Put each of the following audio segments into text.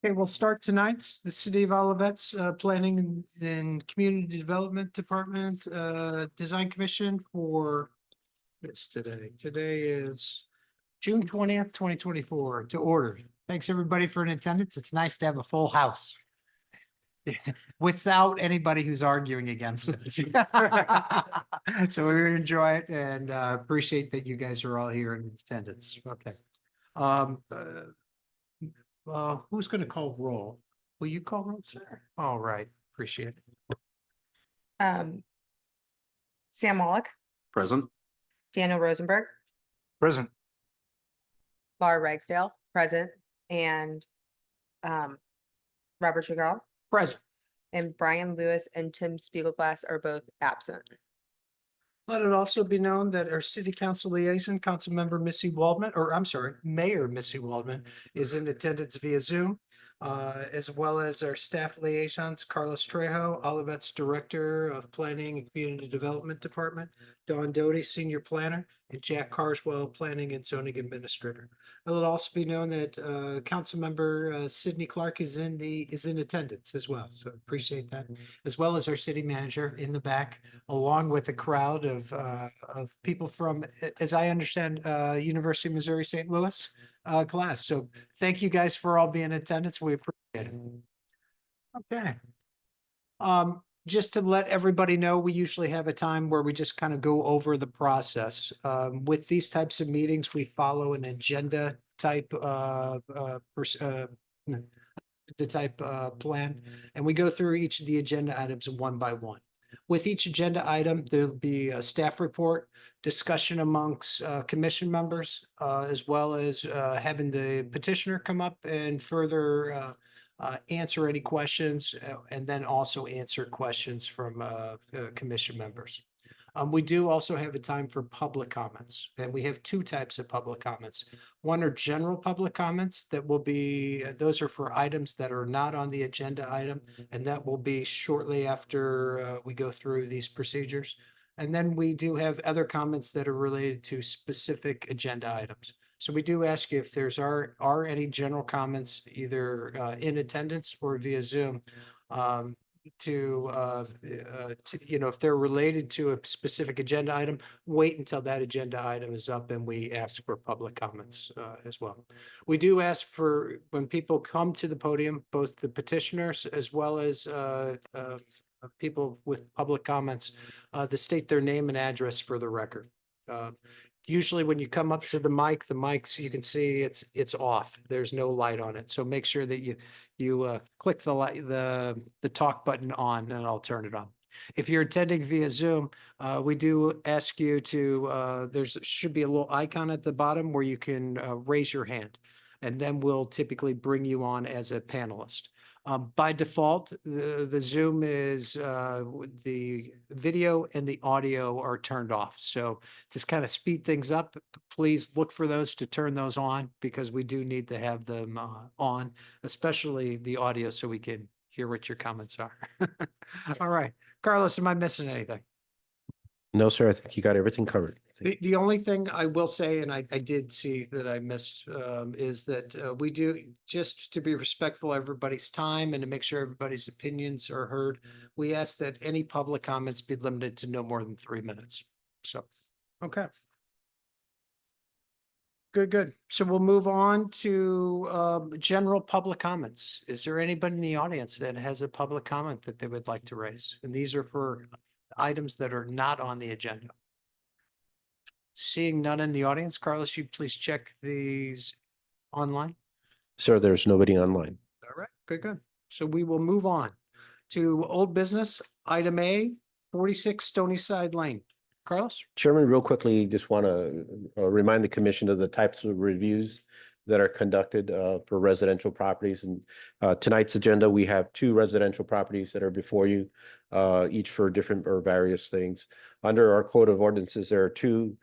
Okay, we'll start tonight's the City of Olivet's Planning and Community Development Department Design Commission for this today. Today is June 20th, 2024 to order. Thanks everybody for an attendance. It's nice to have a full house without anybody who's arguing against it. So we enjoy it and appreciate that you guys are all here in attendance. Okay. Who's going to call roll? Will you call roll, sir? All right, appreciate it. Sam Wallach, Present. Daniel Rosenberg, Present. Laura Ragsdale, present, and Robert Chagall, Present. and Brian Lewis and Tim Spiegelglass are both absent. Let it also be known that our city council liaison, Councilmember Missy Waldman, or I'm sorry, Mayor Missy Waldman is in attendance via Zoom, as well as our staff liaisons, Carlos Trejo, Olivet's Director of Planning and Community Development Department, Don Doty, Senior Planner, and Jack Carswell, Planning and Zoning Administrator. Let it also be known that Councilmember Sidney Clark is in attendance as well, so appreciate that, as well as our city manager in the back, along with a crowd of people from, as I understand, University of Missouri St. Louis class. So thank you guys for all being in attendance. We appreciate it. Okay. Just to let everybody know, we usually have a time where we just kind of go over the process. With these types of meetings, we follow an agenda type plan, and we go through each of the agenda items one by one. With each agenda item, there'll be a staff report, discussion amongst commission members, as well as having the petitioner come up and further answer any questions, and then also answer questions from commission members. We do also have a time for public comments, and we have two types of public comments. One are general public comments that will be, those are for items that are not on the agenda item, and that will be shortly after we go through these procedures. And then we do have other comments that are related to specific agenda items. So we do ask you if there's are any general comments, either in attendance or via Zoom, to you know, if they're related to a specific agenda item, wait until that agenda item is up and we ask for public comments as well. We do ask for, when people come to the podium, both the petitioners as well as people with public comments, to state their name and address for the record. Usually when you come up to the mics, you can see it's off. There's no light on it. So make sure that you click the light, the talk button on, and I'll turn it on. If you're attending via Zoom, we do ask you to, should be a little icon at the bottom where you can raise your hand, and then we'll typically bring you on as a panelist. By default, the Zoom is the video and the audio are turned off. So to kind of speed things up, please look for those to turn those on, because we do need to have them on, especially the audio, so we can hear what your comments are. All right. Carlos, am I missing anything? No, sir. I think you got everything covered. The only thing I will say, and I did see that I missed, is that we do, just to be respectful of everybody's time and to make sure everybody's opinions are heard, we ask that any public comments be limited to no more than 3 minutes. So, okay. Good. So we'll move on to general public comments. Is there anybody in the audience that has a public comment that they would like to raise? And these are for items that are not on the agenda. Seeing none in the audience, Carlos, you please check these online. Sir, there's nobody online. All right, good. So we will move on to old business, item A, 46 Stony Side Lane. Carlos? Chairman, real quickly, just want to remind the commission of the types of reviews that are conducted for residential properties. And tonight's agenda, we have 2 residential properties that are before you, each for different or various things. Under our code of ordinances, there are 2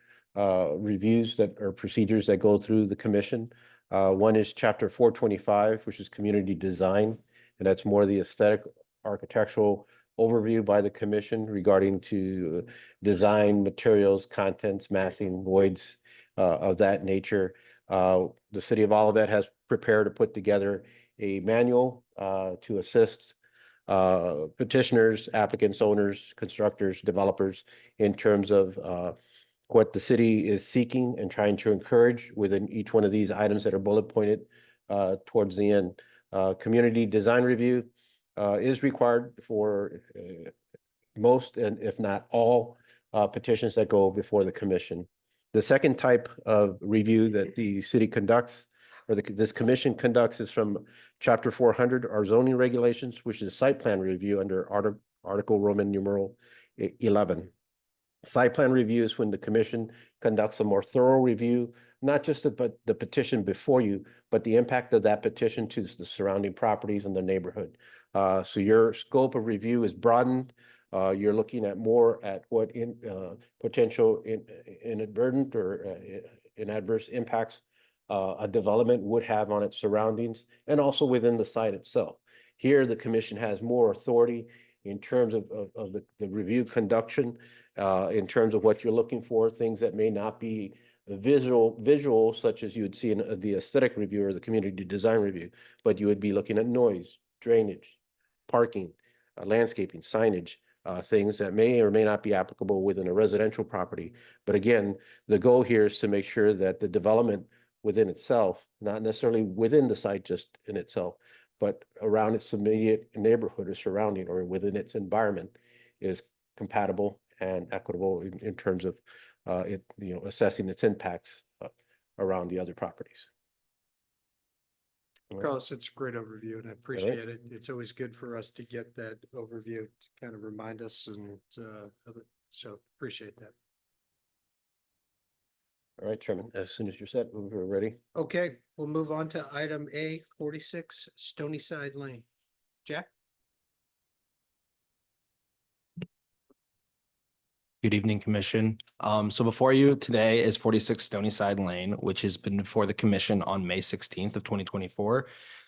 reviews that are procedures that go through the commission. One is chapter 425, which is community design, and that's more the aesthetic architectural overview by the commission regarding to design, materials, contents, massing, voids of that nature. The city of Olivet has prepared to put together a manual to assist petitioners, applicants, owners, constructors, developers in terms of what the city is seeking and trying to encourage within each one of these items that are bullet pointed towards the end. Community design review is required for most and if not all petitions that go before the commission. The second type of review that the city conducts or this commission conducts is from Chapter 400, our zoning regulations, which is site plan review under Article Roman numeral 11. Site plan review is when the commission conducts a more thorough review, not just the petition before you, but the impact of that petition to the surrounding properties and the neighborhood. So your scope of review is broadened. You're looking at more at what potential inadvertent or adverse impacts a development would have on its surroundings and also within the site itself. Here, the commission has more authority in terms of the review conduction, in terms of what you're looking for, things that may not be visual, such as you would see in the aesthetic review or the community design review, but you would be looking at noise, drainage, parking, landscaping, signage, things that may or may not be applicable within a residential property. But again, the goal here is to make sure that the development within itself, not necessarily within the site just in itself, but around its immediate neighborhood or surrounding or within its environment is compatible and equitable in terms of assessing its impacts around the other properties. All right. Carlos, it's a great overview and I appreciate it. It's always good for us to get that overview to kind of remind us and so appreciate that. All right, Chairman, as soon as you're set, we're ready. Okay, we'll move on to item A, 46 Stony Side Lane. Jack? Good evening, Commission. So before you today is 46 Stony Side Lane, which has been before the Commission on May 16th of 2024.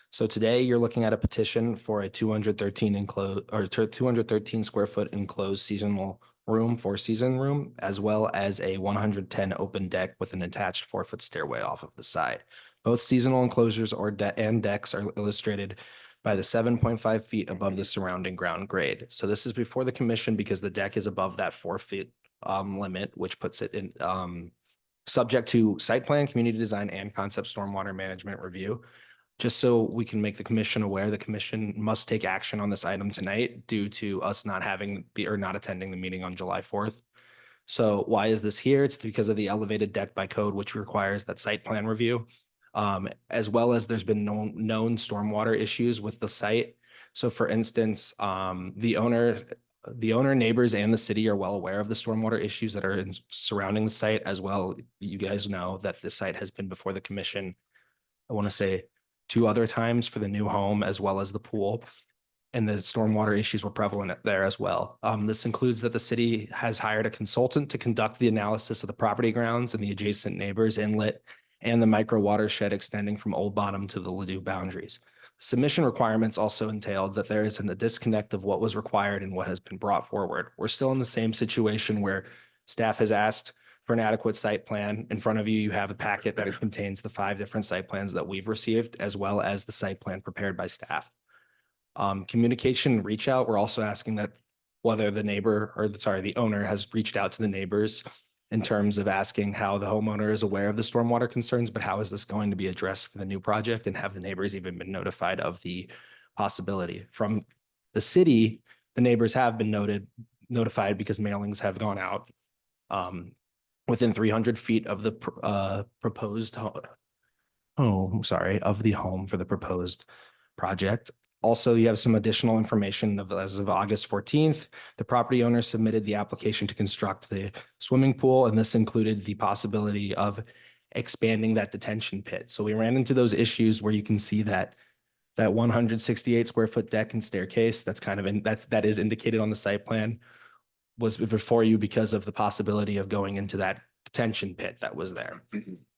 So today you're looking at a petition for a 213 square foot enclosed seasonal room, 4-season room, as well as a 110 open deck with an attached 4-foot stairway off of the side. Both seasonal enclosures and decks are illustrated by the 7.5 feet above the surrounding ground grade. So this is before the commission because the deck is above that 4 feet limit, which puts it in subject to site plan, community design, and concept stormwater management review. Just so we can make the commission aware, the commission must take action on this item tonight due to us not attending the meeting on July 4th. So why is this here? It's because of the elevated deck by code, which requires that site plan review, as well as there's been known stormwater issues with the site. So for instance, the owner, neighbors, and the city are well aware of the stormwater issues that are surrounding the site as well. You guys know that the site has been before the commission, I want to say 2 other times for the new home as well as the pool. And the stormwater issues were prevalent there as well. This includes that the city has hired a consultant to conduct the analysis of the property grounds and the adjacent neighbors inlet and the micro watershed extending from Old Bottom to the Ladue boundaries. Submission requirements also entailed that there is a disconnect of what was required and what has been brought forward. We're still in the same situation where staff has asked for an adequate site plan. In front of you, you have a packet that contains the 5 different site plans that we've received, as well as the site plan prepared by staff. Communication reach out, we're also asking that whether the owner has reached out to the neighbors in terms of asking how the homeowner is aware of the stormwater concerns, but how is this going to be addressed for the new project, and have the neighbors even been notified of the possibility? From the city, the neighbors have been notified because mailings have gone out within 300 feet of the proposed home for the proposed project. Also, you have some additional information as of August 14th, the property owner submitted the application to construct the swimming pool, and this included the possibility of expanding that detention pit. So we ran into those issues where you can see that 168 square foot deck and staircase that is indicated on the site plan was before you because of the possibility of going into that detention pit that was there.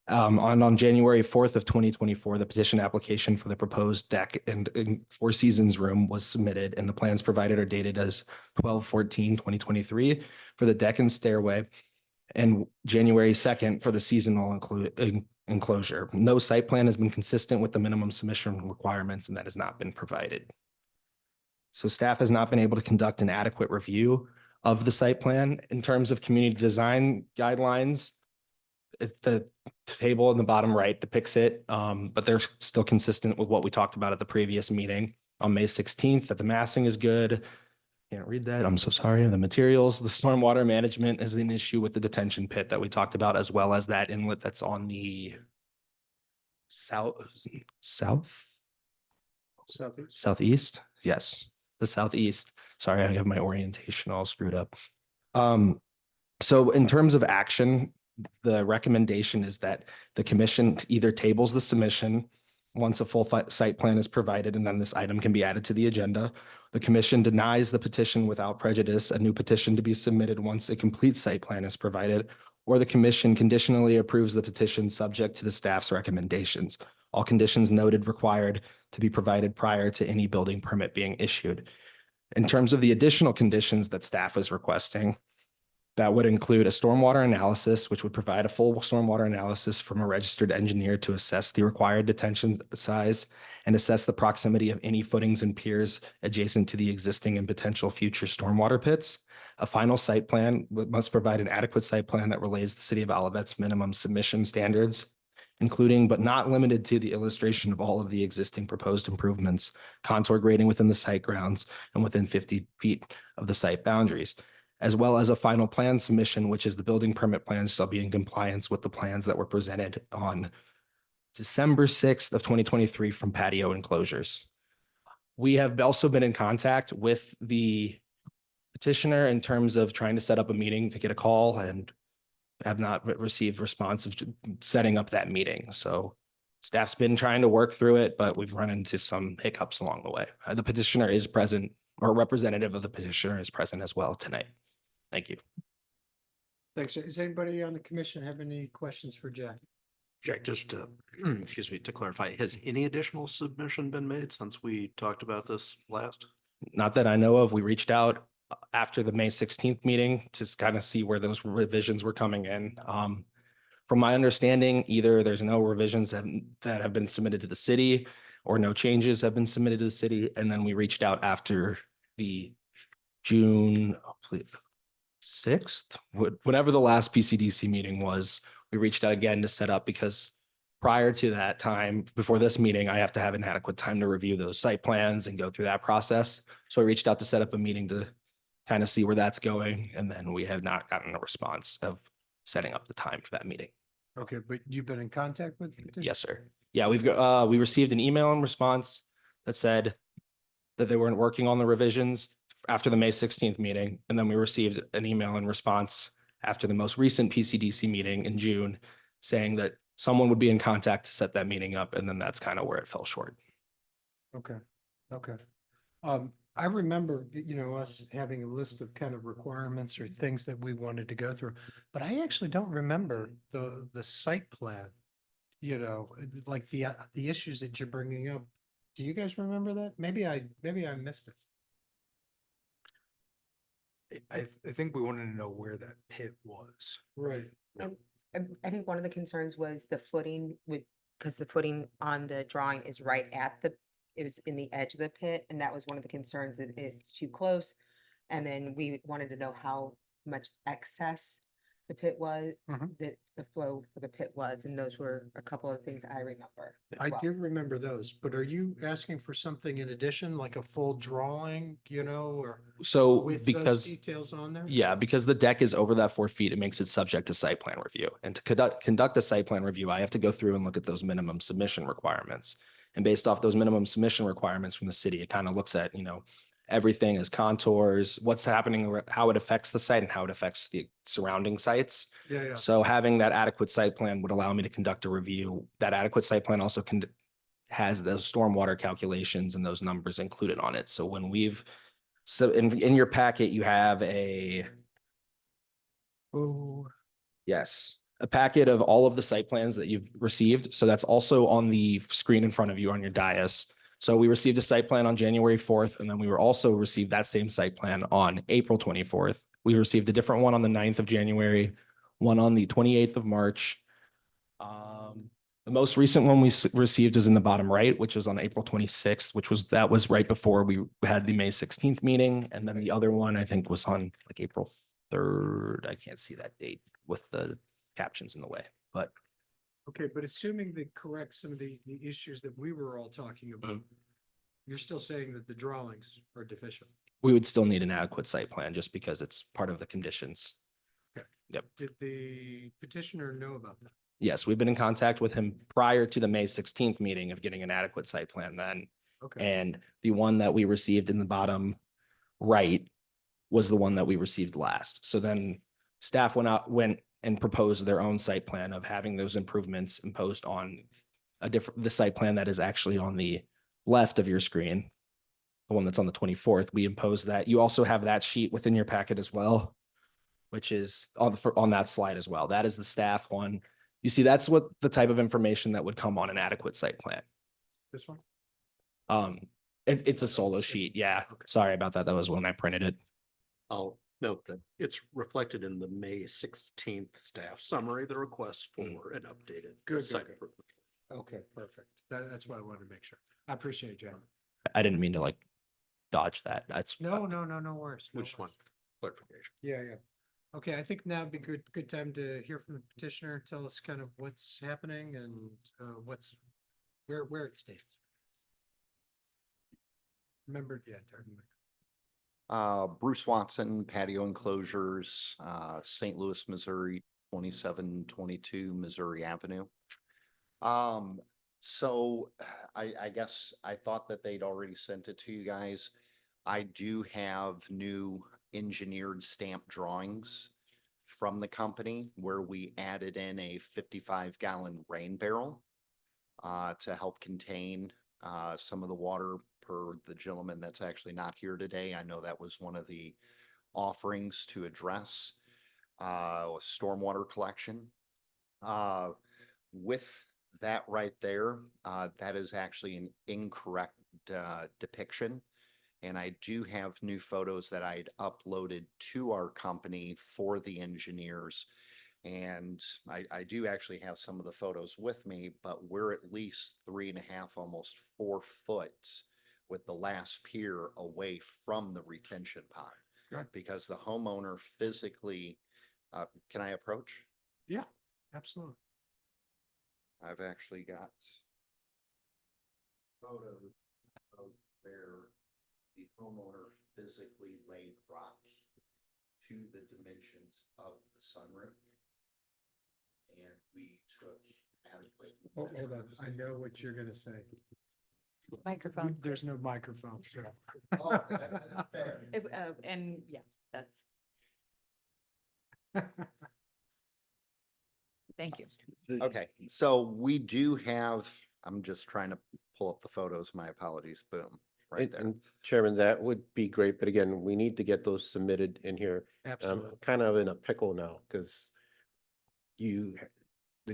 On January 4th of 2024, the petition application for the proposed deck and 4 seasons room was submitted, and the plans provided are dated as 12/14/2023 for the deck and stairway, and January 2nd for the seasonal enclosure. No site plan has been consistent with the minimum submission requirements, and that has not been provided. So staff has not been able to conduct an adequate review of the site plan in terms of community design guidelines. The table in the bottom right depicts it, but they're still consistent with what we talked about at the previous meeting on May 16th, that the massing is good. Can't read that. I'm so sorry. The materials, the stormwater management is an issue with the detention pit that we talked about, as well as that inlet that's on the southeast. Yes, the southeast. Sorry, I have my orientation all screwed up. So in terms of action, the recommendation is that the commission either tables the submission once a full site plan is provided, and then this item can be added to the agenda. The commission denies the petition without prejudice, a new petition to be submitted once a complete site plan is provided, or the commission conditionally approves the petition subject to the staff's recommendations. All conditions noted required to be provided prior to any building permit being issued. In terms of the additional conditions that staff is requesting, that would include a stormwater analysis, which would provide a full stormwater analysis from a registered engineer to assess the required detention size and assess the proximity of any footings and piers adjacent to the existing and potential future stormwater pits. A final site plan must provide an adequate site plan that relays the City of Olivet's minimum submission standards, including but not limited to the illustration of all of the existing proposed improvements, contour grading within the site grounds and within 50 feet of the site boundaries, as well as a final plan submission, which is the building permit plans shall be in compliance with the plans that were presented on December 6th of 2023 from Patio Enclosures. We have also been in contact with the petitioner in terms of trying to set up a meeting to get a call, and have not received response of setting up that meeting. So staff's been trying to work through it, but we've run into some hiccups along the way. The petitioner is present, or a representative of the petitioner is present as well tonight. Thank you. Thanks. Does anybody on the commission have any questions for Jack? Jack, just to, excuse me, to clarify, has any additional submission been made since we talked about this last? Not that I know of. We reached out after the May 16th meeting to kind of see where those revisions were coming in. From my understanding, either there's no revisions that have been submitted to the city, or no changes have been submitted to the city. And then we reached out after the June 6th, whenever the last PCDC meeting was, we reached out again to set up, because prior to that time, before this meeting, I have to have an adequate time to review those site plans and go through that process. So I reached out to set up a meeting to kind of see where that's going. And then we have not gotten a response of setting up the time for that meeting. Okay, but you've been in contact with the petitioner? Yes, sir. Yeah, we received an email in response that said that they weren't working on the revisions after the May 16th meeting. And then we received an email in response after the most recent PCDC meeting in June saying that someone would be in contact to set that meeting up. And then that's kind of where it fell short. Okay, okay. I remember, us having a list of kind of requirements or things that we wanted to go through, but I actually don't remember the site plan. Like the issues that you're bringing up. Do you guys remember that? Maybe I missed it. I think we wanted to know where that pit was. Right. I think one of the concerns was the footing because the footing on the drawing is right at it was in the edge of the pit, and that was one of the concerns, that it's too close. And then we wanted to know how much excess the pit was, that the flow for the pit was, and those were a couple of things I remember. as I well. do remember those, but are you asking for something in addition, like a full drawing, or So with those because details on there? yeah, because the deck is over that 4 feet, it makes it subject to site plan review. And to conduct a site plan review, I have to go through and look at those minimum submission requirements. And based off those minimum submission requirements from the city, it kind of looks at, everything as contours, what's happening, how it affects the site and how it affects the surrounding sites. Yeah. So having that adequate site plan would allow me to conduct a review. That adequate site plan also has those stormwater calculations and those numbers included on it. So so in your packet, you have a packet of all of the site plans that you've received. So that's also on the screen in front of you on your dais. So we received a site plan on January 4th, and then we were also received that same site plan on April 24th. We received a different one on the 9th of January, one on the 28th of March, The most recent one we received is in the bottom right, which was on April 26th, that was right before we had the May 16th meeting. And then the other one, I think, was on like April 3rd. I can't see that date with the captions in the way, but Okay, but assuming they correct some of the issues that we were all talking about, you're still saying that the drawings are deficient. we would still need an adequate site plan just because it's part of the conditions. Did the petitioner know about that? Yes, we've been in contact with him prior to the May 16th meeting of getting an adequate site plan then. Okay, And the one that we received in the bottom right was the one that we received last. So then staff went and proposed their own site plan of having those improvements imposed on the site plan that is actually on the left of your screen. The one that's on the 24th, we imposed that. You also have that sheet within your packet as well, which is on that slide as well. That is the staff one. You see, that's what the type of information that would come on an adequate site plan. this one? It's a solo sheet. Yeah, Okay. sorry about that. That was when I printed it. I'll note that it's reflected in the May 16th staff summary, the request for an updated Good, site good. improvement. Okay, perfect. That's what I wanted to make sure. I appreciate it, John. I didn't mean to like dodge that. That's No worries. no We just want worries. clarification. Yeah. Okay, I think now would be good time to hear from the petitioner. Tell us kind of what's happening and where it stands. Remember, yeah, turn the mic. Bruce Watson, patio enclosures, St. Louis, Missouri, 2722 Missouri Avenue. So I guess I thought that they'd already sent it to you guys. I do have new engineered stamp drawings from the company where we added in a 55-gallon rain barrel to help contain some of the water per the gentleman that's actually not here today. I know that was one of the offerings to address stormwater collection. With that right there, that is actually an incorrect depiction. And I do have new photos that I'd uploaded to our company for the engineers. And I do actually have some of the photos with me, but we're at least 3.5, almost 4 foot with the last pier away from the retention pond. Good. Because the homeowner physically, can I approach? Yeah, absolutely. I've actually got photos of where the homeowner physically laid rock to the dimensions of the sunroom. And we took adequate. Hold on, I know what you're gonna say. Microphone. There's no microphone, sir. Oh, that's fair. And yeah, that's, thank you. Okay, so we do have, I'm just trying to pull up the photos, my apologies, boom, right there. And Chairman, that would be great, but again, we need to get those submitted in here. I'm Absolutely. kind of in a pickle now because the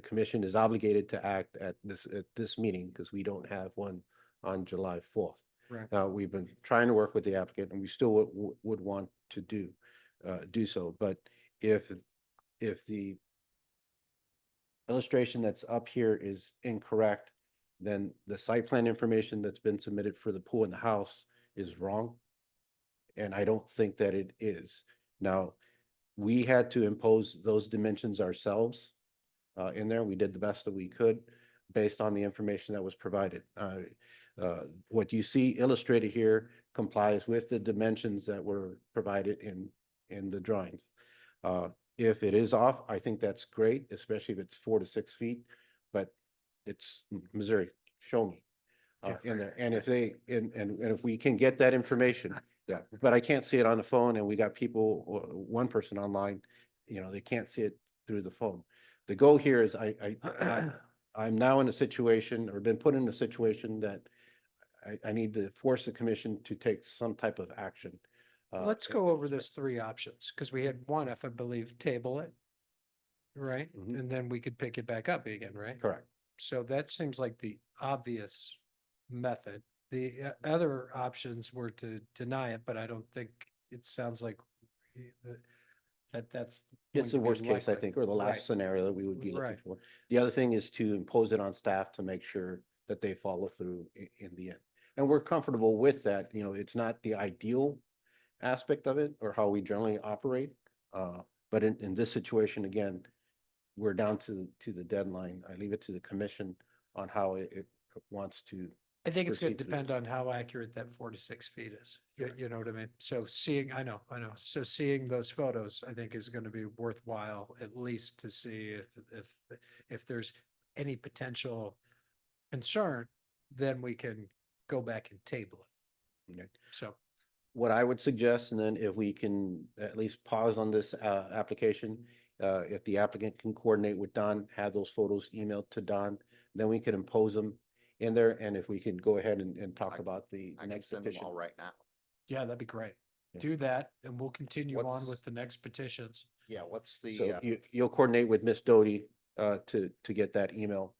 commission is obligated to act at this meeting because we don't have one on July 4th. Right. Now, we've been trying to work with the applicant and we still would want to do so, but if the illustration that's up here is incorrect, then the site plan information that's been submitted for the pool and the house is wrong. And I don't think that it is. Now, we had to impose those dimensions ourselves in there. We did the best that we could based on the information that was provided. What you see illustrated here complies with the dimensions that were provided in the drawings. If it is off, I think that's great, especially if it's 4 to 6 feet, but it's Missouri, show me. In there, and if if we can get that information, yeah, but I can't see it on the phone, and we got people, one person online, they can't see it through the phone. The goal here is I'm now in a situation, or been put in a situation that I need to force the commission to take some type of action. Let's go over those 3 options, because we had one, if I believe, table it. Right? Mhm. And then we could pick it back up again, right? Correct. So that seems like the obvious method. The other options were to deny it, but I don't think it sounds like that's going It's to the be worst case, I likely. think, or the Right. last scenario that we would be looking Right. for. The other thing is to impose it on staff to make sure that they follow through in the end. And we're comfortable with that. You know, it's not the ideal aspect of it or how we generally operate. But in this situation, again, we're down to the deadline. I leave it to the commission on how it wants to. I think it's going to proceed through depend this. on how accurate that 4 to 6 feet is. You know what I mean? So seeing, I know. So seeing those photos, I think is going to be worthwhile, at least to see if there's any potential concern, then we can go back and table it. Okay. So, What I would suggest, and then if we can at least pause on this application, if the applicant can coordinate with Don, have those photos emailed to Don, then we can impose them in there. And if we could go ahead and talk about the I can next send them petition. all right now. yeah, that'd be great. Yeah. Do that and we'll continue on What's- with the next petitions. Yeah, what's the, So you'll coordinate with Miss Doty to get that email.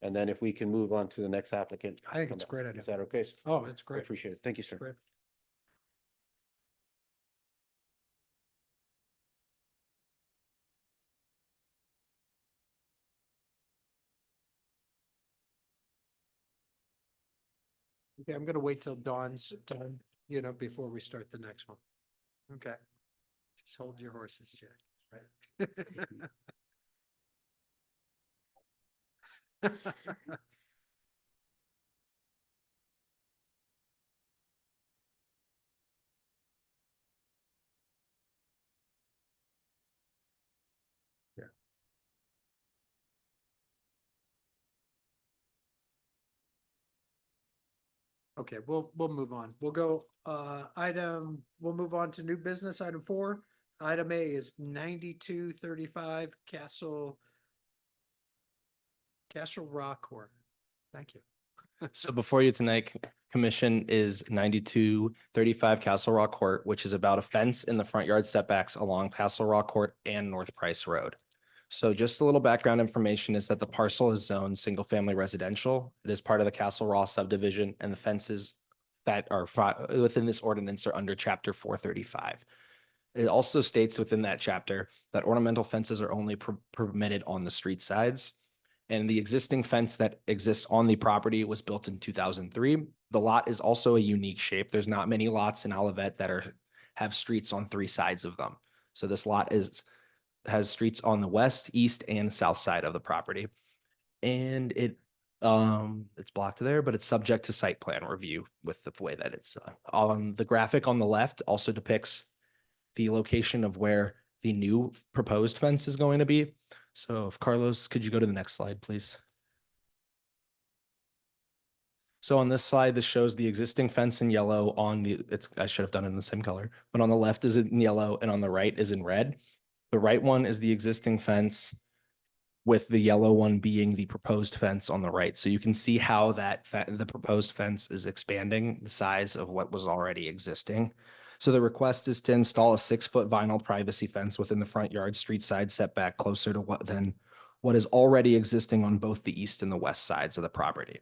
And then if we can move on to the next applicant. I think it's a great idea. Is that okay? sir? Oh, it's I great. appreciate it. Thank you, sir. Great. Okay, I'm gonna wait till Dawn's done, before we start the next one. Okay. Just hold your horses, Jack, right? Yeah. Okay, we'll move on. We'll go, we'll move on to new business, item 4. Item A is 9235 Castle Rock Court. Thank you. So before you tonight, commission is 9235 Castle Rock Court, which is about a fence in the front yard setbacks along Castle Rock Court and North Price Road. So just a little background information is that the parcel is zoned single-family residential. It is part of the Castle Rock subdivision, and the fences that are within this ordinance are under chapter 435. It also states within that chapter that ornamental fences are only permitted on the street sides. And the existing fence that exists on the property was built in 2003. The lot is also a unique shape. There's not many lots in Olivet that have streets on 3 sides of them. So this lot has streets on the west, east, and south side of the property. And it's blocked there, but it's subject to site plan review with the way that it's on the graphic on the left also depicts the location of where the new proposed fence is going to be. So if Carlos, could you go to the next slide, please? So on this slide, this shows the existing fence in yellow I should have done it in the same color, but on the left is in yellow and on the right is in red. The right one is the existing fence with the yellow one being the proposed fence on the right. So you can see how the proposed fence is expanding the size of what was already existing. So the request is to install a 6-foot vinyl privacy fence within the front yard street side setback closer to what is already existing on both the east and the west sides of the property.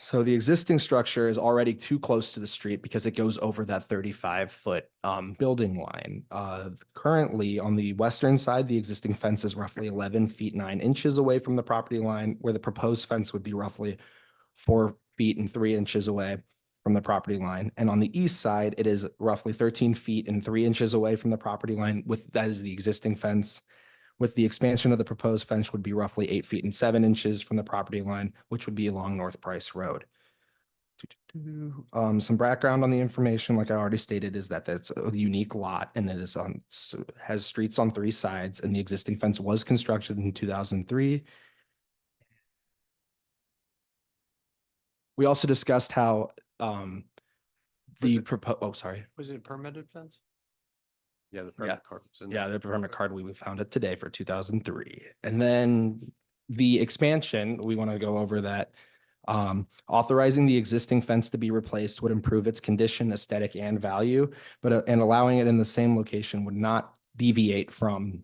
So the existing structure is already too close to the street because it goes over that 35-foot building line. Currently on the western side, the existing fence is roughly 11 feet 9 inches away from the property line, where the proposed fence would be roughly 4 feet and 3 inches away from the property line. And on the east side, it is roughly 13 feet and 3 inches away from the property line. That is the existing fence. With the expansion of the proposed fence would be roughly 8 feet and 7 inches from the property line, which would be along North Price Road. Some background on the information, like I already stated, is that that's a unique lot and it has streets on 3 sides, and the existing fence was constructed in 2003. We also discussed how Was it a permitted fence? Yeah, the permit card. was in there. Yeah, the permit card, we found it today for 2003. And then the expansion, we want to go over that. Authorizing the existing fence to be replaced would improve its condition, aesthetic, and value, and allowing it in the same location would not deviate from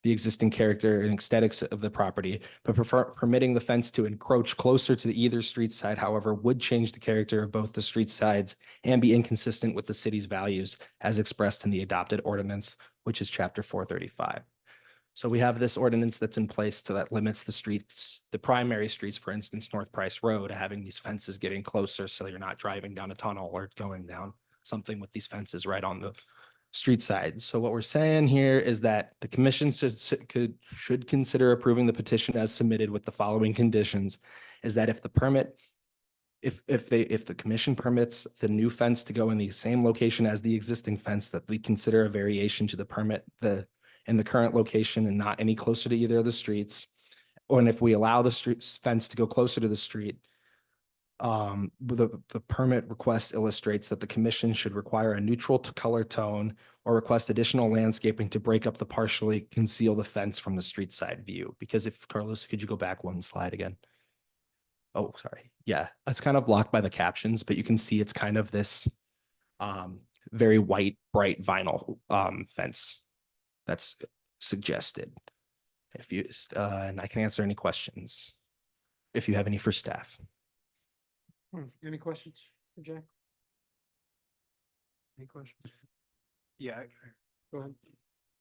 the existing character and aesthetics of the property, but permitting the fence to encroach closer to either street side, however, would change the character of both the street sides and be inconsistent with the city's values as expressed in the adopted ordinance which is chapter 435. So we have this ordinance that's in place that limits the streets, the primary streets, for instance, North Price Road, having these fences getting closer so you're not driving down a tunnel or going down something with these fences right on the street side. So what we're saying here is that the commission should consider approving the petition as submitted with the following conditions, is that if the permit, if the commission permits the new fence to go in the same location as the existing fence, that we consider a variation to the permit, in the current location and not any closer to either of the streets. Or and if we allow the street fence to go closer to the street, the permit request illustrates that the commission should require a neutral color tone or request additional landscaping to break up the partially conceal the fence from the street side view. Because if, Carlos, could you go back one slide again? Oh, sorry. Yeah, it's kind of blocked by the captions, but you can see it's kind of this very white, bright vinyl fence that's suggested. If you, and I can answer any questions if you have any for staff. Any questions for Jay? Any questions? Yeah, Go ahead.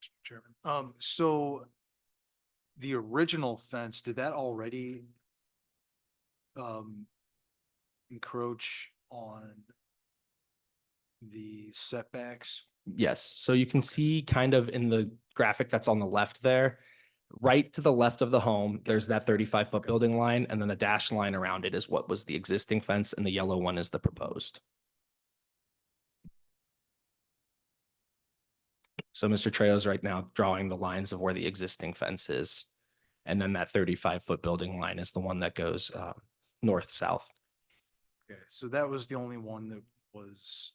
Mr. Chairman. So the original fence, did that already encroach on the setbacks? Yes, so you can see kind of in the graphic that's on the left there, right to the left of the home, there's that 35-foot building line, and then the dashed line around it is what was the existing fence, and the yellow one is the proposed. So Mr. Trejo's right now drawing the lines of where the existing fence is. And then that 35-foot building line is the one that goes north-south. Okay, so that was the only one that was,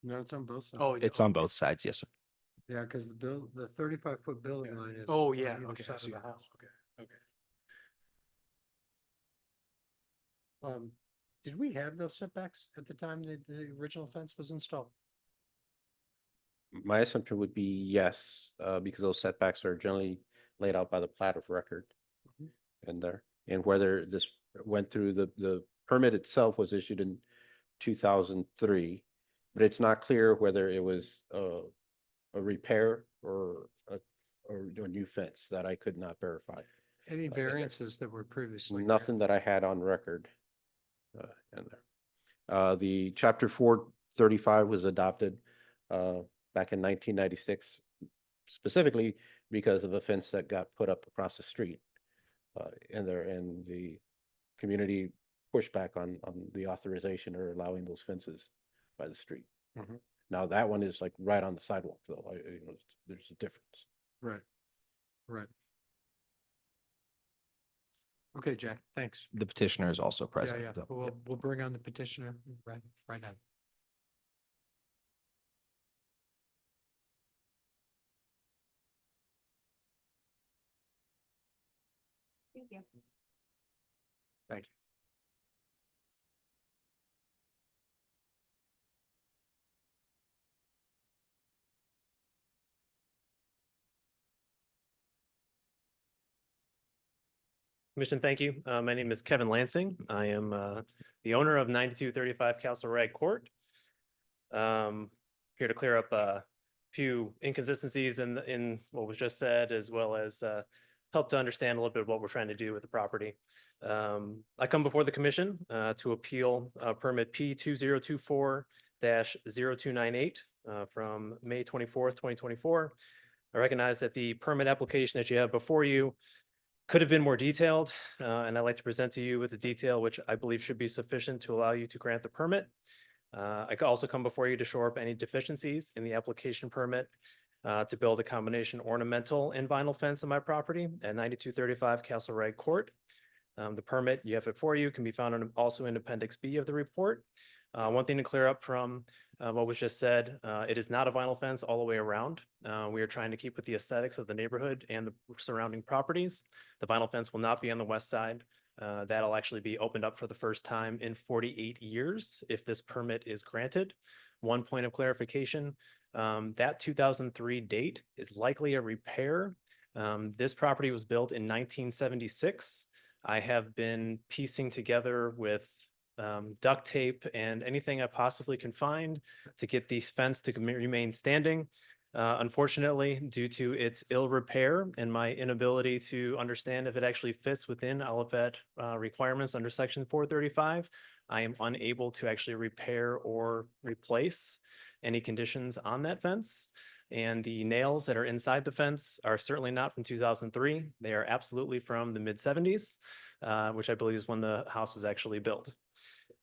No, it's on both sides. oh, It's on both sides, yes, sir. Yeah, because the 35-foot building line is. oh, on yeah, either okay. I side see. of the house. Okay, okay. Did we have those setbacks at the time that the original fence was installed? My assumption would be yes, because those setbacks are generally laid out by the plat of record. Mhm. And there, and whether this went through the permit itself was issued in 2003, but it's not clear whether it was a repair or a new fence. That I could not verify. Any variances that were previously? Nothing that I had on record in there. The chapter 435 was adopted back in 1996, specifically because of a fence that got put up across the street. And the community pushed back on the authorization or allowing those fences by the street. Mhm. Now that one is like right on the sidewalk, though. There's a difference. Right, right. Okay, Jack, thanks. The petitioner is also Yeah, present. yeah, so, we'll bring on the petitioner right now. Thank you. Thank you. Commission, thank you. My name is Kevin Lansing. I am the owner of 9235 Castle Rag Court. Here to clear up a few inconsistencies in what was just said, as well as help to understand a little bit of what we're trying to do with the property. I come before the commission to appeal permit P2024-0298 from May 24th, 2024. I recognize that the permit application that you have before you could have been more detailed, and I'd like to present to you with the detail which I believe should be sufficient to allow you to grant the permit. I could also come before you to shore up any deficiencies in the application permit to build a combination ornamental and vinyl fence on my property at 9235 Castle Rag Court. The permit, you have it for you, can be found also in Appendix B of the report. One thing to clear up from what was just said, it is not a vinyl fence all the way around. We are trying to keep with the aesthetics of the neighborhood and the surrounding properties. The vinyl fence will not be on the west side. That'll actually be opened up for the first time in 48 years if this permit is granted. One point of clarification, that 2003 date is likely a repair. This property was built in 1976. I have been piecing together with duct tape and anything I possibly can find to get these fence to remain standing. Unfortunately, due to its ill repair and my inability to understand if it actually fits within Olivet requirements under section 435, I am unable to actually repair or replace any conditions on that fence. And the nails that are inside the fence are certainly not from 2003. They are absolutely from the mid-70s, which I believe is when the house was actually built.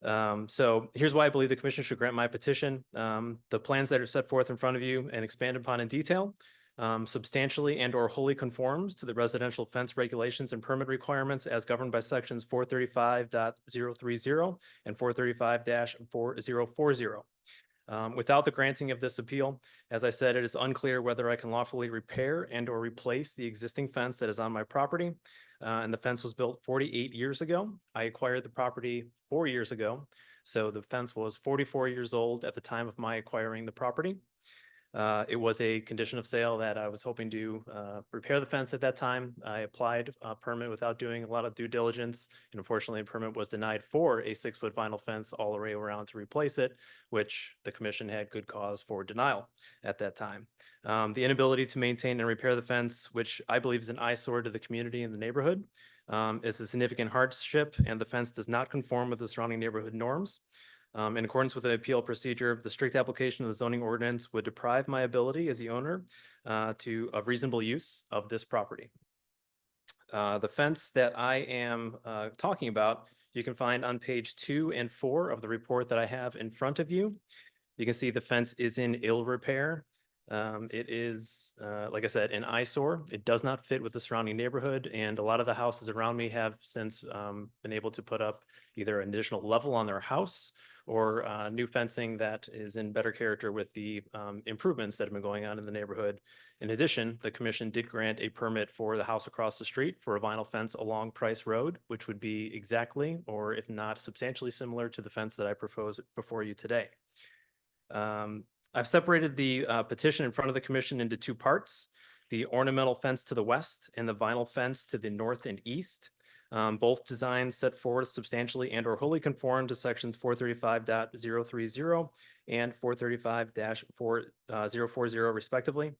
So here's why I believe the commission should grant my petition. The plans that are set forth in front of you and expanded upon in detail substantially and or wholly conforms to the residential fence regulations and permit requirements as governed by sections 435.030 and 435-4040. Without the granting of this appeal, as I said, it is unclear whether I can lawfully repair and or replace the existing fence that is on my property. And the fence was built 48 years ago. I acquired the property 4 years ago. So the fence was 44 years old at the time of my acquiring the property. It was a condition of sale that I was hoping to repair the fence at that time. I applied a permit without doing a lot of due diligence. And unfortunately, a permit was denied for a 6-foot vinyl fence all the way around to replace it, which the commission had good cause for denial at that time. The inability to maintain and repair the fence, which I believe is an eyesore to the community and the neighborhood, is a significant hardship, and the fence does not conform with the surrounding neighborhood norms. In accordance with the appeal procedure, the strict application of the zoning ordinance would deprive my ability as the owner of reasonable use of this property. The fence that I am talking about, you can find on page 2 and 4 of the report that I have in front of you. You can see the fence is in ill repair. It is, like I said, an eyesore. It does not fit with the surrounding neighborhood, and a lot of the houses around me have since been able to put up either an additional level on their house or new fencing that is in better character with the improvements that have been going on in the neighborhood. In addition, the commission did grant a permit for the house across the street for a vinyl fence along Price Road, which would be exactly, or if not substantially similar to the fence that I propose before you today. I've separated the petition in front of the commission into 2 parts: the ornamental fence to the west and the vinyl fence to the north and east. Both designs set forward substantially and or wholly conform to sections 435.030 and 435-4040 respectively.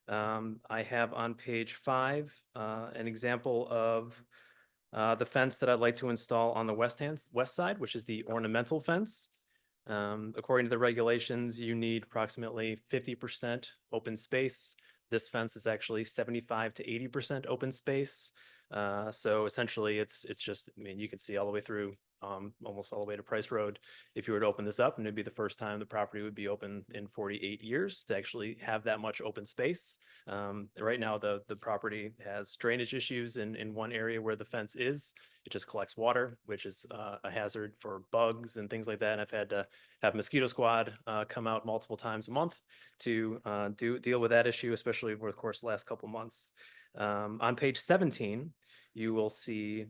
I have on page 5 an example of the fence that I'd like to install on the west side, which is the ornamental fence. According to the regulations, you need approximately 50% open space. This fence is actually 75 to 80% open space. So essentially it's just, I mean, you can see all the way through almost all the way to Price Road. If you were to open this up, and it'd be the first time the property would be open in 48 years to actually have that much open space. Right now, the property has drainage issues in one area where the fence is. It just collects water, which is a hazard for bugs and things like that. And I've had to have mosquito squad come out multiple times a month to deal with that issue, especially over the course of the last couple months. On page 17, you will see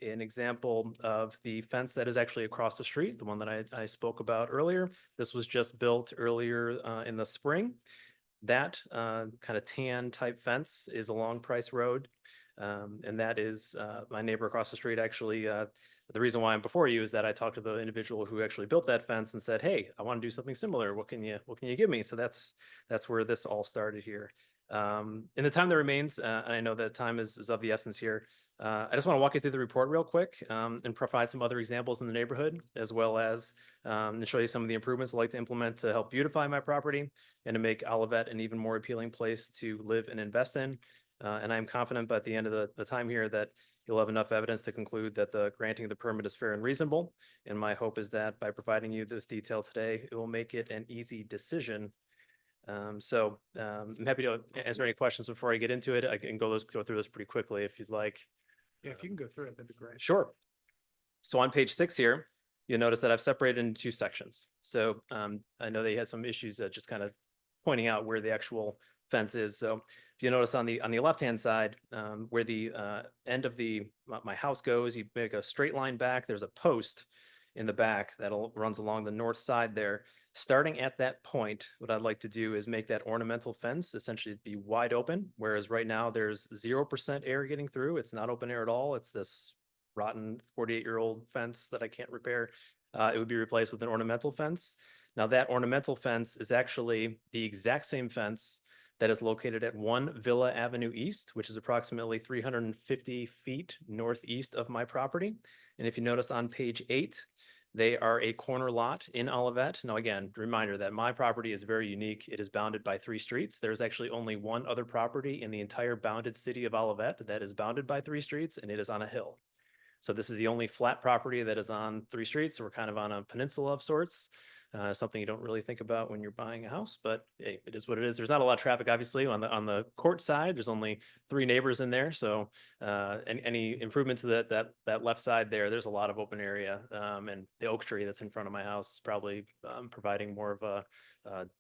an example of the fence that is actually across the street, the one that I spoke about earlier. This was just built earlier in the spring. That kind of tan type fence is along Price Road. And that is my neighbor across the street. Actually, the reason why I'm before you is that I talked to the individual who actually built that fence and said, "Hey, I want to do something similar. What can you give me?" So that's where this all started here. In the time that remains, and I know that time is of the essence here, I just want to walk you through the report real quick and provide some other examples in the neighborhood, as well as to show you some of the improvements I'd like to implement to help beautify my property and to make Olivet an even more appealing place to live and invest in. And I'm confident by the end of the time here that you'll have enough evidence to conclude that the granting of the permit is fair and reasonable. And my hope is that by providing you this detail today, it will make it an easy decision. I'm happy to answer any questions before I get into it. I can go through this pretty quickly if you'd like. Yeah, if you can go through it, that'd be great. Sure. So on page 6 here, you'll notice that I've separated into 2 sections. So I know they had some issues just kind of pointing out where the actual fence is. So if you notice on the left-hand side, where the end of my house goes, you make a straight line back. There's a post in the back that runs along the north side there. Starting at that point, what I'd like to do is make that ornamental fence essentially be wide open, whereas right now there's 0% air getting through. It's not open air at all. It's this rotten 48-year-old fence that I can't repair. It would be replaced with an ornamental fence. Now that ornamental fence is actually the exact same fence that is located at 1 Villa Avenue East, which is approximately 350 feet northeast of my property. And if you notice on page 8, they are a corner lot in Olivet. Now, again, reminder that my property is very unique. It is bounded by 3 streets. There's actually only one other property in the entire bounded city of Olivet that is bounded by 3 streets, and it is on a hill. So this is the only flat property that is on 3 streets. So we're kind of on a peninsula of sorts. Something you don't really think about when you're buying a house, but hey, it is what it is. There's not a lot of traffic, obviously, on the court side. There's only 3 neighbors in there, so any improvement to that left side there, there's a lot of open area, and the oak tree that's in front of my house is probably providing more of a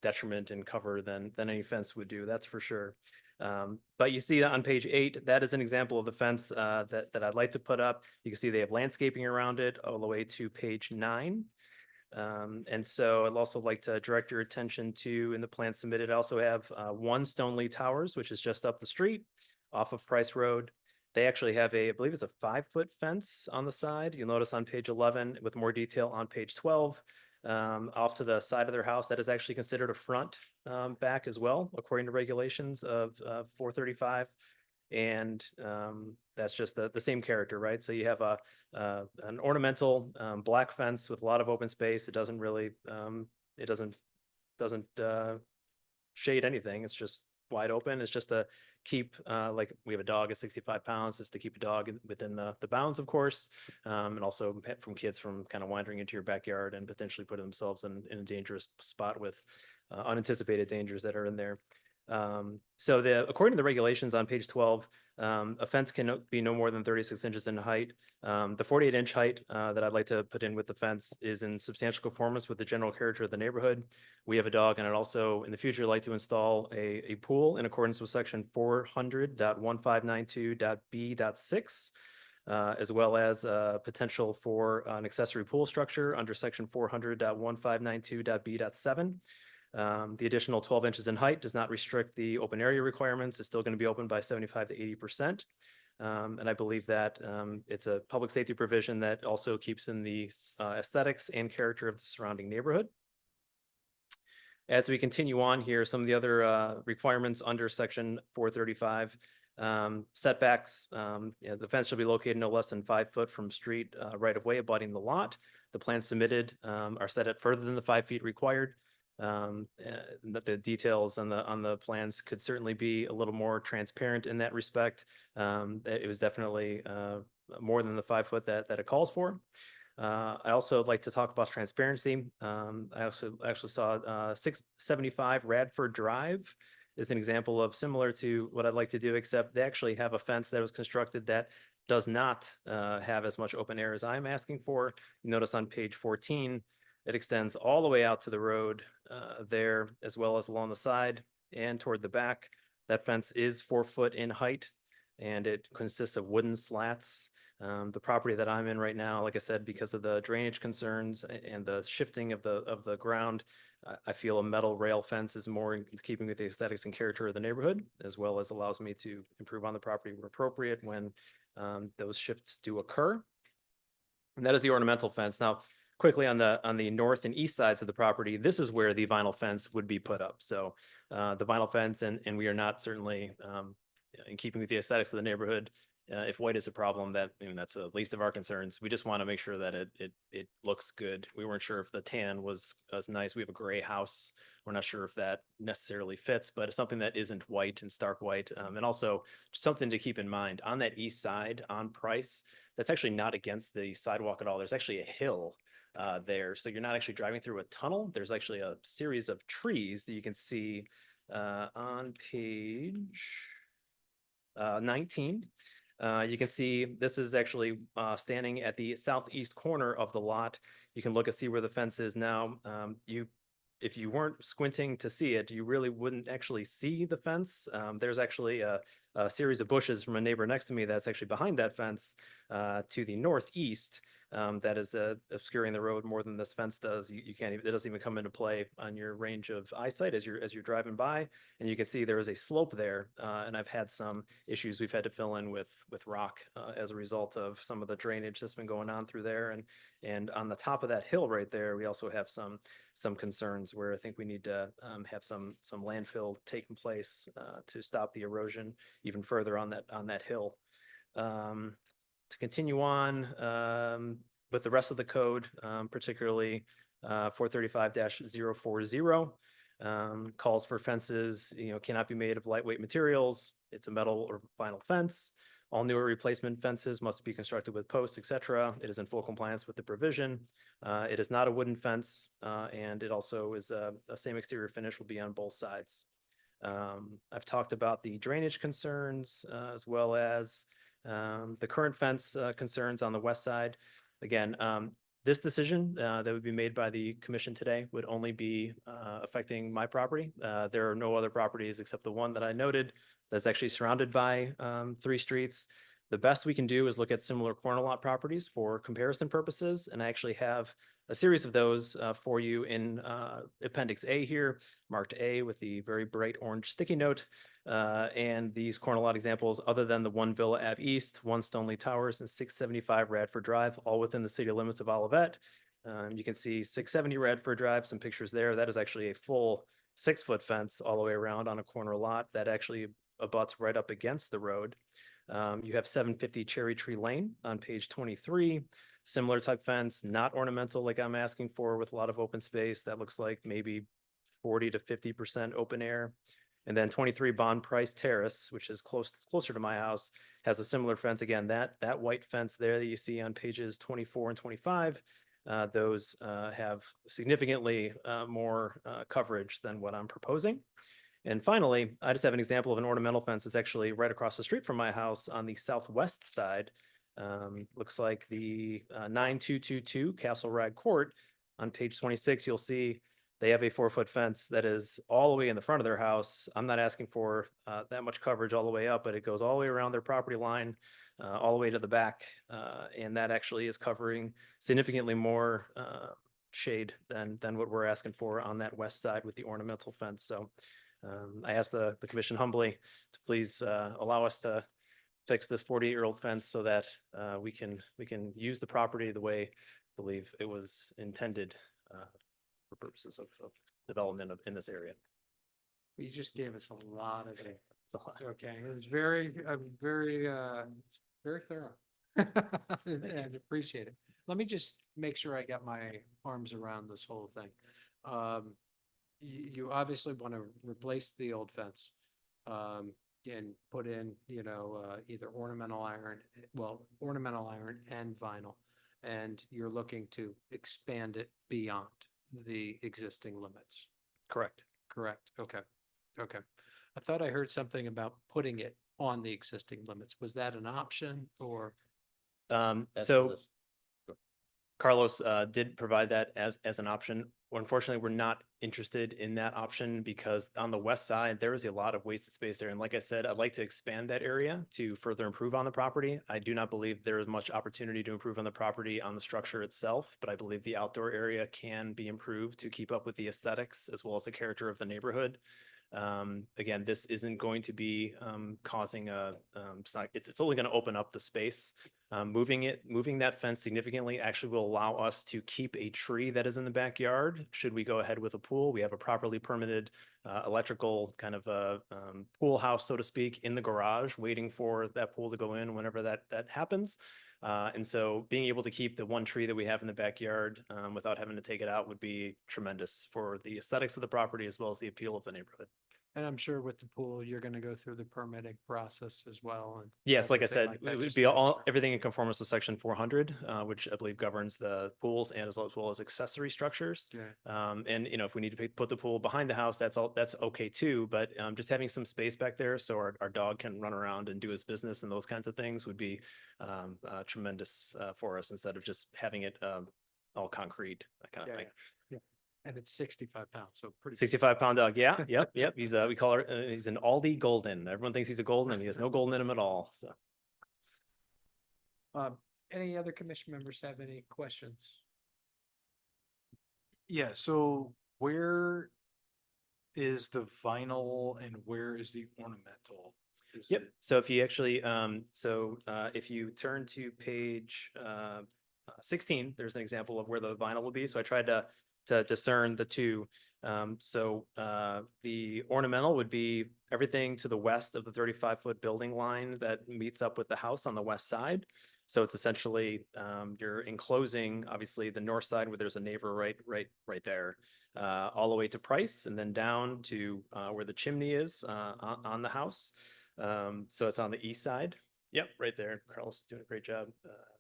detriment and cover than any fence would do. That's for sure. But you see on page 8, that is an example of the fence that I'd like to put up. You can see they have landscaping around it all the way to page 9. And so I'd also like to direct your attention to, in the plan submitted, I also have 1 Stoneleigh Towers, which is just up the street off of Price Road. They actually have I believe it's a 5-foot fence on the side. You'll notice on page 11 with more detail on page 12. Off to the side of their house, that is actually considered a front back as well, according to regulations of 435. And that's just the same character, right? So you have an ornamental black fence with a lot of open space. It doesn't really, it doesn't shade anything. It's just wide open. It's just to keep, like we have a dog at 65 pounds, is to keep a dog within the bounds, of course, and also from kids from kind of wandering into your backyard and potentially putting themselves in a dangerous spot with unanticipated dangers that are in there. So according to the regulations on page 12, a fence can be no more than 36 inches in height. The 48-inch height that I'd like to put in with the fence is in substantial conformance with the general character of the neighborhood. We have a dog, and I'd also in the future like to install a pool in accordance with section 400.1592.b.6. As well as potential for an accessory pool structure under section 400.1592.b.7. The additional 12 inches in height does not restrict the open area requirements. It's still going to be open by 75 to 80%. And I believe that it's a public safety provision that also keeps in the aesthetics and character of the surrounding neighborhood. As we continue on here, some of the other requirements under section 435. Setbacks, the fence shall be located no less than 5 foot from street right of way abutting the lot. The plans submitted are set at further than the 5 feet required. That the details on the plans could certainly be a little more transparent in that respect. It was definitely more than the 5 foot that it calls for. I also like to talk about transparency. I also actually saw 675 Radford Drive is an example of similar to what I'd like to do, except they actually have a fence that was constructed that does not have as much open air as I'm asking for. You notice on page 14, it extends all the way out to the road there, as well as along the side and toward the back. That fence is 4 foot in height, and it consists of wooden slats. The property that I'm in right now, like I said, because of the drainage concerns and the shifting of the ground, I feel a metal rail fence is more in keeping with the aesthetics and character of the neighborhood, as well as allows me to improve on the property where appropriate when those shifts do occur. And that is the ornamental fence. Now, quickly on the north and east sides of the property, this is where the vinyl fence would be put up. So the vinyl fence, and we are not certainly in keeping with the aesthetics of the neighborhood. If white is a problem, that's the least of our concerns. We just want to make sure that it looks good. We weren't sure if the tan was nice. We have a gray house. We're not sure if that necessarily fits, but it's something that isn't white and stark white. And also something to keep in mind on that east side on Price, that's actually not against the sidewalk at all. There's actually a hill there. So you're not actually driving through a tunnel. There's actually a series of trees that you can see on page 19. You can see this is actually standing at the southeast corner of the lot. You can look and see where the fence is now. If you weren't squinting to see it, you really wouldn't actually see the fence. There's actually a series of bushes from a neighbor next to me that's actually behind that fence. to the northeast, that is obscuring the road more than this fence does. You can't even, it doesn't even come into play on your range of eyesight as you're driving by. And you can see there is a slope there, and I've had some issues we've had to fill in with rock as a result of some of the drainage that's been going on through there. And on the top of that hill right there, we also have some concerns where I think we need to have some landfill taking place to stop the erosion even further on that hill. To continue on with the rest of the code, particularly 435-040, calls for fences, cannot be made of lightweight materials. It's a metal or vinyl fence. All new or replacement fences must be constructed with posts, etc. It is in full compliance with the provision. It is not a wooden fence, and it also is a same exterior finish will be on both sides. I've talked about the drainage concerns as well as the current fence concerns on the west side. Again, this decision that would be made by the commission today would only be affecting my property. There are no other properties except the one that I noted that's actually surrounded by 3 streets. The best we can do is look at similar corner lot properties for comparison purposes. And I actually have a series of those for you in Appendix A here, marked A with the very bright orange sticky note. And these corner lot examples, other than the 1 Villa Ave East, 1 Stoneleigh Towers, and 675 Radford Drive, all within the city limits of Olivet. You can see 670 Radford Drive, some pictures there. That is actually a full 6-foot fence all the way around on a corner lot that actually abuts right up against the road. You have 750 Cherry Tree Lane on page 23. Similar type fence, not ornamental like I'm asking for, with a lot of open space. That looks like maybe 40 to 50% open air. And then 23 Bond Price Terrace, which is closer to my house, has a similar fence. Again, that white fence there that you see on pages 24 and 25, those have significantly more coverage than what I'm proposing. And finally, I just have an example of an ornamental fence that's actually right across the street from my house on the southwest side. Looks like the 9222 Castle Rag Court. On page 26, you'll see they have a 4-foot fence that is all the way in the front of their house. I'm not asking for that much coverage all the way up, but it goes all the way around their property line, all the way to the back. And that actually is covering significantly more shade than what we're asking for on that west side with the ornamental fence. So I ask the commission humbly to please allow us to fix this 48-year-old fence so that we can use the property the way I believe it was intended for purposes of development in this area. You just gave us a lot of it. It's a lot. Okay, it was very thorough. And appreciate it. Let me just make sure I got my arms around this whole thing. You obviously want to replace the old fence. And put in, either ornamental iron and vinyl. And you're looking to expand it beyond the existing limits. Correct. Correct. Okay. Okay. I thought I heard something about putting it on the existing limits. Was that an option or? So Carlos did provide that as an option. Unfortunately, we're not interested in that option because on the west side, there is a lot of wasted space there. And like I said, I'd like to expand that area to further improve on the property. I do not believe there is much opportunity to improve on the property on the structure itself, but I believe the outdoor area can be improved to keep up with the aesthetics as well as the character of the neighborhood. Again, this isn't going to be causing it's only going to open up the space. Moving that fence significantly actually will allow us to keep a tree that is in the backyard. Should we go ahead with a pool, we have a properly permitted electrical kind of a pool house, so to speak, in the garage, waiting for that pool to go in whenever that happens. And so being able to keep the one tree that we have in the backyard without having to take it out would be tremendous for the aesthetics of the property as well as the appeal of the neighborhood. And I'm sure with the pool, you're going to go through the permitting process as well. And Yes, like I everything said, that, it would just be to make all sure. everything in conformance with section 400, which I believe governs the pools and as well as accessory structures. Yeah. And if we need to put the pool behind the house, that's okay too. But just having some space back there so our dog can run around and do his business and those kinds of things would be tremendous for us instead of just having it all concrete, that kind of thing. Yeah. And it's 65 pounds, so pretty. 65-pound dog. Yeah. Yep. He's we call her, he's an Aldi Golden. Everyone thinks he's a golden and he has no golden in him at all. So. Any other commission members have any questions? Yeah, so where is the vinyl and where is the ornamental? Is Yep. it- So if you actually, if you turn to page 16, there's an example of where the vinyl will be. So I tried to discern the two. The ornamental would be everything to the west of the 35-foot building line that meets up with the house on the west side. So it's essentially, you're enclosing, obviously, the north side where there's a neighbor right there, all the way to Price and then down to where the chimney is on the house. So it's on the east side. Yep, right there. Carlos is doing a great job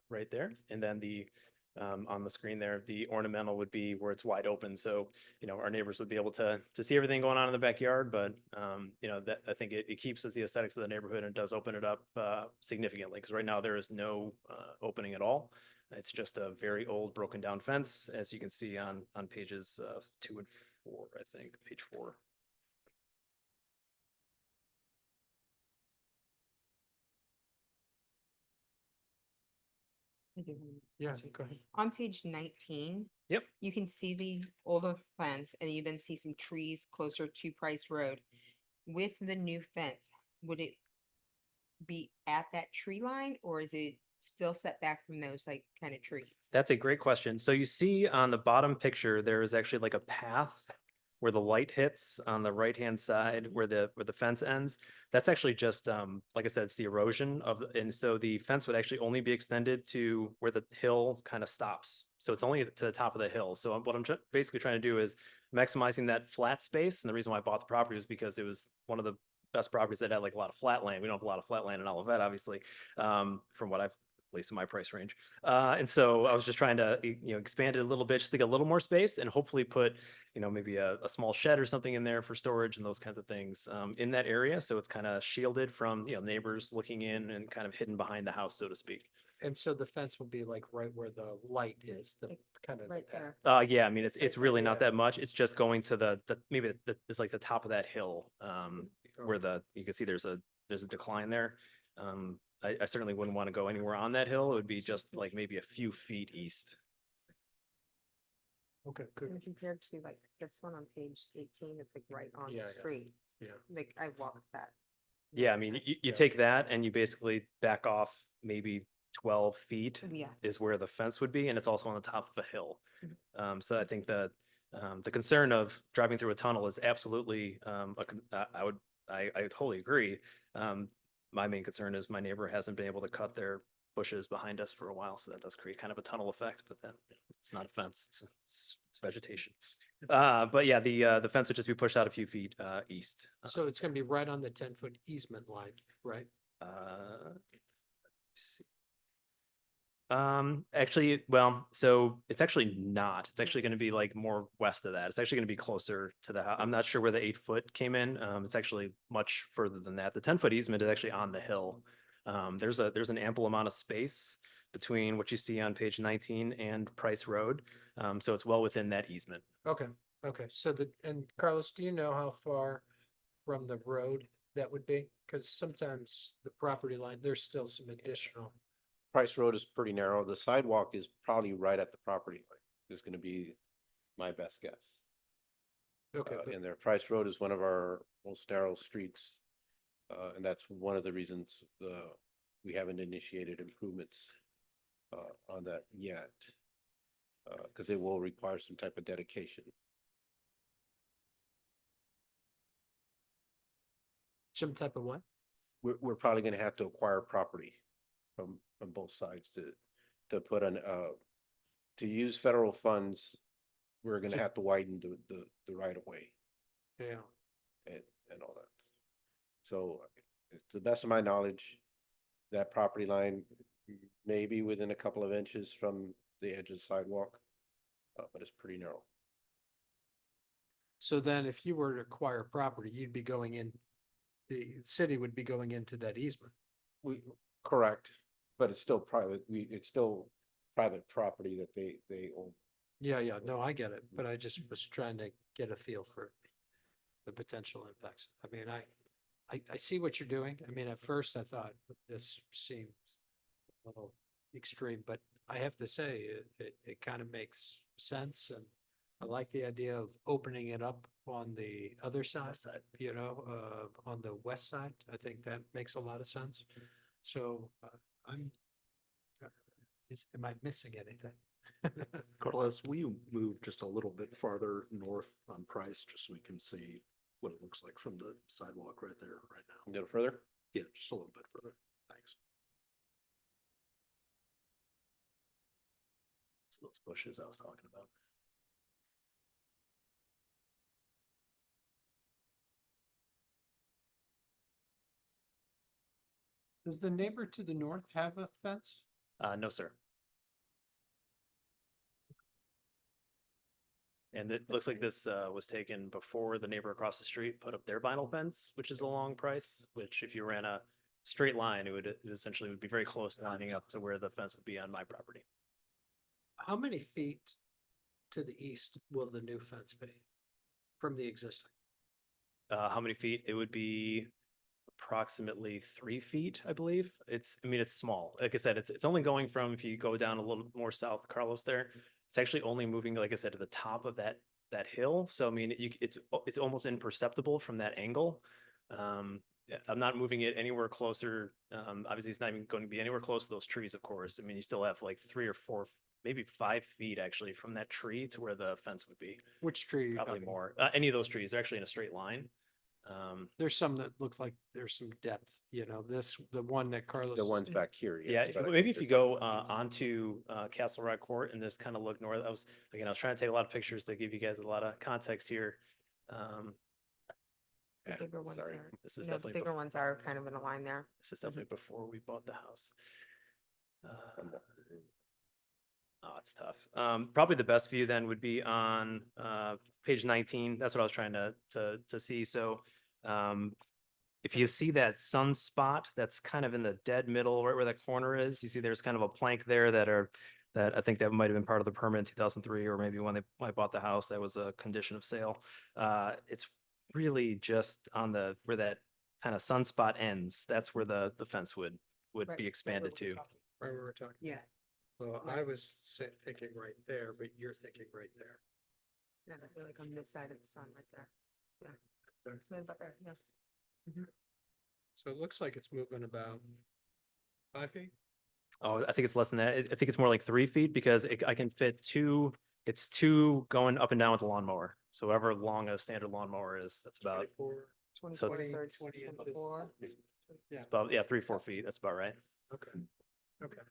right there. And then on the screen there, the ornamental would be where it's wide open. So, our neighbors would be able to see everything going on in the backyard, but that I think it keeps as the aesthetics of the neighborhood and does open it up significantly because right now there is no opening at all. It's just a very old broken down fence, as you can see on pages 2 and 4, I think, page 4. I do have a Yeah, question. go ahead. On page 19. Yep. You can see the older fence and you then see some trees closer to Price Road. With the new fence, would it be at that tree line or is it still set back from those like kind of trees? That's a great question. So you see on the bottom picture, there is actually like a path where the light hits on the right-hand side where the fence ends. That's actually just, like I said, it's the erosion and so the fence would actually only be extended to where the hill kind of stops. So it's only to the top of the hill. So what I'm basically trying to do is maximizing that flat space. And the reason why I bought the property was because it was one of the best properties that had like a lot of flat land. We don't have a lot of flat land in Olivet, obviously, from what I've at least in my price range. And so I was just trying to, expand it a little bit, just to get a little more space and hopefully put, maybe a small shed or something in there for storage and those kinds of things in that area. So it's kind of shielded from, neighbors looking in and kind of hidden behind the house, so to speak. And so the fence will be like right where the light is, the Like, kind of. Right there. Yeah, I mean, it's Right really there, not yeah. that much. It's just going to maybe it's like the top of that hill where you can see there's a decline there. I certainly wouldn't want to go anywhere on that hill. It would be just like maybe a few feet east. Okay, good. And compared to like this one on page 18, it's like right on Yeah, the yeah. street. Yeah. Like I walked that. Yeah, I many mean, times. you take that and you basically back off maybe 12 feet Yeah. is where the fence would be, and it's also on the top of a hill. Mhm. So I think that the concern of driving through a tunnel is absolutely, I totally agree. My main concern is my neighbor hasn't been able to cut their bushes behind us for a while, so that does create kind of a tunnel effect, but then it's not a fence, it's vegetation. But yeah, the fence would just be pushed out a few feet east. So it's gonna be right on the 10-foot easement line, right? See. Actually, well, so it's actually not. It's actually going to be like more west of that. It's actually going to be closer to the house. I'm not sure where the 8-foot came in. It's actually much further than that. The 10-foot easement is actually on the hill. There's an ample amount of space between what you see on page 19 and Price Road. So it's well within that easement. Okay, okay. And Carlos, do you know how far from the road that would be? Because sometimes the property line, there's still some additional. Price Road is pretty narrow. The sidewalk is probably right at the property line, is gonna be my best guess. Okay, but- And their Price Road is one of our most narrow streets. And that's one of the reasons we haven't initiated improvements on that yet. Because it will require some type of dedication. some type of what? We're probably gonna have to acquire property from both sides to put to use federal funds. We're gonna have to widen the right of way Yeah. and all that. So to the best of my knowledge, that property line may be within a couple of inches from the edge of the sidewalk, but it's pretty narrow. So then if you were to acquire property, you'd be going in, the city would be going into that easement. Correct, but it's still private. It's still private property that they own. Yeah, yeah, no, I get it, but I just was trying to get a feel for the potential impacts. I mean, I see what you're doing. I mean, at first I thought this seemed a little extreme, but I have to say, it kind of makes sense, and I like the idea of opening it up on the other side, you know, on the west side. I think that makes a lot of sense. So, I'm, am I missing anything? Carlos, will you move just a little bit farther north on Price, just so we can see what it looks like from the sidewalk right there, right now? A little further? Yeah, just a little bit further. Thanks. So those bushes I was talking about. Does the neighbor to the north have a fence? No, sir. And it looks like this was taken before the neighbor across the street put up their vinyl fence, which is along Price, which if you ran a straight line, it essentially would be very close lining up to where the fence would be on my property. How many feet to the east will the new fence be from the existing? How many feet? It would be approximately 3 feet, I believe. I mean, it's small. Like I said, it's only going from, if you go down a little more south, Carlos there, it's actually only moving, like I said, to the top of that hill. So I mean, it's almost imperceptible from that angle. Yeah, I'm not moving it anywhere closer. Obviously, it's not even going to be anywhere close to those trees, of course. I mean, you still have like 3 or 4, maybe 5 feet actually from that tree to where the fence would be. Which tree? Probably more. Any of those trees are actually in a straight line. There's some that look like there's some depth, you know, the one that Carlos. The ones back here. Yeah, that's what I maybe think if you they're go talking about. onto Castle Rock Court and just kind of look north, I was trying to take a lot of pictures to give you guys a lot of context here. The Yeah, bigger ones sorry. are, This is the definitely bigger ones are kind of in a line there. this is definitely before we bought the house. Oh, it's tough. Probably the best view then would be on page 19. That's what I was trying to see. So if you see that sunspot, that's kind of in the dead middle, right where that corner is. You see there's kind of a plank there that I think that might have been part of the permit in 2003, or maybe when I bought the house, that was a condition of sale. It's really just on where that kind of sunspot ends. That's where the fence would Right, be expanded to. Right where we're talking. Yeah. Well, I was thinking right there, but you're thinking right there. Yeah, they're like on this side of the sun right there. Yeah. There. Right about there, yeah. So it looks like it's moving about 5 feet. Oh, I think it's less than that. I think it's more like 3 feet because I can fit two. It's two going up and down with the lawnmower. So however long a standard lawnmower is, that's about, 24, So it's- 20 inches. 24. Yeah, it's about, yeah, 3-4 feet. That's about right. okay, okay.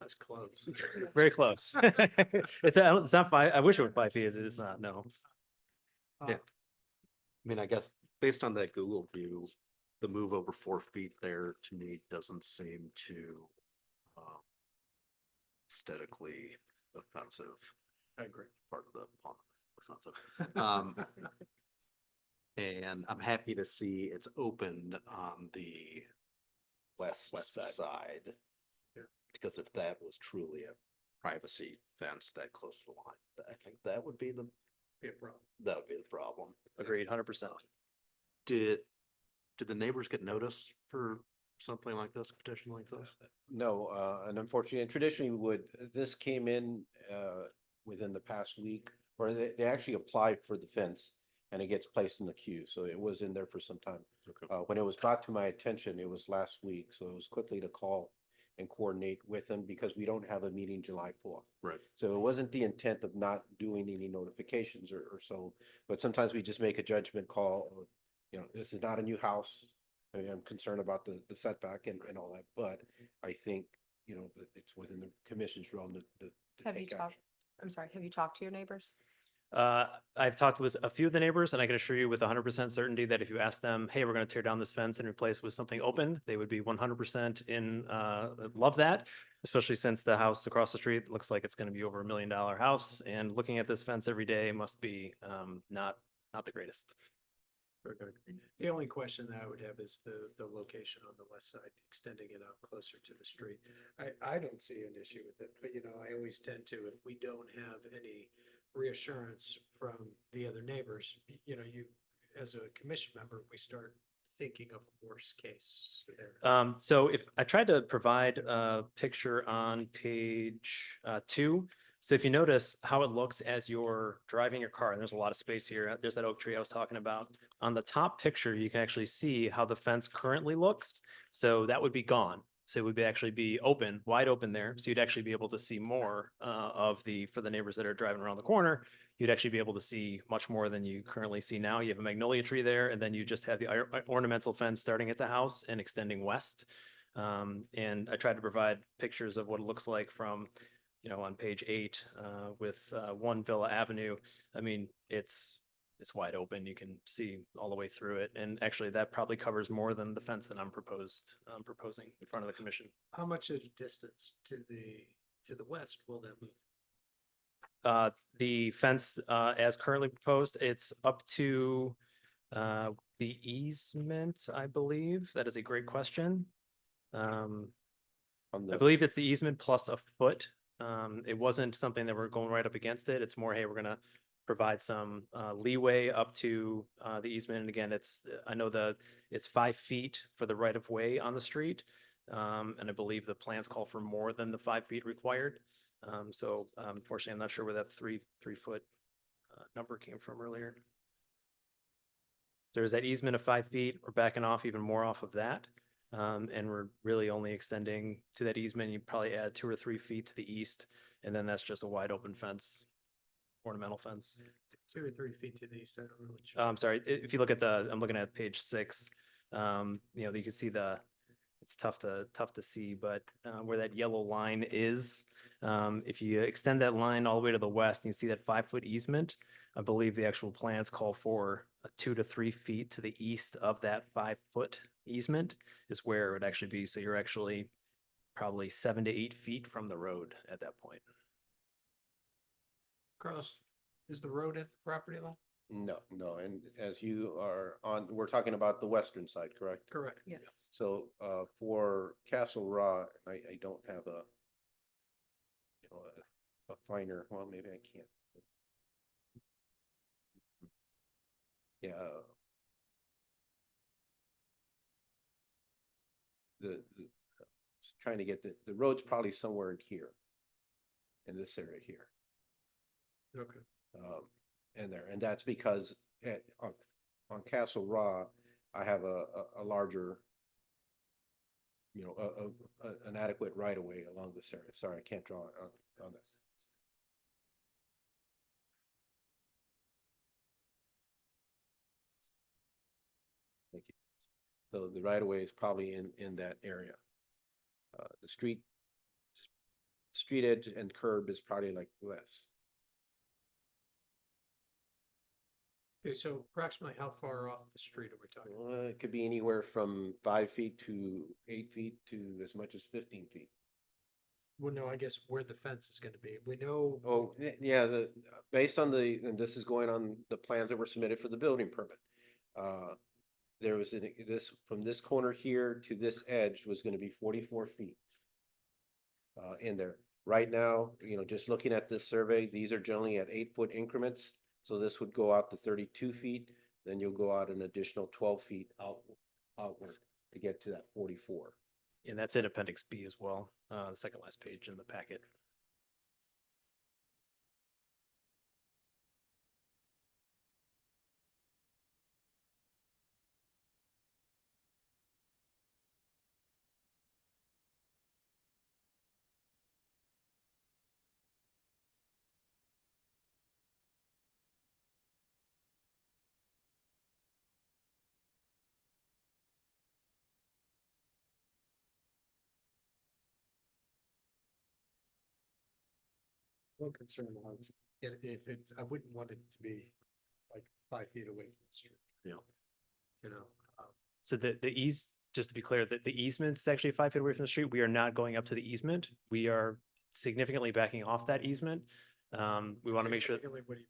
That's close. Very close. It's not 5. I wish it were 5 feet. It's not, no. Uh, Yeah. I mean, I guess based on that Google view, the move over 4 feet there to me doesn't seem too aesthetically offensive. I agree. Part of the pun, offensive. And I'm happy to see it's opened on the west side. Yeah. Because if that was truly a privacy fence that close to the line, I think that would be the problem. Agreed, 100%. Did the neighbors get notice for something like this, a petition like this? No, and unfortunately, and traditionally this came in within the past week, or they actually applied for the fence and it gets placed in the queue. So it was in there for some time. Okay. When it was brought to my attention, it was last week. So it was quickly to call and coordinate with them because we don't have a meeting July 4th. Right. So it wasn't the intent of not doing any notifications or so, but sometimes we just make a judgment call of, this is not a new house. I mean, I'm concerned about the setback and all that, but I think, that it's within the commission's realm to Have you take talked, action. I'm sorry, have you talked to your neighbors? I've talked with a few of the neighbors, and I can assure you with 100% certainty that if you ask them, hey, we're going to tear down this fence and replace with something open, they would be 100% in, love that, especially since the house across the street looks like it's going to be over $1 million house, and looking at this fence every day must be not the greatest. Very good. The only question that I would have is the location on the west side, extending it out closer to the street. I don't see an issue with it, but I always tend to, if we don't have any reassurance from the other neighbors, you, as a commission member, we start thinking of worst case scenario? So if I tried to provide a picture on page 2. So if you notice how it looks as you're driving your car, and there's a lot of space here. There's that oak tree I was talking about. On the top picture, you can actually see how the fence currently looks. So that would be gone. So it would actually be open, wide open there. So you'd actually be able to see more for the neighbors that are driving around the corner. You'd actually be able to see much more than you currently see now. You have a magnolia tree there, and then you just have the ornamental fence starting at the house and extending west. And I tried to provide pictures of what it looks like from, on page 8 with One Villa Avenue. I mean, it's wide open. You can see all the way through it. And actually, that probably covers more than the fence that I'm proposing in front of the commission. How much of a distance to the west will that move? The fence, as currently proposed, it's up to the easement, I believe. That is a great question. On I the, believe it's the easement plus a foot. It wasn't something that we're going right up against it. It's more, hey, we're gonna provide some leeway up to the easement. And again, I know it's 5 feet for the right of way on the street. And I believe the plans call for more than the 5 feet required. So unfortunately, I'm not sure where that 3 foot number came from earlier. There's that easement of 5 feet. We're backing off even more off of that. And we're really only extending to that easement. You probably add 2 or 3 feet to the east, and then that's just a wide open fence, ornamental fence. 2 or 3 feet to the east, I don't really. I'm sorry, if you look at I'm looking at page 6. You can see it's tough to see, but where that yellow line is, if you extend that line all the way to the west, and you see that 5-foot easement, I believe the actual plans call for 2 to 3 feet to the east of that 5-foot easement is where it would actually be. So you're actually probably 7 to 8 feet from the road at that point. Carlos, is the road at the property line? no, and as you are on, we're talking about the western side, correct? Correct. Yes. So for Castle Raw, I don't have a finer, well, maybe I can't. Yeah. Trying to get the road's probably somewhere in here. In this area here. Okay. And that's because on Castle Raw, I have a larger, an adequate right of way along this area. Sorry, I can't draw on this. Thank you. So the right of way is probably in that area. The street edge and curb is probably like this. Okay, so approximately how far off the street are we talking? It could be anywhere from 5 feet to 8 feet to as much as 15 feet. Well, no, I guess where the fence is gonna be. We know. Oh, yeah, based on and this is going on the plans that were submitted for the building permit. There was from this corner here to this edge was gonna be 44 feet. In there. Right now, just looking at this survey, these are generally at 8-foot increments. So this would go out to 32 feet, then you'll go out an additional 12 feet outward to get to that 44. And that's in Appendix B as well, the second last page in the packet. One concern was, if I wouldn't want it to be like 5 feet away from the street. Yeah. You know, So just to be clear, that the easement is actually 5 feet away from the street. We are not going up to the easement. We are significantly backing off that easement. We want to make sure. What do you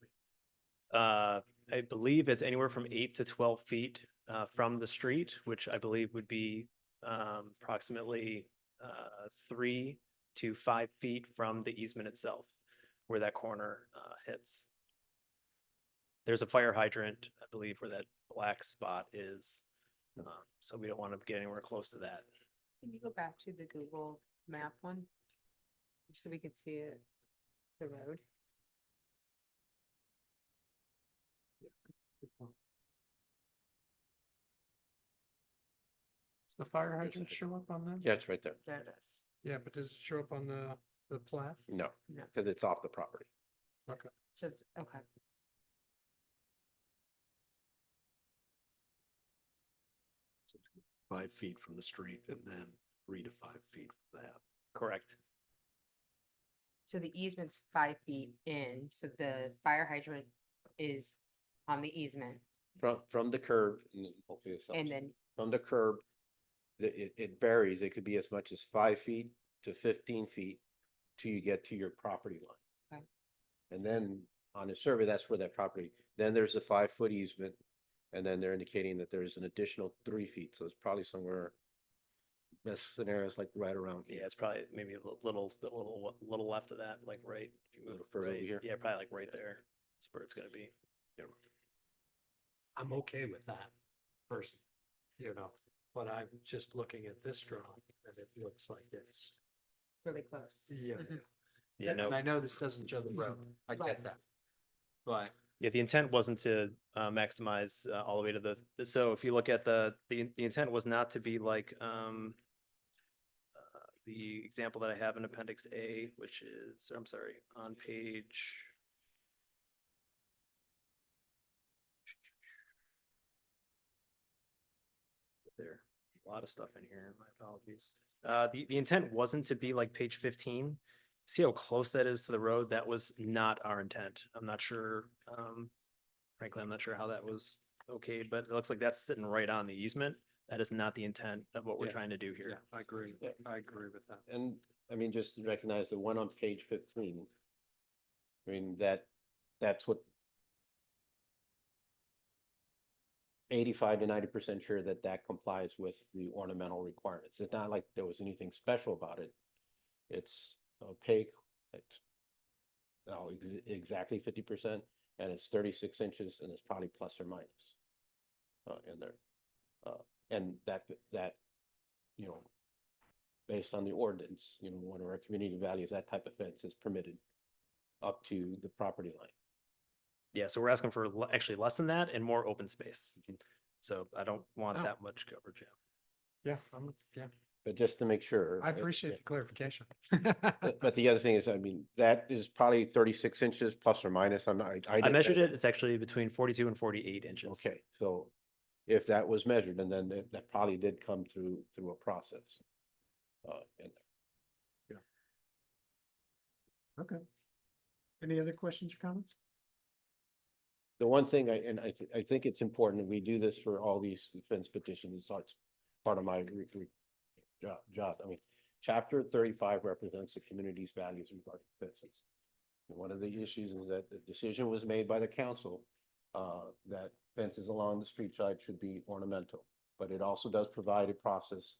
mean? I believe it's anywhere from 8 to 12 feet from the street, which I believe would be approximately 3 to 5 feet from the easement itself, where that corner hits. There's a fire hydrant, I believe, where that black spot is. So we don't want to get anywhere close to that. Can you go back to the Google map one? So we could see it, the road. Does the fire hydrant show up on that? Yeah, it's right there. There it is. Yeah, but does it show up on the plat? No, No. because it's off the property. Okay. So, okay. 5 feet from the street and then 3 to 5 feet from that. Correct. So the easement's 5 feet in, so the fire hydrant is on the easement From the curb, and hopefully this helps. and then, From the curb, it varies. It could be as much as 5 feet to 15 feet till you get to your property line. Okay. And then on the survey, that's where that property, then there's a 5 foot easement. And then they're indicating that there's an additional 3 feet. So it's probably somewhere, best scenario is like right around Yeah, here. it's probably maybe a little left of that, like right. If you move Little further over right, here? yeah, probably like right there. That's where it's gonna be. I'm okay with that person, but I'm just looking at this drawing and it looks like it's. really close. Yeah. Mhm. Yeah, no. And I know this doesn't show the road. I Right. get that. But Yeah, the intent wasn't to maximize all the way to so if you look at the intent was not to be like the example that I have in Appendix A, which is, I'm sorry, on page. There, a lot of stuff in here, my apologies. The intent wasn't to be like page 15. See how close that is to the road? That was not our intent. I'm not sure, frankly, I'm not sure how that was okay, but it looks like that's sitting right on the easement. That is not the intent of what we're Yeah. trying to do yeah, here. I agree. I agree with that. And I mean, just to recognize the one on page 15. I mean, that's what 85 to 90% sure that that complies with the ornamental requirements. It's not like there was anything special about it. It's opaque. It's exactly 50%, and it's 36 inches, and it's probably plus or minus in there. And that, based on the ordinance, one of our community values, that type of fence is permitted up to the property line. Yeah, so we're asking for actually less than that and more open space. So I don't want Oh. that much coverage. Yeah, yeah, But just to make sure. I appreciate the clarification. But the other thing is, I mean, that is probably 36 inches plus or minus. I'm not, I didn't measured measure it. It's actually between 42 and 48 inches. Okay, so if that was measured, and then that probably did come through a process. In there. Okay. Any other questions or comments? The one thing I think it's important, and we do this for all these fence petitions, it's part of my job. I mean, chapter 35 represents the community's values regarding fences. And one of the issues is that the decision was made by the council that fences along the street side should be ornamental, but it also does provide a process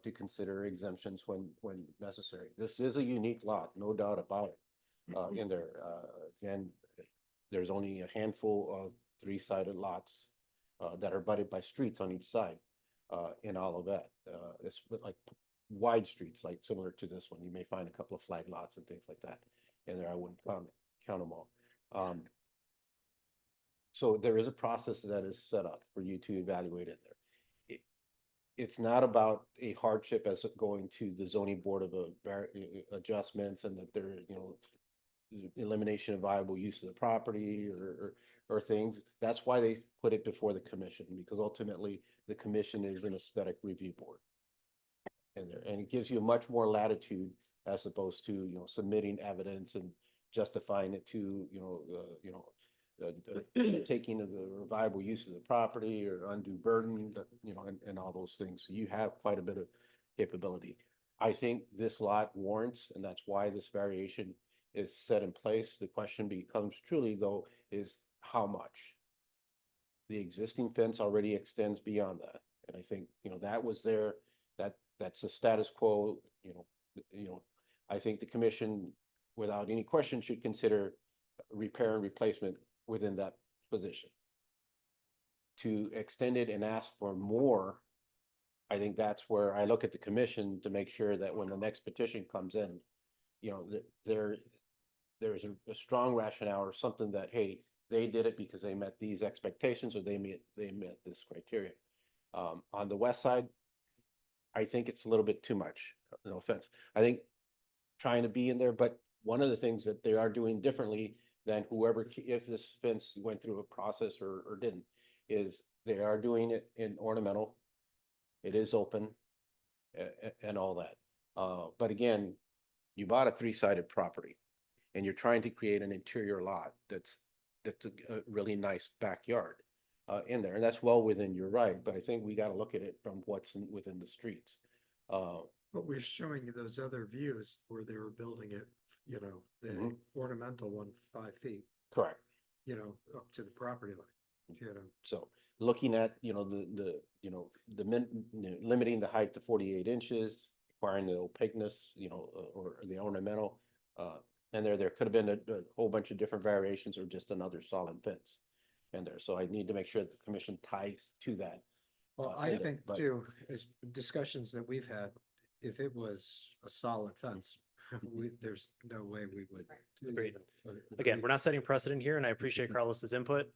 to consider exemptions when necessary. This is a unique lot, no doubt about it. In there, again, there's only a handful of 3-sided lots that are butted by streets on each side in all of that. It's like wide streets, like similar to this one. You may find a couple of flag lots and things like that in there. I wouldn't count them all. So there is a process that is set up for you to evaluate in there. It's not about a hardship as going to the zoning board of adjustments and that there, elimination of viable use of the property or things. That's why they put it before the commission, because ultimately the commission is an aesthetic review board. And it gives you much more latitude as opposed to, submitting evidence and justifying it to, taking of the viable use of the property or undue burden, and all those things. So you have quite a bit of capability. I think this lot warrants, and that's why this variation is set in place. The question becomes truly though, is how much? The existing fence already extends beyond that. And I think, that was there, that's the status quo, I think the commission, without any question, should consider repair and replacement within that position. to extend it and ask for more, I think that's where I look at the commission to make sure that when the next petition comes in, you know, there's a strong rationale or something that, hey, they did it because they met these expectations or they met this criteria. On the west side, I think it's a little bit too much, no offense. I think trying to be in there, but one of the things that they are doing differently than whoever, if this fence went through a process or didn't, is they are doing it in ornamental. It is open and all that. But again, you bought a three-sided property and you're trying to create an interior lot that's a really nice backyard in there, and that's well within your right, but I think we gotta look at it from what's within the streets. But we're showing you those other views where they were building it, you know, the Mhm. ornamental one, 5 feet, Correct. you know, up to the property line, you know. So looking at, you know, limiting the height to 48 inches, requiring the opaqueness, you know, or the ornamental, and there could have been a whole bunch of different variations or just another solid fence in there. So I need to make sure that the commission ties to that. Well, in I there, think but- too, as discussions that we've had, if it was a solid fence, there's no way we would. Agreed. Again, we're not setting precedent here, and I appreciate Carlos's input.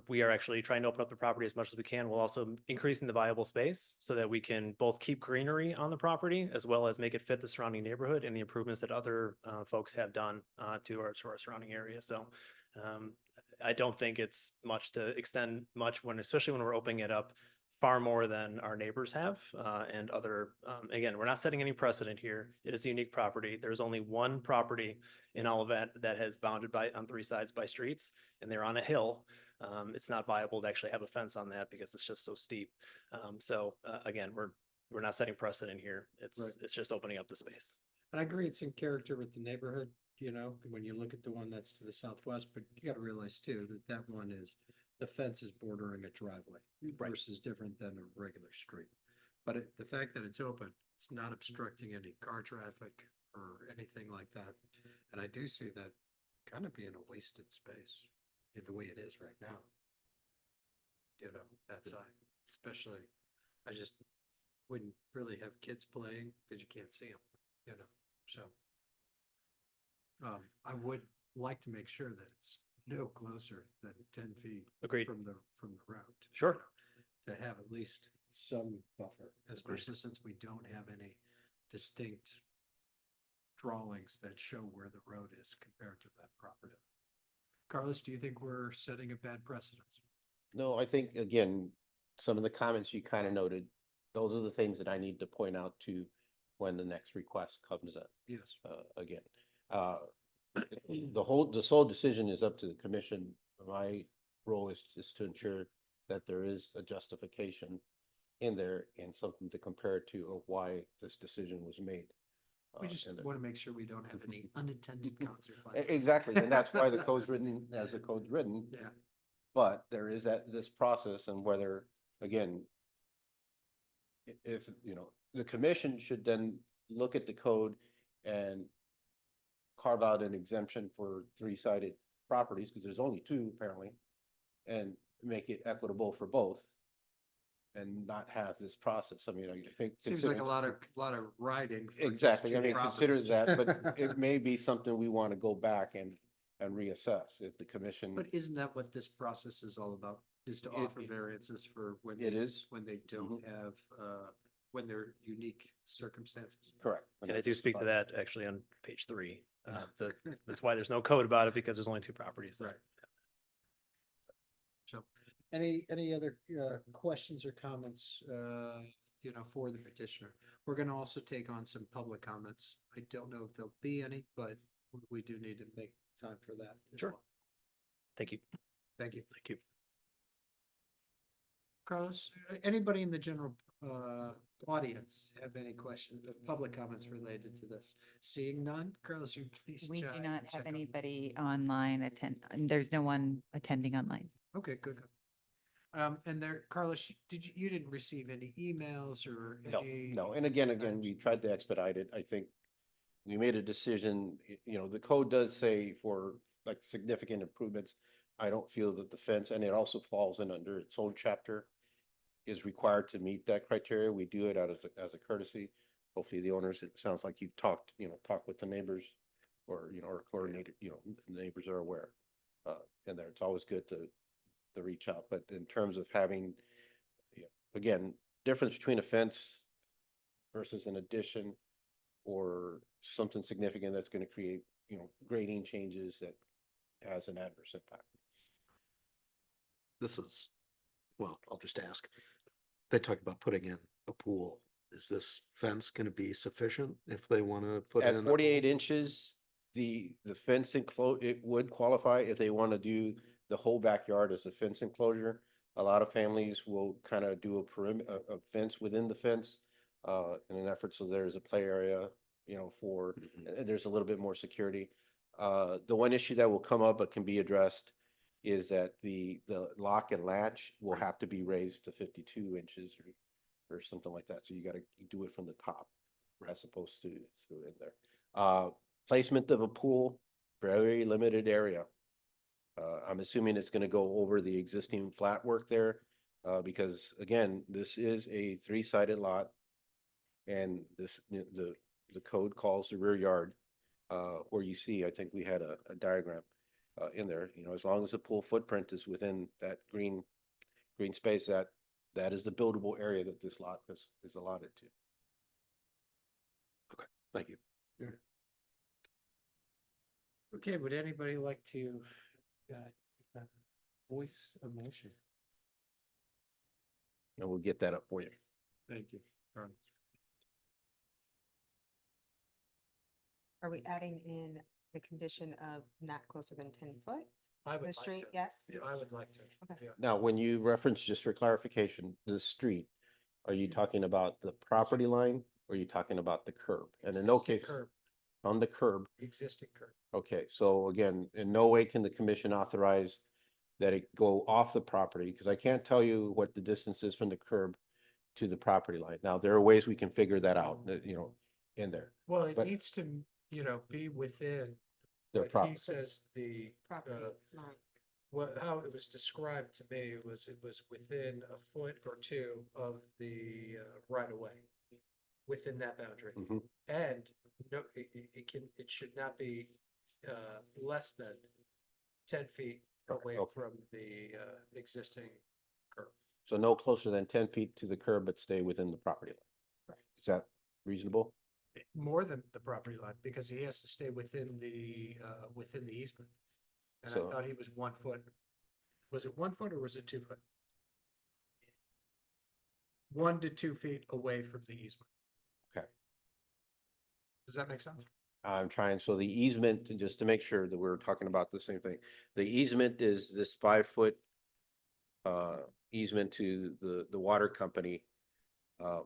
We are actually trying to open up the property as much as we can, while also increasing the viable space so that we can both keep greenery on the property as well as make it fit the surrounding neighborhood and the improvements that other folks have done to our surrounding area. So I don't think it's much to extend much when, especially when we're opening it up far more than our neighbors have, and other, again, we're not setting any precedent here. It is a unique property. There's only one property in all of that has bounded by, on three sides by streets, and they're on a hill. It's not viable to actually have a fence on that because it's just so steep. Again, we're not setting precedent here. Right. It's just opening up the space. And I agree, it's in character with the neighborhood, you know, when you look at the one that's to the southwest, but you gotta realize too, that one is, the fence is bordering a driveway versus different than a regular street. But the fact that it's open, it's not obstructing any car traffic or anything like that. And I do see that kind of being a wasted space in the way it is right now. You know, that side, especially, I just wouldn't really have kids playing because you can't see them, you know, so. I would like to make sure that it's no closer than 10 feet. Agreed. From the road. Sure. To have at least some buffer, especially since we don't have any distinct drawings that show where the road is compared to that property. Carlos, do you think we're setting a bad precedence? No, I think, again, some of the comments you kind of noted, those are the things that I need to point out to when the next request comes in. Yes. Again, the sole decision is up to the commission. My role is just to ensure that there is a justification in there and something to compare to of why this decision was made. We just in there. want to make sure we don't have any unintended consequences. Exactly, and that's why the code's written as the code's written. Yeah. But there is this process, and whether, again, if, you know, the commission should then look at the code and carve out an exemption for three-sided properties, because there's only two apparently, and make it equitable for both and not have this process. I mean, I think. Seems like a considering- lot of writing. for just Exactly, I two mean, consider properties. that, but it may be something we want to go back and reassess if the commission. But isn't that what this process is all about? Is to It- offer variances for when It they, is, when they don't have, when they're unique circumstances. correct. And I do speak to that actually on page 3. That's why there's no code about it, because there's only two properties there. Right. So, any other questions or comments, you know, for the petitioner? We're gonna also take on some public comments. I don't know if there'll be any, but we do need to make time for that. as Sure. well. Thank you. Thank you. Thank you. Carlos, anybody in the general audience have any questions, public comments related to this? Seeing none, Carlos, you please. We do check not have on- anybody online and there's no one attending online. Okay, good. And there, Carlos, you didn't receive any emails or No, any? no, and again, we tried to expedite it. I think we made a decision, you know, the code does say for like significant improvements, I don't feel that the fence, and it also falls in under its own chapter, is required to meet that criteria. We do it out as a courtesy. Hopefully the owners, it sounds like you've talked with the neighbors or, or coordinated, the neighbors are aware. And there, it's always good to reach out, but in terms of having, again, difference between a fence versus an addition or something significant that's going to create, grading changes that has an adverse impact. This is, well, I'll just ask. They talked about putting in a pool. Is this fence gonna be sufficient if they wanna put in? At a 48 pool? inches, the fence it would qualify if they want to do the whole backyard as a fence enclosure. A lot of families will kind of do a perimeter, a fence within the fence, in an effort so there's a play area, for, and there's a little bit more security. The one issue that will come up but can be addressed is that the lock and latch will have to be raised to 52 inches or something like that. So you got to do it from the top as opposed to in there. Placement of a pool, very limited area. I'm assuming it's going to go over the existing flat work there, because again, this is a 3-sided lot, and the code calls the rear yard, where you see, I think we had a diagram in there. As long as the pool footprint is within that green space, that is the buildable area that this lot is allotted to. Thank you. Okay, would anybody like to voice a motion? And we'll get that up for you. Thank you. Are we adding in the condition of not closer than 10 foot? I would The like street, to. yes? I would like to. Okay. Yeah. Now, when you reference, just for clarification, the street, are you talking about the property line or are you talking about the curb? And in no Existing case, curb, on the curb. existing curb. Okay, so again, in no way can the commission authorize that it go off the property, because I can't tell you what the distance is from the curb to the property line. Now, there are ways we can figure that out, in there. Well, it But- needs to, be within Their what he property. says the, Property line. how it was described to me was it was within a foot or two of the right of way. Within that boundary. Mhm. And no, it should not be less than 10 feet away Okay. from the existing curb. So no closer than 10 feet to the curb, but stay within the property line. Right. Is that reasonable? More than the property line, because he has to stay within the easement. And I So- thought he was 1 foot. Was it 1 foot or was it 2 foot? 1 to 2 feet away from the easement. Okay. Does that make sense? I'm trying, so the easement, just to make sure that we're talking about the same thing, the easement is this 5-foot easement to the water company.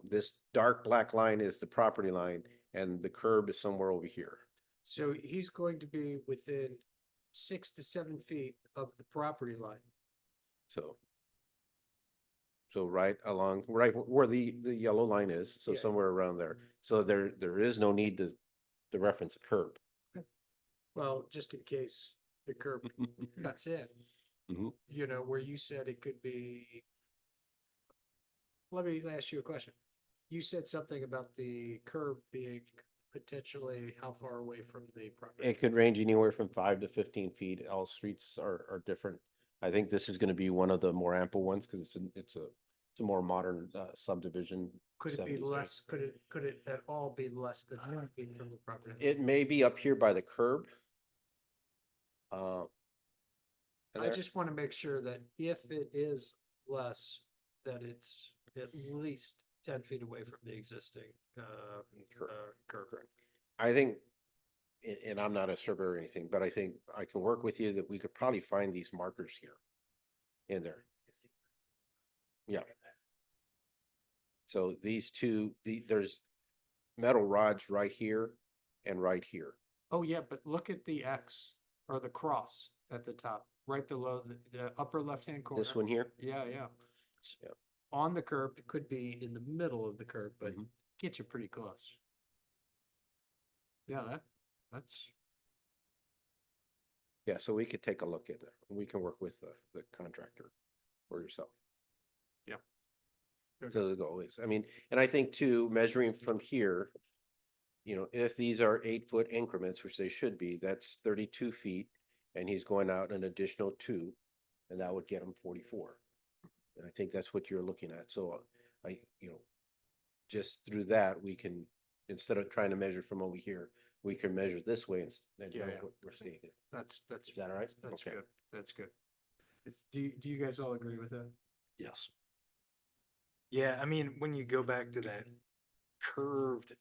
This dark black line is the property line and the curb is somewhere over here. So he's going to be within 6 to 7 feet of the property line. So right where the yellow line is, so Yeah. somewhere around there. So there is no need to reference a curb. Well, just in case the curb cuts in. Mhm. Where you said it could be. Let me ask you a question. You said something about the curb being potentially how far away from the property? It could range anywhere from 5 to 15 feet. All streets are different. I think this is going to be one of the more ample ones because it's a more modern and I there- just want to make sure that if it is less, that it's at least 10 feet away from the existing curb. I think, and I'm not a surveyor or anything, but I think I can work with you that we could probably find these markers here in there. Yeah. So these two, there's metal rods right here and right here. Oh, yeah, but look at the X or the cross at the top, right below the upper left-hand corner. This one here, Yeah, yeah. Yeah. On the curb, it could be in the middle of the curb, but Mhm. get you pretty close. Yeah, that's, Yeah, so we could take a look at it. We can work with the contractor or yourself. So the goal is, I mean, and I think too, measuring from here, if these are 8-foot increments, which they should be, that's 32 feet. And he's going out an additional 2, and that would get him 44. And I think that's what you're looking at. So just through that, we can, instead of trying to measure from over here, we can measure this way and know Yeah. what we're seeing. That's, Is that all right? That's Okay. good. That's good. Do you guys all agree with that? Yes. Yeah, I mean, when you go back to that curved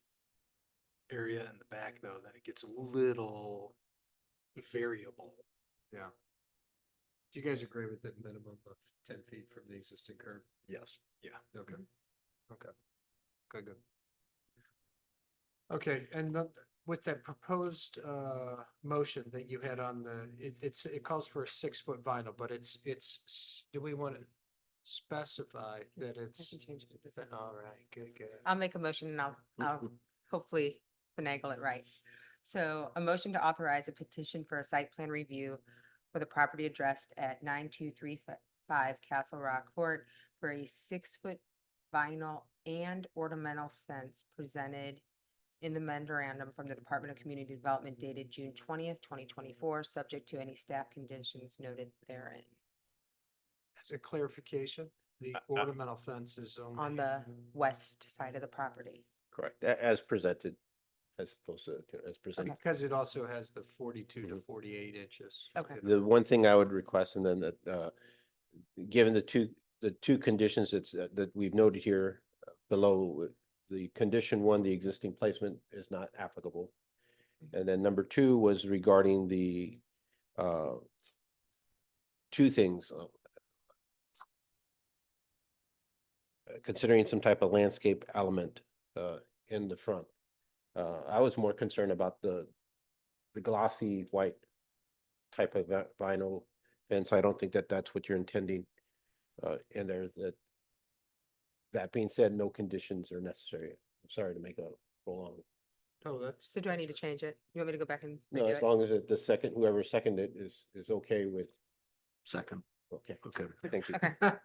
area in the back though, then it gets a little variable. Yeah. Do you guys agree with the minimum of 10 feet from the existing curb? Yes. Yeah. Okay. Okay. Good. Okay, and with that proposed motion that you had on it calls for a 6-foot vinyl, but do we want to specify that I it's? can change it to 7. All right, good. I'll make a motion and I'll hopefully finagle it right. So a motion to authorize a petition for a site plan review for the property addressed at 9235 Castle Rock Court for a 6-foot vinyl and ornamental fence presented in the memorandum from the Department of Community Development dated June 20th, 2024, subject to any staff conditions noted therein. As a clarification, the ornamental fence is only. On the west side of the property. Correct, as presented, as opposed to, as presented. Because it also has the 42 to 48 inches. Okay. The one thing I would request, and then that, given the two conditions that we've noted here below, the condition 1, the existing placement is not applicable. And then number 2 was regarding the, 2 things. Considering some type of landscape element, in the front. I was more concerned about the glossy white type of vinyl fence. I don't think that that's what you're intending in there. That being said, no conditions are necessary. I'm sorry to make a prolong. Oh, that's. So do I need to change it? You want me to go back and No, redo as it? long as the second, whoever seconded it is okay with, Second. okay, Okay. thank you. Okay.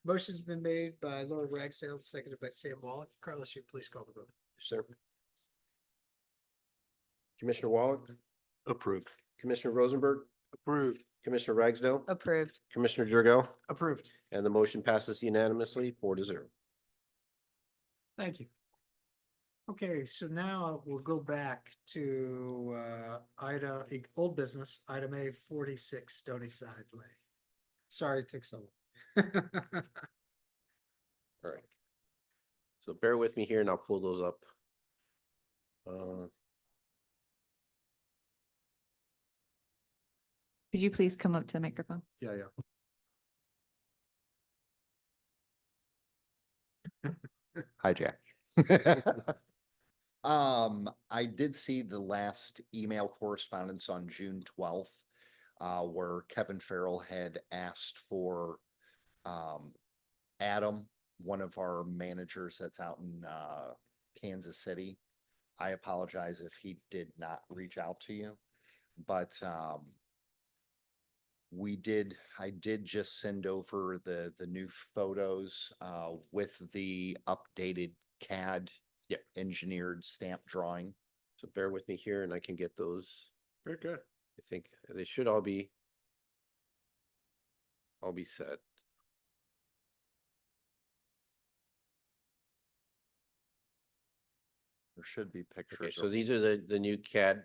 Motion's been made by Laura Ragsdale, seconded by Sam Wallach. Carlos, you please call the vote. Sir. Commissioner Wallach, Approved. Commissioner Rosenberg, Approved. Commissioner Ragsdale, Approved. Commissioner Jurgel, Approved. and the motion passes unanimously 4-0. Thank you. Okay, so now we'll go back to old business, item A 46 Stony Side Lane. Sorry it took so long. All right. So bear with me here and I'll pull those up. Could you please come up to the microphone? Yeah. Hi, Jack. I did see the last email correspondence on June 12th, where Kevin Farrell had asked for, Adam, one of our managers that's out in, Kansas City. I apologize if he did not reach out to you, but, I did just send over the new photos, with the updated CAD engineered stamp drawing. So bear with me here and I can get those. Very good. I think they should all be set. There should be Okay, pictures. so of- these are the new CAD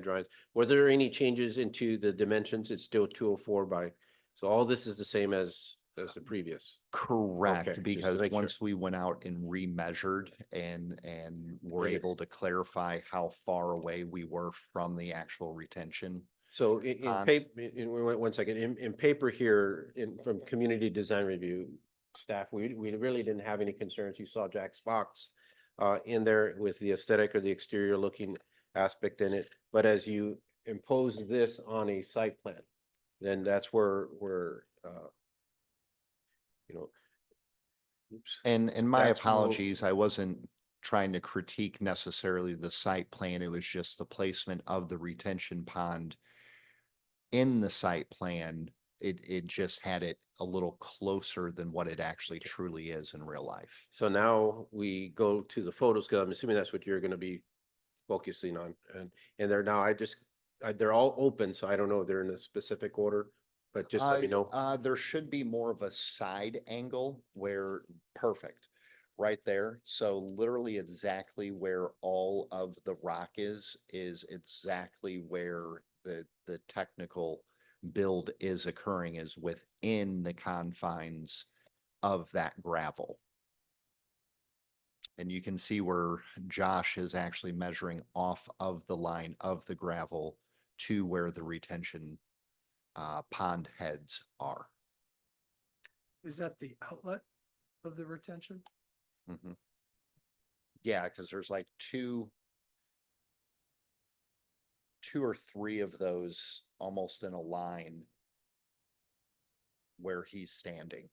drawings. Were there any changes into the dimensions? It's still 204 by, so all this is the same as the previous. Okay, Correct, just to because make sure. once we went out and remeasured and were Right. able to clarify how far away we were from the actual retention. So in On- paper, one second, in paper here, from community design review staff, we really didn't have any concerns. You saw Jack's box in there with the aesthetic or the exterior looking aspect in it. But as you impose this on a site plan, then that's where oops. And my That's more- apologies, I wasn't trying to critique necessarily the site plan. It was just the placement of the retention pond in the site plan, it just had it a little closer than what it actually truly is in real life. So now we go to the photos, because I'm assuming that's what you're gonna be focusing on, and they're now, they're all open, so I don't know if they're in a specific order, but just let me know. There should be more of a side angle where, perfect, right there. So literally exactly where all of the rock is exactly where the technical build is occurring, is within the confines of that gravel. And you can see where Josh is actually measuring off of the line of the gravel to where the retention pond heads are. Is that the outlet of the retention? Mhm. Yeah, because there's like two or three of those almost in a line where he's standing.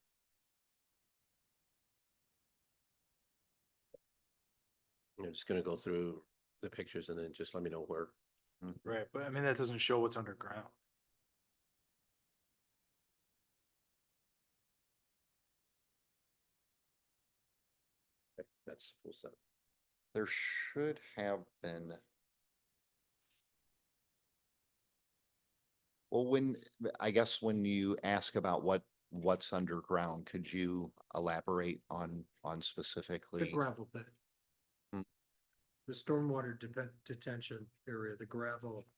I'm just gonna go through the pictures and then just let me know where. Right, but I mean, that doesn't show what's underground. That's full set. There should have been. Well, I guess when you ask about what's underground, could you elaborate on The specifically? gravel pit. Hmm. The stormwater detention area, the gravel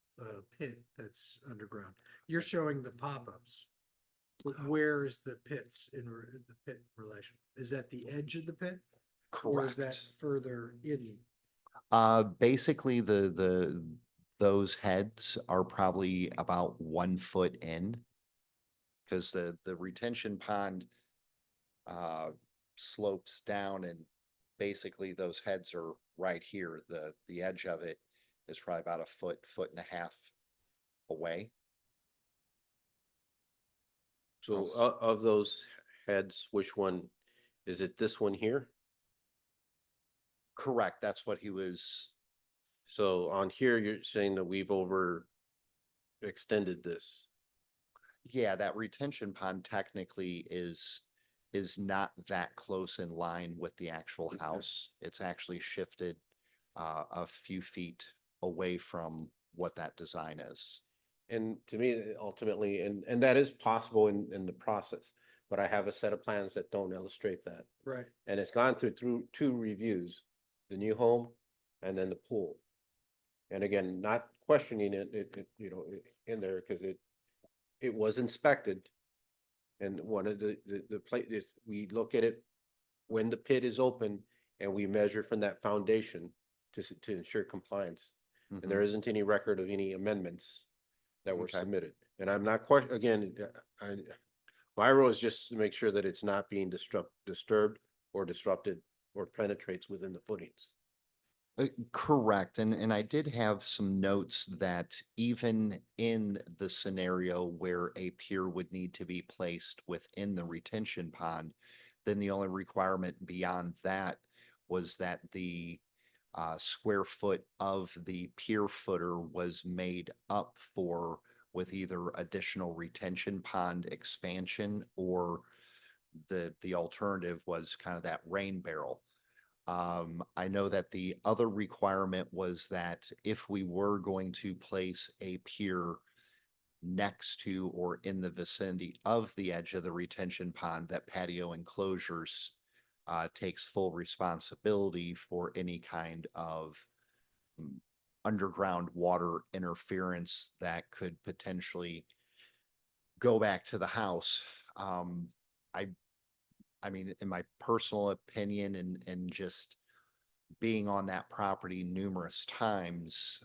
pit that's underground. You're showing the pop-ups. But where is the pits the pit relation? Is that the edge of the pit? Or is that Correct. further in? Basically those heads are probably about 1 foot in. Cause the retention pond slopes down, and basically those heads are right here. The edge of it is probably about a foot and a half away. So Yes. of those heads, which one, is it this one here? Correct, that's what he was. So on here, you're saying that we've extended this. Yeah, that retention pond technically is not that close in line with the actual house. It's actually shifted a few feet away from what that design is. And to me, ultimately, and that is possible in the process, but I have a set of plans that don't illustrate that. Right. And it's gone through two reviews, the new home and then the pool. And again, not questioning in there, because it was inspected. And one of the plate is, we look at it when the pit is open and we measure from that foundation to ensure compliance. And there isn't any record of any amendments that were Okay. submitted. And I'm not quite, again, my role is just to make sure that it's not being disturbed or disrupted or penetrates within the footings. Correct. And I did have some notes that even in the scenario where a pier would need to be placed within the retention pond, then the only requirement beyond that was that the square foot of the pier footer was made up for with either additional retention pond expansion, or the alternative was kind of that rain barrel. I know that the other requirement was that if we were going to place a pier next to or in the vicinity of the edge of the retention pond, that Patio Enclosures takes full responsibility for any kind of underground water interference that could potentially go back to the house. I I mean, in my personal opinion, and just being on that property numerous times,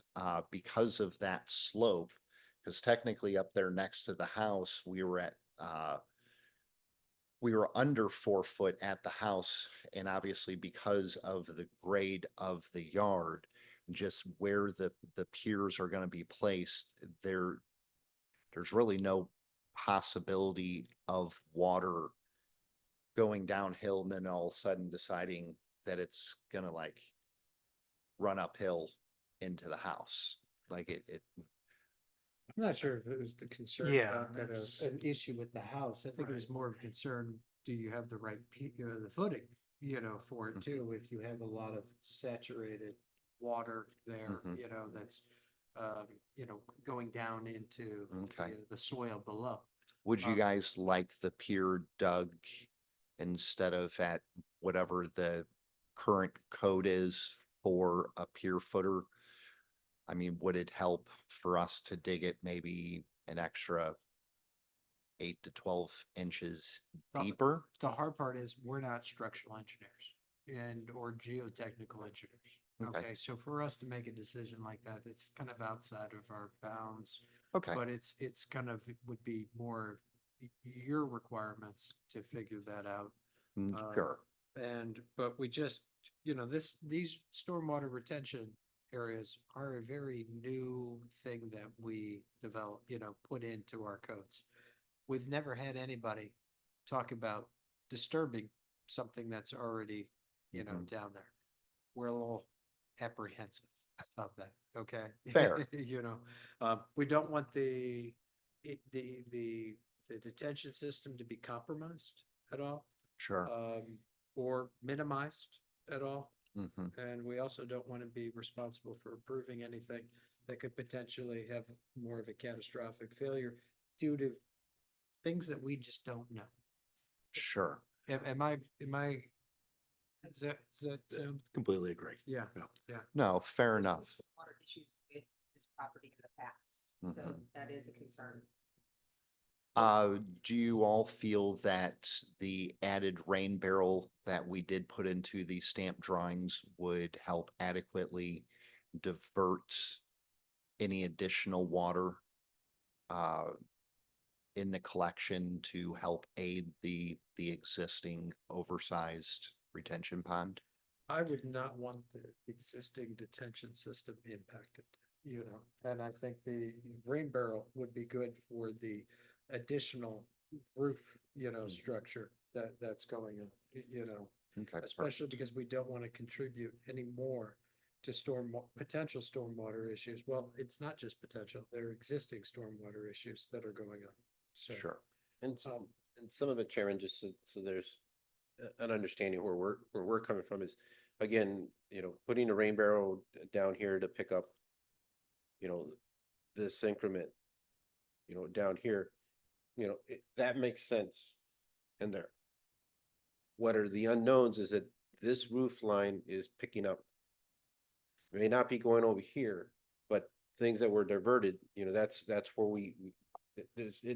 because of that slope, because technically up there next to the house, we were under 4 foot at the house, and obviously because of the grade of the yard, just where the piers are going to be placed, there's really no possibility of water going downhill and then all of a sudden deciding that it's gonna like run uphill into the house. Like it I'm not sure if it was the concern Yeah, about that, that's- an issue with the house. I think it was more of a concern, do you have the right, the footing, for it too? If you have a lot of saturated water there, Mhm. that's, going down into Okay. the soil below. Would you Um, guys like the pier dug instead of at whatever the current code is for a pier footer? I mean, would it help for us to dig it maybe an extra 8 to 12 inches The- deeper? The hard part is we're not structural engineers or geotechnical engineers. Okay. Okay, so for us to make a decision like that, it's kind of outside of our bounds. Okay, But it's kind of, it would be more your requirements to figure that out. sure, But we just, these stormwater retention areas are a very new thing that we develop, put into our codes. We've never had anybody talk about disturbing something that's already, Mhm. down there. We're a little apprehensive of that, okay? Fair. We don't want the detention system to be compromised at all, sure. or minimized at all. Mhm. And we also don't want to be responsible for approving anything that could potentially have more of a catastrophic failure due to things that we just don't know. Sure. Am I, does that sound? Completely agree. Yeah, Yeah. yeah. No, fair enough. Water issues with this property in the past, so Mhm. that is a concern. Do you all feel that the added rain barrel that we did put into the stamp drawings would help adequately divert any additional water uh, in the collection to help aid the existing oversized retention pond? I would not want the existing detention system impacted, and I think the rain barrel would be good for the additional roof, structure that's going on, Okay, especially because we don't want to contribute any more to potential stormwater issues. Well, it's not just potential, there are existing stormwater issues that are going on. So, sure. And some of it, Chairman, just so there's an understanding where we're coming from is, again, putting a rain barrel down here to pick up, this increment, down here, that makes sense in there. What are the unknowns is that this roof line is picking up. It may not be going over here, but things that were diverted, that's where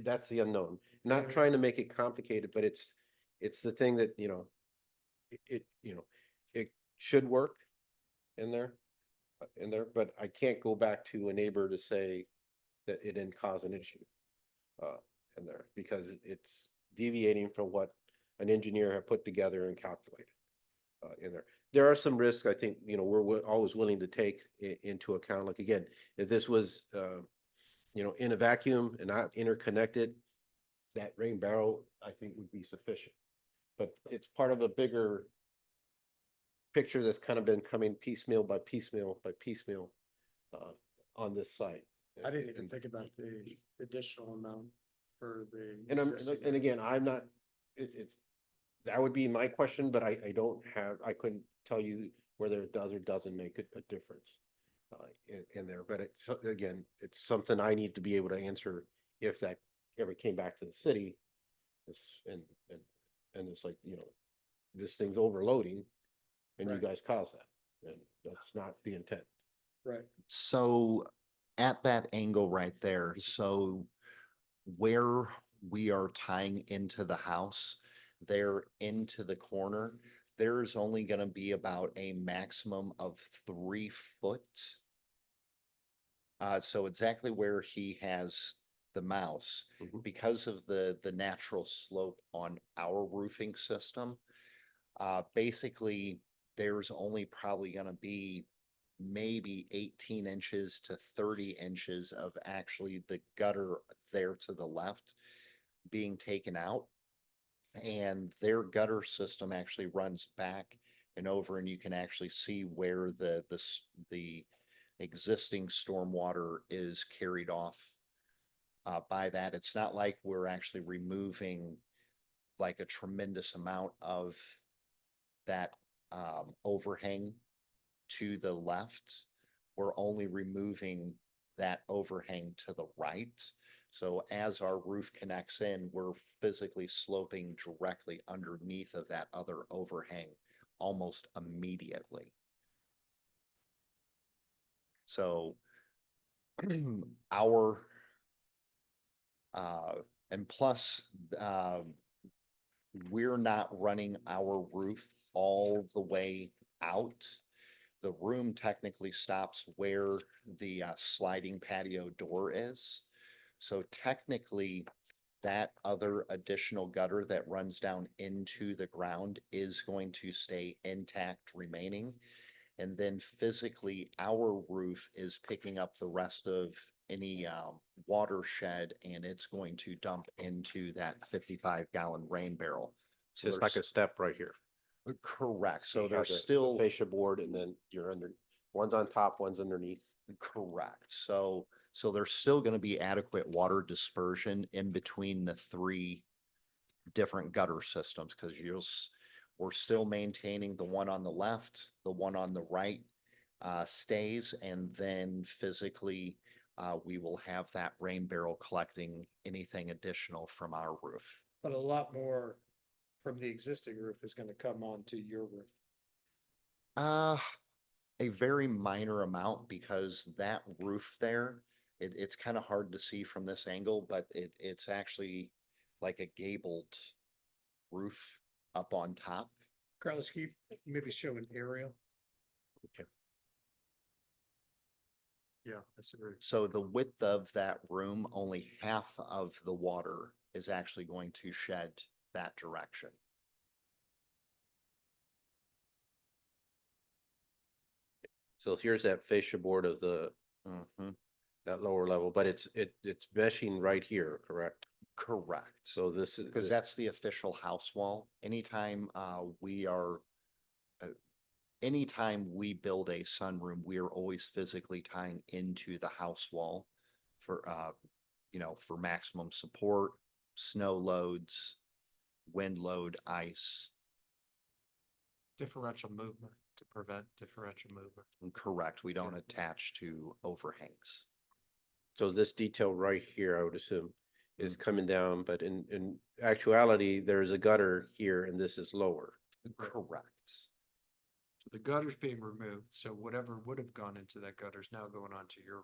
that's the unknown. Not trying to make it complicated, but it's the thing that, it should work in there, but I can't go back to a neighbor to say that it didn't cause an issue in there, because it's deviating from what an engineer had put together and calculated in there. There are some risks, I think, we're always willing to take into account. Like, again, if this was, in a vacuum and not interconnected, that rain barrel, I think, would be sufficient. But it's part of a bigger picture that's kind of been coming piecemeal by piecemeal by piecemeal on this site. I didn't even think about the additional amount for the. And again, I'm not, it's, that would be my question, but I I couldn't tell you whether it does or doesn't make a difference in there. But it's, again, it's something I need to be able to answer if that ever came back to the city. And it's like, this thing's overloading and you Right. guys caused that. And that's not the intent. Right. So at that angle right there, so where we are tying into the house, there into the corner, there's only gonna be about a maximum of 3 foot. So exactly where he has the mouse, Mhm. because of the natural slope on our roofing system, basically, there's only probably gonna be maybe 18 inches to 30 inches of actually the gutter there to the left being taken out. And their gutter system actually runs back and over, and you can actually see where the existing stormwater is carried off by that. It's not like we're actually removing like a tremendous amount of that overhang to the left. We're only removing that overhang to the right. So as our roof connects in, we're physically sloping directly underneath of that other overhang almost immediately. So our and plus we're not running our roof all the way out. The room technically stops where the sliding patio door is. So technically, that other additional gutter that runs down into the ground is going to stay intact remaining. And then physically, our roof is picking up the rest of any watershed, and it's going to dump into that 55-gallon rain barrel. So Just like a there's- step right here. Correct. So You have there's the still. fascia board and then you're under, one's on top, one's underneath. Correct. So there's still going to be adequate water dispersion in between the three different gutter systems because we're still maintaining the one on the left, the one on the right stays, and then physically we will have that rain barrel collecting anything additional from our roof. But a lot more from the existing roof is gonna come onto your roof. A very minor amount because that roof there, it's kind of hard to see from this angle, but it's actually like a gabled roof up on top. Carlos, can you maybe show an aerial? Okay. Yeah, that's very. So the width of that room, only half of the water is actually going to shed that direction. So here's that fascia board of Mhm. that lower level, but it's meshing right here, correct? Correct. So this is. Because that's the official house wall. Anytime anytime we build a sunroom, we are always physically tying into the house wall for for maximum support, snow loads, wind load, ice. Differential movement to prevent differential movement. And correct, we don't attach to overhangs. So this detail right here, I would assume, is coming down, but in actuality, there's a gutter here and this is lower. Correct. So the gutter's being removed, so whatever would have gone into that gutter is now going onto your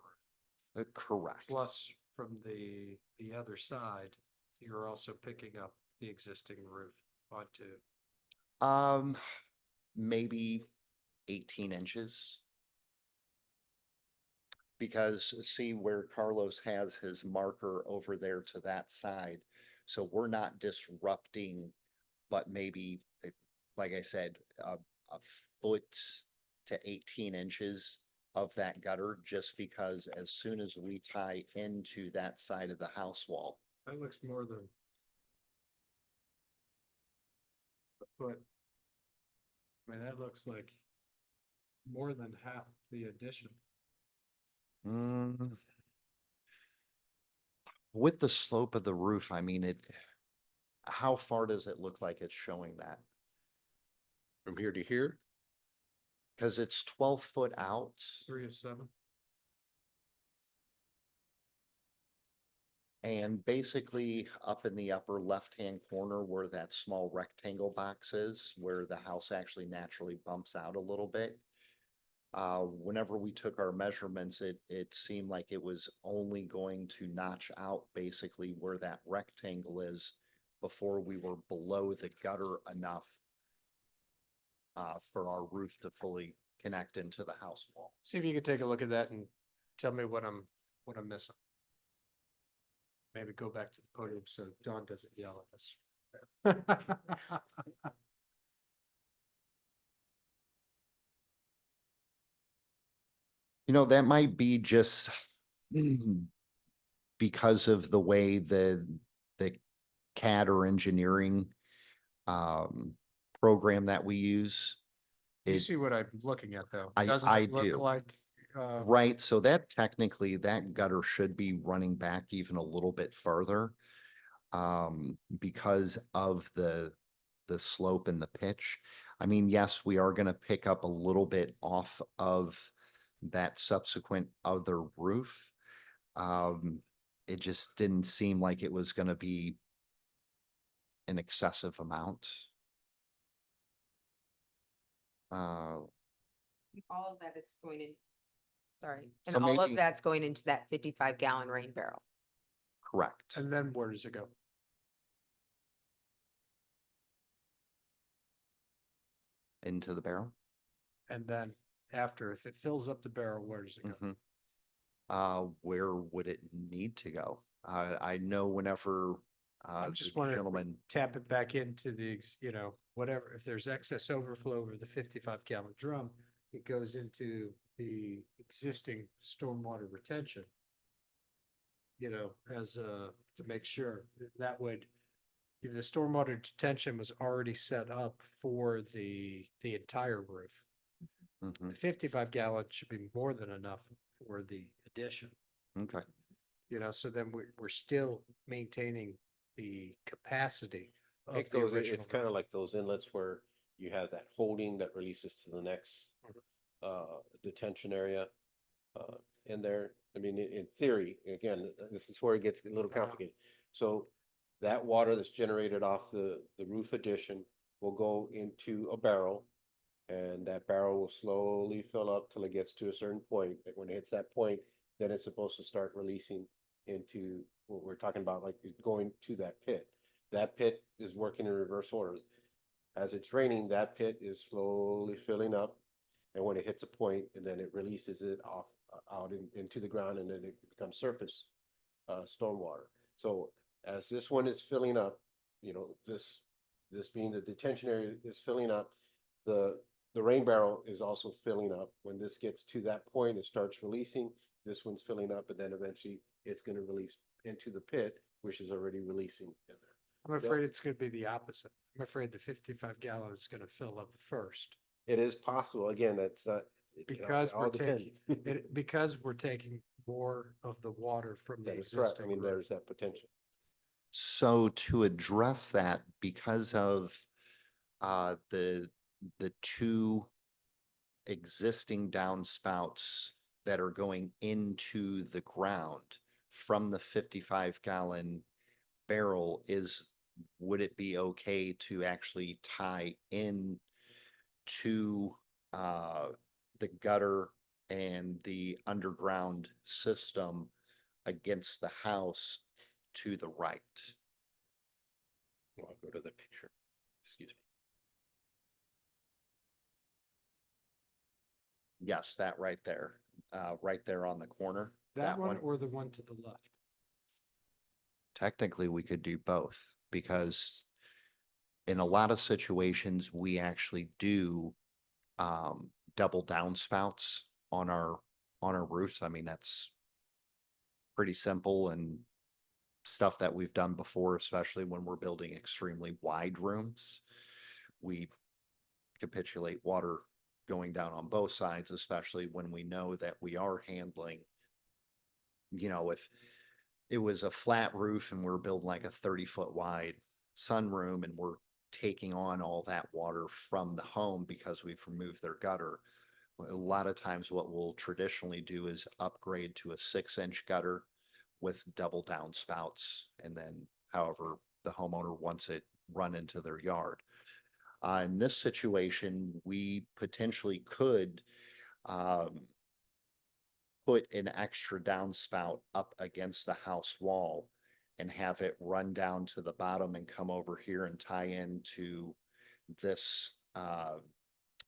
roof. Correct. Plus, from the other side, you're also picking up the existing roof onto. Maybe 18 inches. Because see where Carlos has his marker over there to that side. So we're not disrupting, but maybe, like I said, a foot to 18 inches of that gutter, just because as soon as we tie into that side of the house wall. That looks more than a foot. I mean, that looks like more than half the addition. With the slope of the roof, I mean, how far does it look like it's showing that? From here to here, Because it's 12 foot out. 3 of 7. And basically up in the upper left-hand corner where that small rectangle box is, where the house actually naturally bumps out a little bit. Whenever we took our measurements, it seemed like it was only going to notch out basically where that rectangle is before we were below the gutter enough for our roof to fully connect into the house wall. See if you could take a look at that and tell me what I'm missing. Maybe go back to the podium so Dawn doesn't yell at us. That might be just because of the way the CAD or engineering program that we use. You It, see what I'm looking at though? I- Doesn't I it look do. like Right, so that technically, that gutter should be running back even a little bit further. Because of the slope and the pitch. I mean, yes, we are gonna pick up a little bit off of that subsequent other roof. It just didn't seem like it was gonna be an excessive amount. Uh, All of that is going in, sorry, and So all of maybe- that's going into that 55-gallon rain barrel. correct. And then where does it go? Into the barrel. And then after, if it fills up the barrel, where does it go? Mhm. Where would it need to go? I know whenever, I'm just the wondering if we gentleman, tap it back into whatever, if there's excess overflow over the 55-gallon drum, it goes into the existing stormwater retention. To make sure that would, if the stormwater detention was already set up for the entire roof. Mhm, The 55-gallon should be more than enough for the addition, okay, so then we're still maintaining the capacity of It the goes, original. it's kind of like those inlets where you have that holding that releases to the next detention area. In there, I mean, in theory, again, this is where it gets a little complicated. So that water that's generated off the roof addition will go into a barrel. And that barrel will slowly fill up till it gets to a certain point. But when it hits that point, then it's supposed to start releasing into what we're talking about, like going to that pit. That pit is working in reverse order. As it's raining, that pit is slowly filling up. And when it hits a point, and then it releases it off out into the ground, and then it becomes surface stormwater. So as this one is filling up, this being the detention area is filling up, the rain barrel is also filling up. When this gets to that point, it starts releasing. This one's filling up, and then eventually it's going to release into the pit, which is already releasing in there. I'm afraid it's gonna be the opposite. I'm afraid the 55-gallon is gonna fill up first. It is possible. Again, that's not. Because it all we're taking, depends. because we're taking more of the water from the That is correct. I existing mean, roof. there's that potential. so to address that, because of, the two existing downspouts that are going into the ground from the 55-gallon barrel, would it be okay to actually tie in to the gutter and the underground system against the house to the right? I'll go to the picture. Excuse me. Yes, that right there on the corner. That one or the one to the left? Technically, we could do both because in a lot of situations, we actually do double downspouts on our roofs. I mean, that's pretty simple and stuff that we've done before, especially when we're building extremely wide rooms. We capitulate water going down on both sides, especially when we know that we are handling, if it was a flat roof and we're building like a 30-foot wide sunroom and we're taking on all that water from the home because we've removed their gutter. A lot of times what we'll traditionally do is upgrade to a 6-inch gutter with double downspouts, and then however the homeowner wants it run into their yard. In this situation, we potentially could put an extra downspout up against the house wall and have it run down to the bottom and come over here and tie into this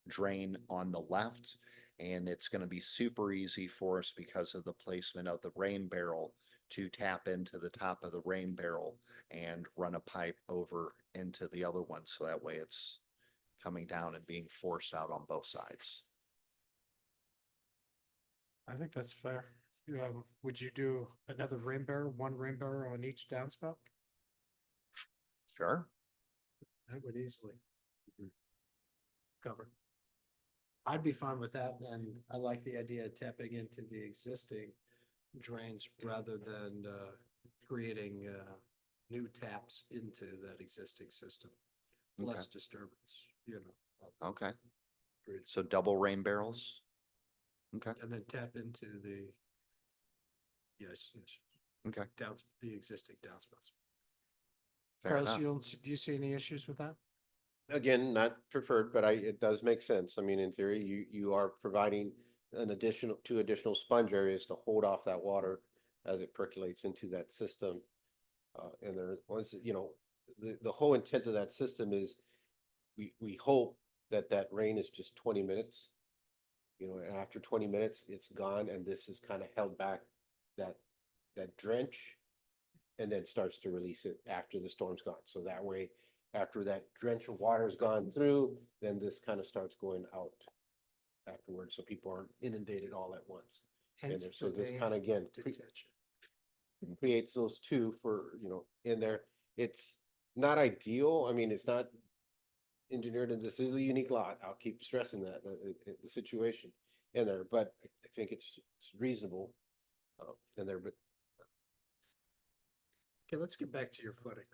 drain on the left. And it's going to be super easy for us because of the placement of the rain barrel to tap into the top of the rain barrel and run a pipe over into the other one. So that way it's coming down and being forced out on both sides. I think that's fair. Would you do another rain barrel, one rain barrel on each downspout? Sure. That would easily cover. I'd be fine with that, and I like the idea of tapping into the existing drains rather than creating new taps into that existing system. Less disturbance, you know. Okay. So double rain barrels? Okay, And then tap into the, yes, okay, the existing downspouts. fair Carlos, enough. you don't, do you see any issues with that? Again, not preferred, but it does make sense. I mean, in theory, you are providing two additional sponge areas to hold off that water as it percolates into that system. And there, once, the whole intent of that system is we hope that that rain is just 20 minutes. And after 20 minutes, it's gone, and this is kind of held back that drench, and then starts to release it after the storm's gone. So that way, after that drench of water's gone through, then this kind of starts going out afterwards, so people aren't inundated all at once. Hence So the this dam kind of, again, detention. creates those two for, in there. It's not ideal. I mean, it's not engineered, and this is a unique lot. I'll keep stressing that, the situation in there, but I think it's reasonable in there, but Okay, let's get back to your footing.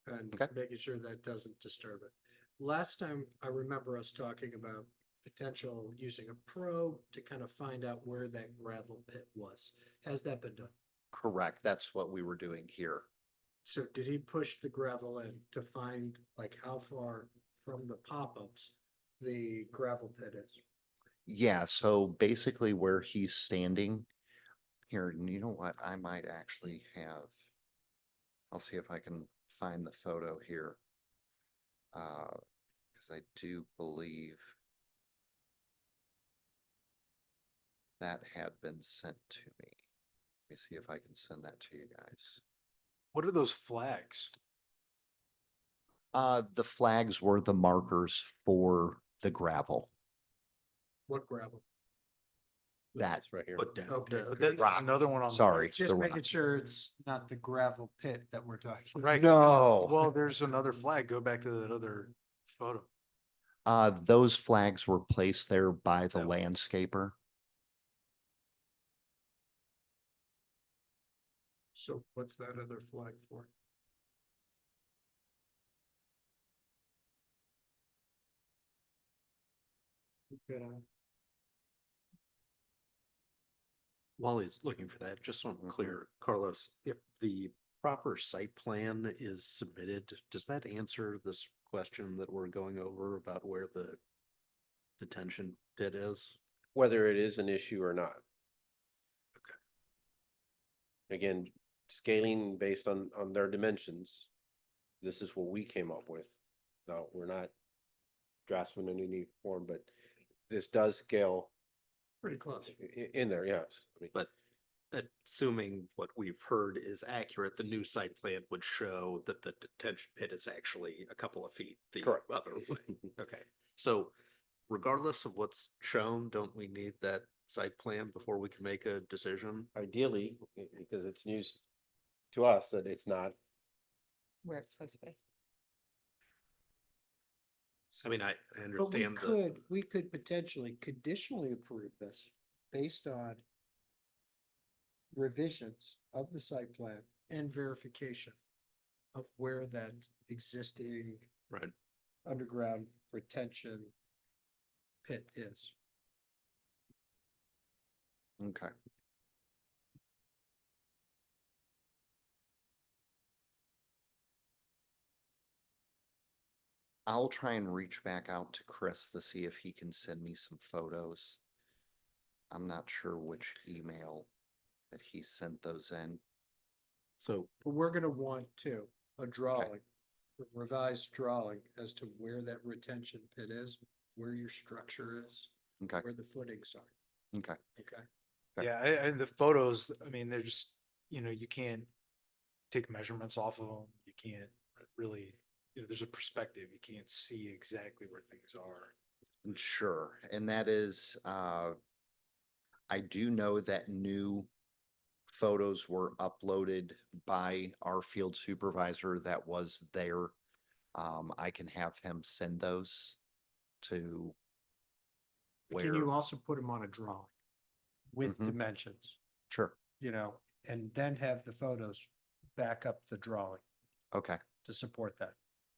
And Okay. making sure that doesn't disturb it. Last time, I remember us talking about potential using a probe to kind of find out where that gravel pit was. Has that been done? Correct. That's what we were doing here. So did he push the gravel in to find like how far from the pop-ups the gravel pit is? Yeah, so basically where he's standing here, and you know what, I might actually have, I'll see if I can find the photo here. Because I do believe that had been sent to me. Let me see if I can send that to you guys. What are those flags? The flags were the markers for the gravel. What gravel? That, it's right here. Put down. Okay, Then good. there's Rock. another one on. the Sorry. right. Just the making rock. sure it's not the gravel pit that we're talking. Right. No. Well, there's another flag. Go back to that other photo. Those flags were placed there by the That- landscaper. So what's that other flag for? Good. While he's looking for that, just so I'm clear, Carlos, if the proper site plan is submitted, does that answer this question that we're going over about where the detention pit is? Whether it is an issue or not. Again, scaling based on their dimensions, this is what we came up with. Now, we're not draftsmen in any form, but this does scale Pretty close. in there, yes. I mean, But assuming what we've heard is accurate, the new site plan would show that the detention pit is actually a couple of feet the Correct. other way. Okay, so regardless of what's shown, don't we need that site plan before we can make a decision? Ideally, because it's news to us that it's not, Where it's supposed to be. I mean, I But we understand the, could potentially conditionally approve this based on revisions of the site plan and verification of where that existing right, underground retention pit is. Okay. I'll try and reach back out to Chris to see if he can send me some photos. I'm not sure which email that he sent those in. so But we're gonna want a drawing, a revised drawing as to where that retention pit is, where your structure is, Okay, where the footings are, okay. okay? Okay. Yeah, and the photos, I mean, they're just, you can't take measurements off of them. You can't really, there's a perspective. You can't see exactly where things are. Sure, and that is, I do know that new photos were uploaded by our field supervisor that was there. I can have him send those to where, Can you also put them on a drawing with Mhm. dimensions, sure, and then have the photos back up the drawing okay, to support that,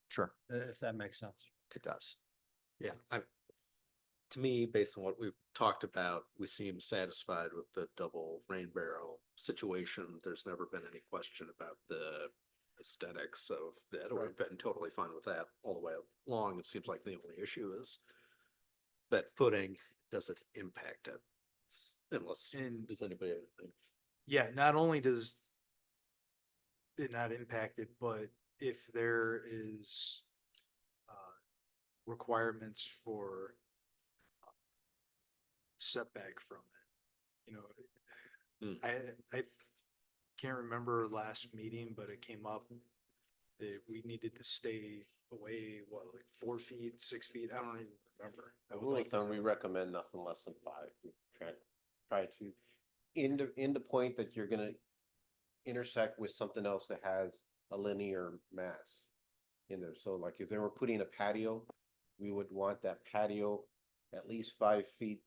sure, if that makes sense. it does. Yeah, to me, based on what we've talked about, we seem satisfied with the double rain barrel situation. There's never been any question about the aesthetics of that, or we've been totally fine with that all the way along. It seems like the only issue is that footing, does it impact it? Unless, And does anybody have anything? yeah, not only does it not impact it, but if there is requirements for setback from it, I can't remember last meeting, but it came up that we needed to stay away, what, like 4 feet, 6 feet? I don't even remember. I would Rule like of to thumb, we know. recommend nothing less than 5. We try to, in the point that you're gonna intersect with something else that has a linear mass in there. So like if they were putting a patio, we would want that patio at least 5 feet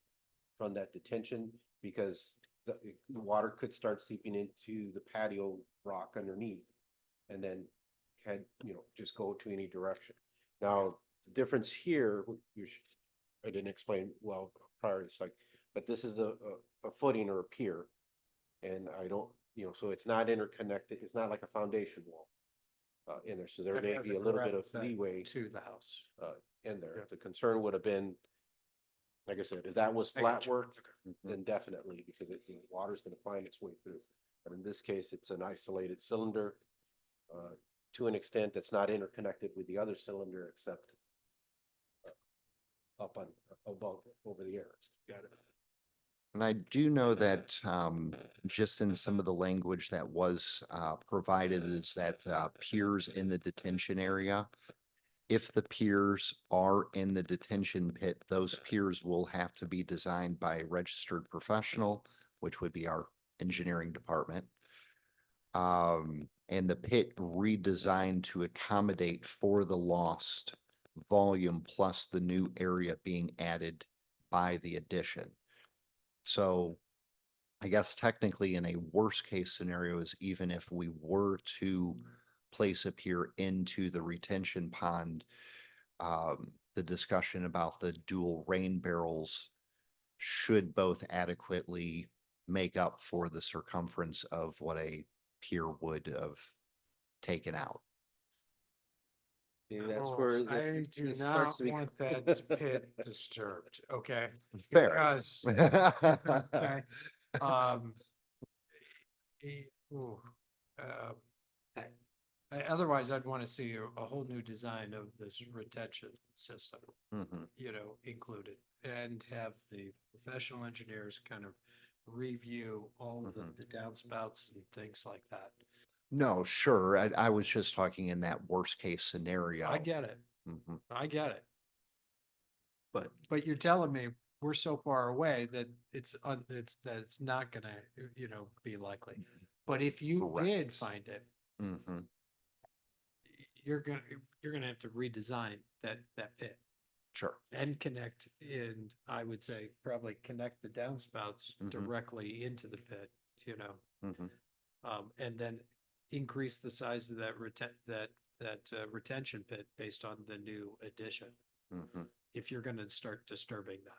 from that detention, because the water could start seeping into the patio rock underneath and then just go to any direction. Now, the difference here, I didn't explain well prior, it's like, but this is a footing or a pier. And I don't, so it's not interconnected, it's not like a foundation wall in there, so there That may has be a a little bit of correct effect leeway to the house. in there. Yeah. The concern would have been, like I said, if that was I flat gotcha. work, Mhm. then definitely, because water's gonna find its way through. But in this case, it's an isolated cylinder, to an extent that's not interconnected with the other cylinder except up on, above, over the air. Got it. And I do know that just in some of the language that was provided is that piers in the detention area, if the piers are in the detention pit, those piers will have to be designed by a registered professional, which would be our engineering department. And the pit redesigned to accommodate for the lost volume plus the new area being added by the addition. So I guess technically in a worst case scenario is even if we were to place a pier into the retention pond, the discussion about the dual rain barrels should both adequately make up for the circumference of what a pier would have taken out. See, that's Oh, where I do this starts not to be- want that pit disturbed, okay? Fair. Because, okay, um. Ooh, um, otherwise, I'd want to see a whole new design of this retention system, Mhm. included. And have the professional engineers kind of review all of the downspouts and things like that. No, sure. I was just talking in that worst case scenario. I get it, Mhm. I get it. But But you're telling me we're so far away that it's not gonna, be likely. But if you did Correct. find it, Mhm. you're gonna have to redesign that pit Sure. and connect in, I would say, probably connect the downspouts Mhm. directly into the pit, Mhm. and then increase the size of that retention pit based on the new addition, Mhm. if you're gonna start disturbing that.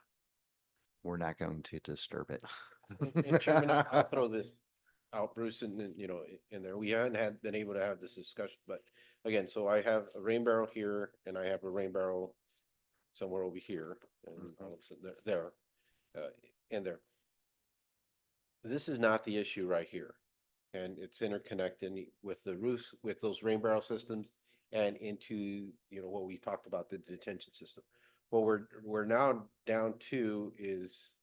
We're not going to disturb it. And Chairman, I'll throw this out, Bruce, and then, in there, we haven't been able to have this discussion, but again, so I have a rain barrel here and I have a rain barrel somewhere over here and there, in there. This is not the issue right here. And it's interconnected with the roofs, with those rain barrel systems and into, what we talked about, the detention system. What we're now down to is,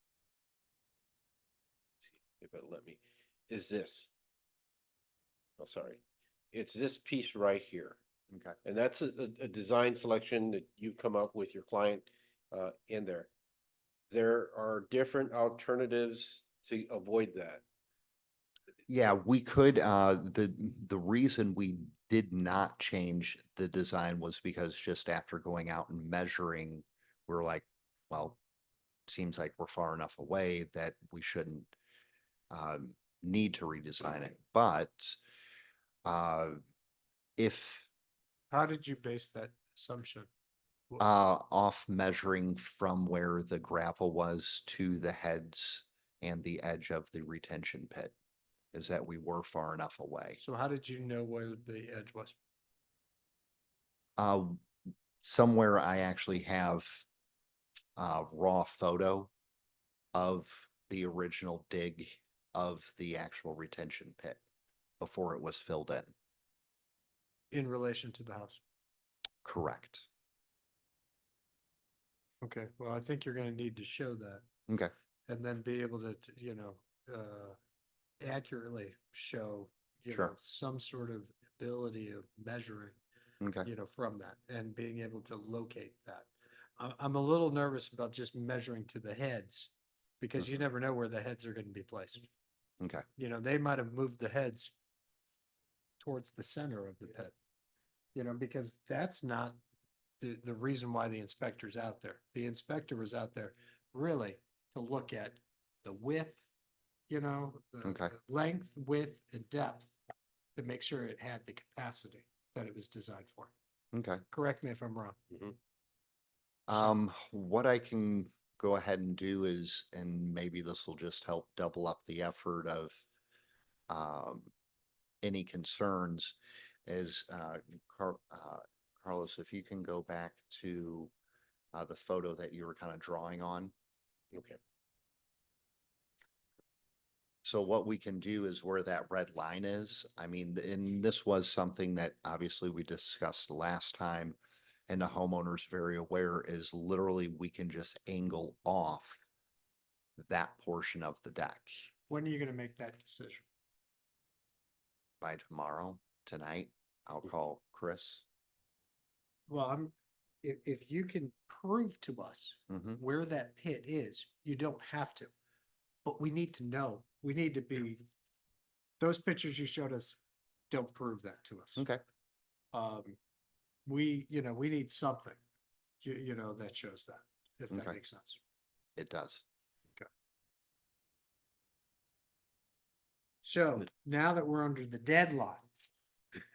let's see if it'll let me, is this. Oh, sorry. It's this piece right here. Okay. And that's a design selection that you've come up with your client in there. There are different alternatives to avoid that. Yeah, we could, the reason we did not change the design was because just after going out and measuring, we're like, well, seems like we're far enough away that we shouldn't need to redesign it. But if How did you base that assumption? off measuring from where the gravel was to the heads and the edge of the retention pit, is that we were far enough away. So how did you know where the edge was? Uh, somewhere I actually have raw photo of the original dig of the actual retention pit before it was filled in. In relation to the house? Correct. Okay, well, I think you're gonna need to show that Okay. and then be able to, accurately show, Sure. some sort of ability of measuring, Okay. from that and being able to locate that. I'm a little nervous about just measuring to the heads because you never know where the heads are gonna be placed. Okay. They might have moved the heads towards the center of the pit. Because that's not the reason why the inspector's out there. The inspector was out there really to look at the width, Okay. the length, width, and depth to make sure it had the capacity that it was designed for. Okay. Correct me if I'm wrong. What I can go ahead and do is, and maybe this will just help double up the effort of any concerns, is Carlos, if you can go back to the photo that you were kind of drawing on. Okay. So what we can do is where that red line is, I mean, and this was something that obviously we discussed last time, and the homeowner's very aware, is literally we can just angle off that portion of the deck When are you gonna make that decision? by tomorrow, tonight. I'll call Chris. Well, if you can prove to us Mhm. where that pit is, you don't have to. But we need to know, we need to be, those pictures you showed us don't prove that to us. Okay. We need something, that shows that, if that Okay. makes sense. It does. So now that we're under the deadline.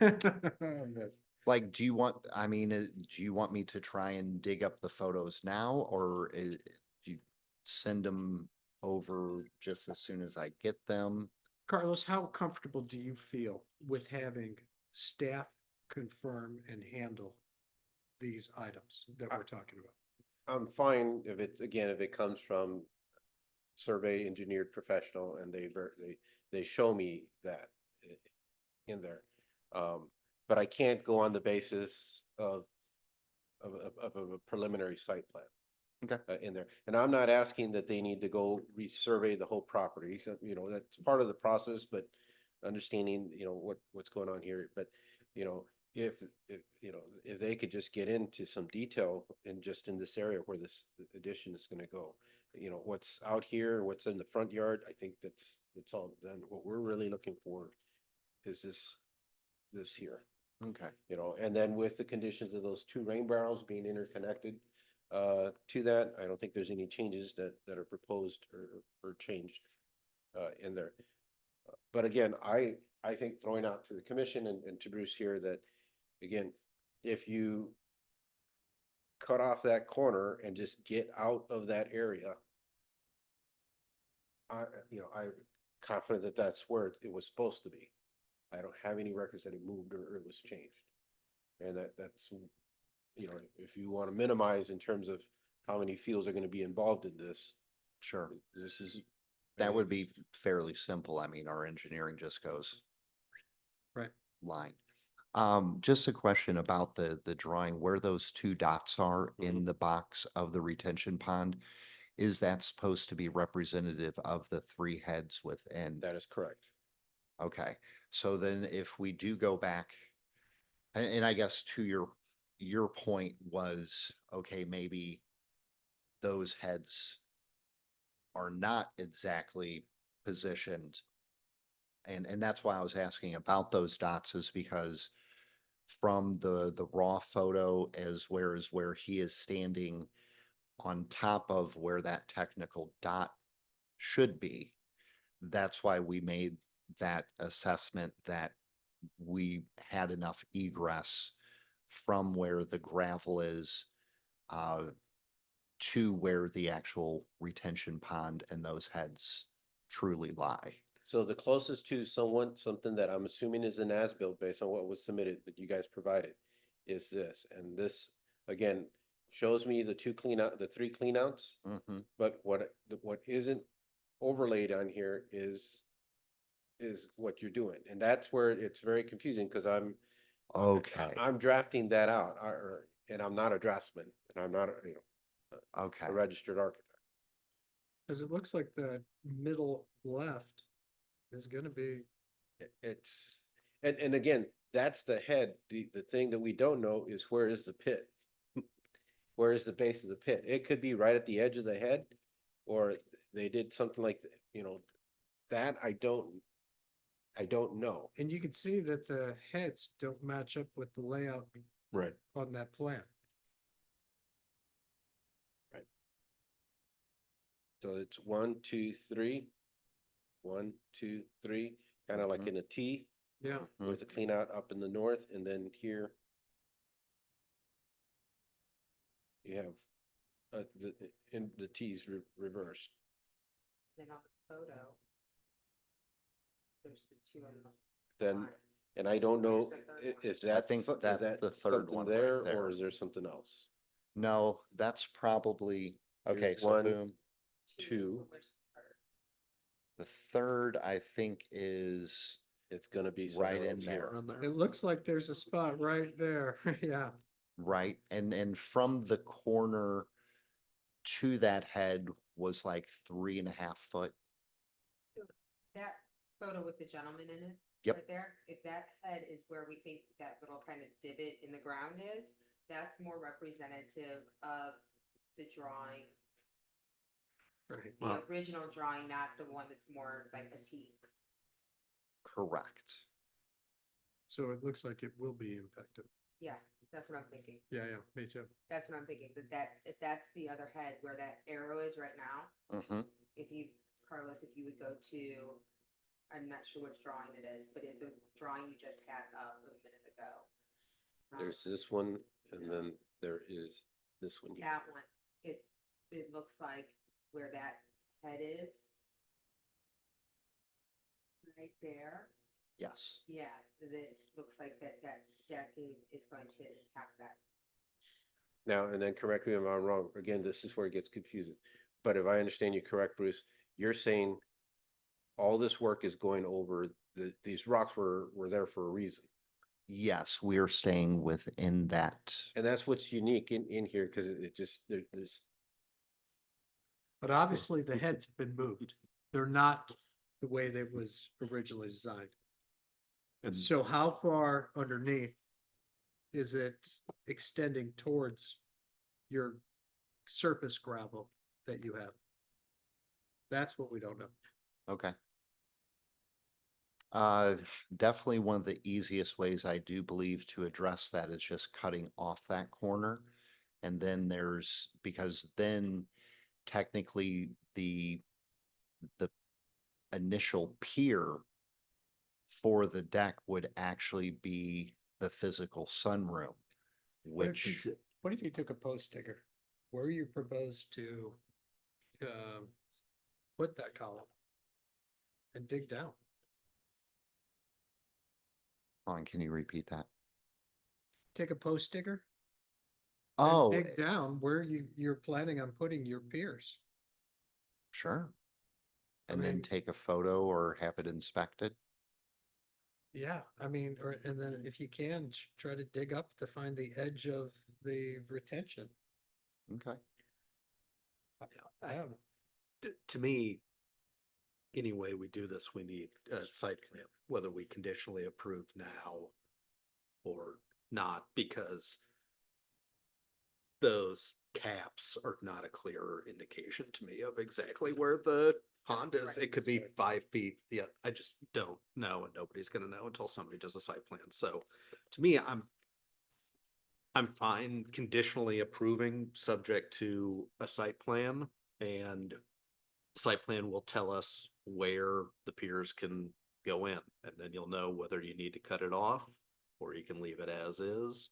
on this, Like, do you want, I mean, do you want me to try and dig up the photos now, or do you send them over just as soon as I get them? Carlos, how comfortable do you feel with having staff confirm and handle these items that we're talking about? I'm fine if it's, again, if it comes from survey engineered professional and they show me that in there. But I can't go on the basis of a preliminary site plan. Okay. In there, and I'm not asking that they need to go resurvey the whole property, so, that's part of the process, but understanding, what's going on here, but, if they could just get into some detail in just in this area where this addition is gonna go, what's out here, what's in the front yard, I think that's all done. What we're really looking for is this here. Okay. And then with the conditions of those two rain barrels being interconnected to that, I don't think there's any changes that are proposed or changed in there. But again, I think throwing out to the commission and to Bruce here that, again, if you cut off that corner and just get out of that area, I'm confident that that's where it was supposed to be. I don't have any records that it moved or it was changed. And that's, if you want to minimize in terms of how many fields are going to be involved in this, Sure. this is. That would be fairly simple. I mean, our engineering just goes Right. line. Just a question about the drawing, where those two dots are in the box of the retention pond. Is that supposed to be representative of the three heads within? That is correct. Okay, so then if we do go back, and I guess to your point was, okay, maybe those heads are not exactly positioned. And that's why I was asking about those dots, is because from the raw photo as where he is standing on top of where that technical dot should be. That's why we made that assessment that we had enough egress from where the gravel is to where the actual retention pond and those heads truly lie. So the closest to something that I'm assuming is an as-built based on what was submitted that you guys provided is this. And this, again, shows me the three cleanouts, Mhm. but what isn't overlaid on here is what you're doing. And that's where it's very confusing because Okay, I'm drafting that out, and I'm not a draftsman, and I'm not, okay. a registered architect. Cause it looks like the middle left is gonna be, It's, and again, that's the head. The thing that we don't know is where is the pit? Where is the base of the pit? It could be right at the edge of the head, or they did something like, that I don't know. and you can see that the heads don't match up with the layout Right. on that plan. So it's 1, 2, 3, 1, 2, 3, kind of like Mhm. in a T Yeah. with a clean out up in the north, and then here you have the T's reversed. Then on the photo, there's the two in the. Then, line. and I don't know, Where's the third one? is that, think is that's that the third something one right there, there. or is there something else? No, that's probably, okay, Here's so 1, boom. 2, Where's the third? The third, I think, is it's gonna be right somewhere in else there. here. It looks like there's a spot right there. Yeah. right, and from the corner to that head was like 3.5 foot. That photo with the gentleman in it. Yep. Right there, if that head is where we think that little kind of divot in the ground is, that's more representative of the drawing. Right. The original drawing, not the one that's more like a T. Correct. So it looks like it will be impacted. Yeah, that's what I'm thinking. Yeah, me too. That's what I'm thinking, that's the other head where that arrow is right now. Mm-hmm. If you, Carlos, if you would go to, I'm not sure which drawing it is, but it's the drawing you just had up a minute ago. There's this one, and then there is this one. here. That one, it looks like where that head is. Right there, Yes. yeah, it looks like that deck is going to impact that. Now, and then correct me if I'm wrong, again, this is where it gets confusing. But if I understand you correct, Bruce, you're saying all this work is going over, these rocks were there for a reason. Yes, we are staying within that. And that's what's unique in here, because it just, there's, But obviously the heads have been moved. They're not the way that was originally designed. And So how far underneath is it extending towards your surface gravel that you have? That's what we don't know. Okay. Definitely one of the easiest ways I do believe to address that is just cutting off that corner. And then because then technically the initial pier for the deck would actually be the physical sunroom, which, What if you took a post digger? Where you propose to put that column and dig down? hold on, can you repeat that? Take a post digger and Oh, dig down where you're planning on putting your piers. sure. I And then mean- take a photo or have it inspected. Yeah, I mean, and then if you can, try to dig up to find the edge of the retention. Okay. I don't know. to me, any way we do this, we need a site plan, whether we conditionally approve now or not, because those caps are not a clear indication to me of exactly where the pond is. It could be 5 feet. Yeah, I just don't know, and nobody's gonna know until somebody does a site plan. So to me, I'm fine conditionally approving, subject to a site plan, and the site plan will tell us where the piers can go in, and then you'll know whether you need to cut it off or you can leave it as is.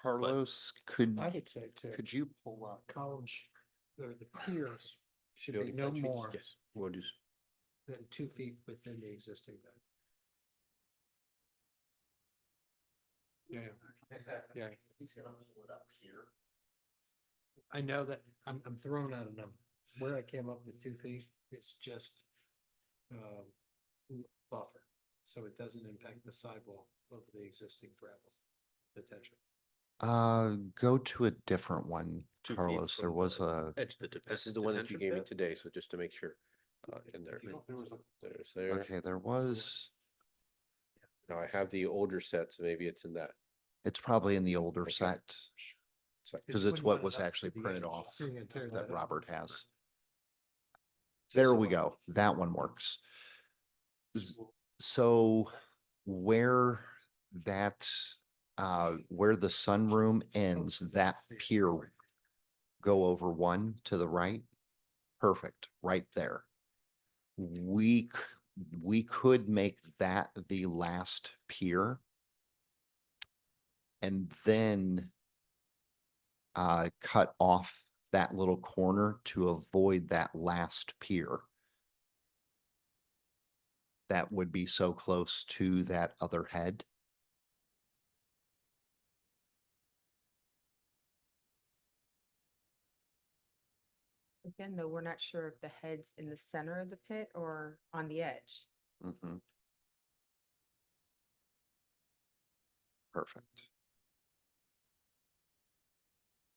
Carlos, could, I would say too, could you pull up? college, the piers should Joe, be you no got you? more Yes, we'll just. than 2 feet within the existing bed. Yeah, yeah. He's gonna pull it up here. I know that I'm throwing out a number. Where I came up with 2 feet, it's just buffer, so it doesn't impact the sidewall of the existing gravel detention. Go to a different one, 2 feet Carlos. There from was the a, Edge of the This is the one that you detention gave me pit. today, so just to make sure. In there. There's there. okay, there was, Now I have the older set, so maybe it's in that. it's probably in the older Okay. set, So- because Just it's wouldn't what want it was up to actually the printed edge. off You're gonna tear that up. Robert has. This There is we what- go. That one works. So where that, where the sunroom ends, that pier go over one to the right? Perfect, right there. We could make that the last pier. And then cut off that little corner to avoid that last pier. That would be so close to that other head. Again, though, we're not sure if the head's in the center of the pit or on the edge. Mhm. Perfect.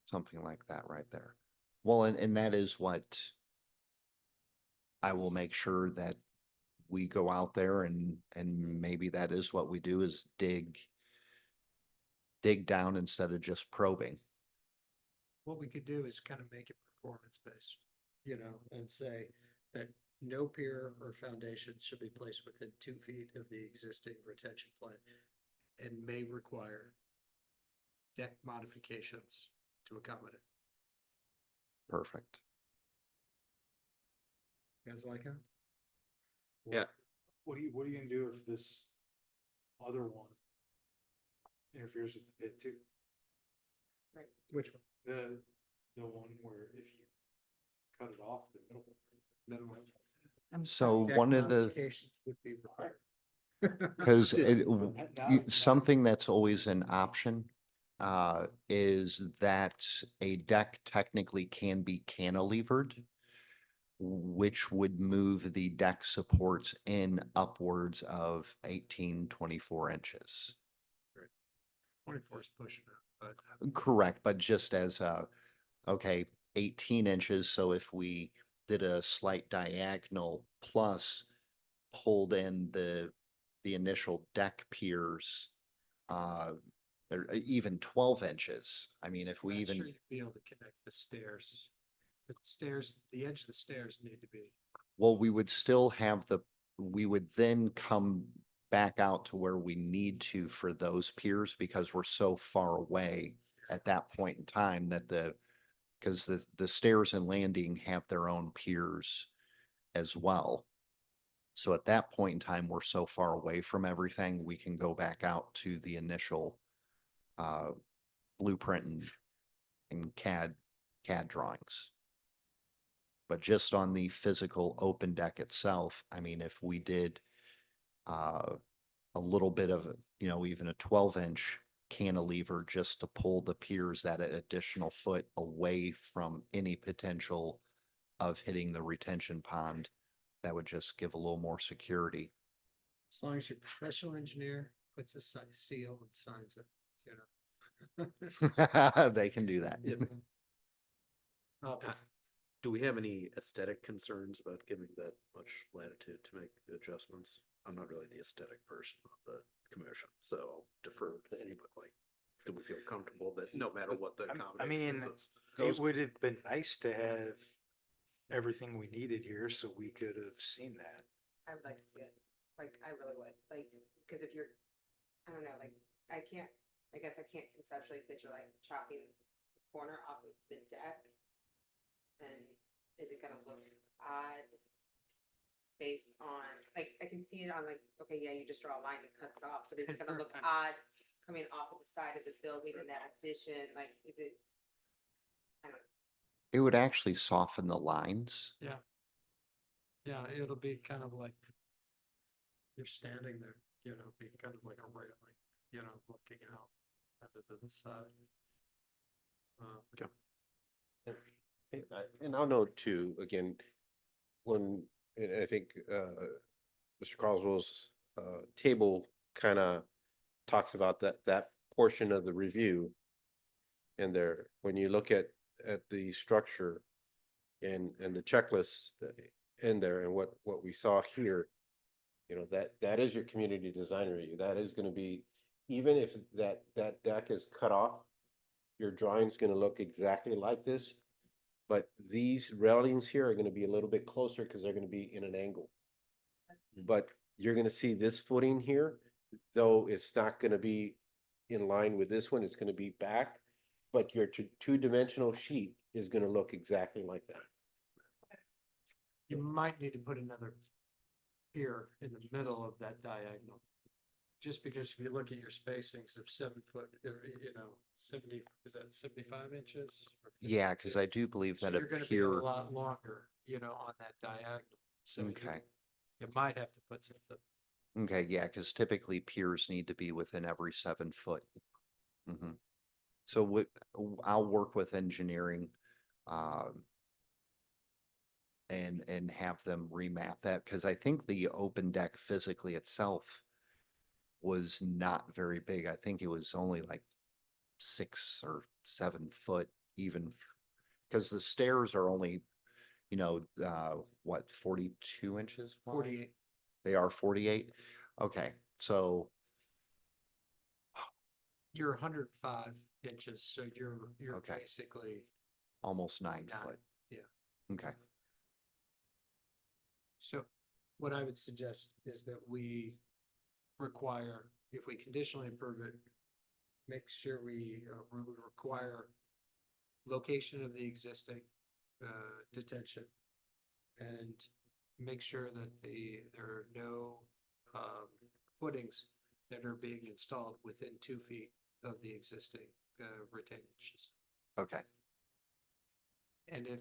Something like that right there. Well, and that is what I will make sure that we go out there and maybe that is what we do is dig down instead of just probing. What we could do is kind of make it performance based, and say that no pier or foundation should be placed within 2 feet of the existing retention plant and may require deck modifications to accommodate. Perfect. You guys like it? Yeah. What are you gonna do if this other one interferes with the pit too? Which one? The one where if you cut it off the middle one. So Deck one of the, modifications would be required. because Not- something that's always an option is that a deck technically can be cantilevered, which would move the deck supports in upwards of 18, 24 inches. 24 is pushing it, but Correct, but just as okay, 18 inches, so if we did a slight diagonal plus pulled in the initial deck piers, or even 12 inches. I mean, if we I'm not even, sure you'd be able to connect the stairs. The stairs, the edge of the stairs need to be. well, we would still have we would then come back out to where we need to for those piers because we're so far away at that point in time that because the stairs and landing have their own piers as well. So at that point in time, we're so far away from everything, we can go back out to the initial blueprint and CAD drawings. But just on the physical open deck itself, I mean, if we did a little bit of, even a 12-inch cantilever just to pull the piers that additional foot away from any potential of hitting the retention pond, that would just give a little more security. As long as your professional engineer puts a seal and signs it, They can do that. Uh, Do we have any aesthetic concerns about giving that much latitude to make the adjustments? I'm not really the aesthetic person of the commission, so I'll defer to anybody. Like, do we feel comfortable that no matter what the I mean, accommodation is, it would have been nice to have everything we needed here so we could have seen that. I would like to see it. Like, I really would, like, because if you're, I don't know, like, I guess I can't conceptually picture like chopping the corner off of the deck. And is it gonna look odd? Based on, like, I can see it on like, okay, yeah, you just draw a line that cuts it off, but is it gonna look odd coming off of the side of the building in that addition? Like, is it? I don't, It would actually soften the lines. Yeah. Yeah, it'll be kind of like you're standing there, be kind of like a railing, looking out to the side. And I'll note too, again, when, and I think, Mr. Carswell's, table kind of talks about that portion of the review. And there, when you look at the structure and the checklist in there and what we saw here, that is your community design review. That is going to be, even if that deck is cut off, your drawing's going to look exactly like this. But these railings here are going to be a little bit closer because they're going to be in an angle. But you're going to see this footing here, though it's not going to be in line with this one, it's going to be back. But your two-dimensional sheet is going to look exactly like that. You might need to put another pier in the middle of that diagonal. Just because if you look at your spacings of 7 foot, 70, is that 75 inches? Yeah, because I do believe So that you're gonna be a appear, lot longer, on that diagonal. So okay, you might have to put something. okay, yeah, because typically piers need to be within every 7 foot. Mhm. So what, I'll work with engineering, and have them remap that, because I think the open deck physically itself was not very big. I think it was only like 6 or 7 foot even, because the stairs are only, what, 42 inches? wide? 48. They are 48? Okay, so, You're 105 inches, so you're Okay. basically almost 9 9, foot. yeah. Okay, So what I would suggest is that we require, if we conditionally approve it, make sure we require location of the existing detention and make sure that there are no footings that are being installed within 2 feet of the existing retainage system. okay, And if,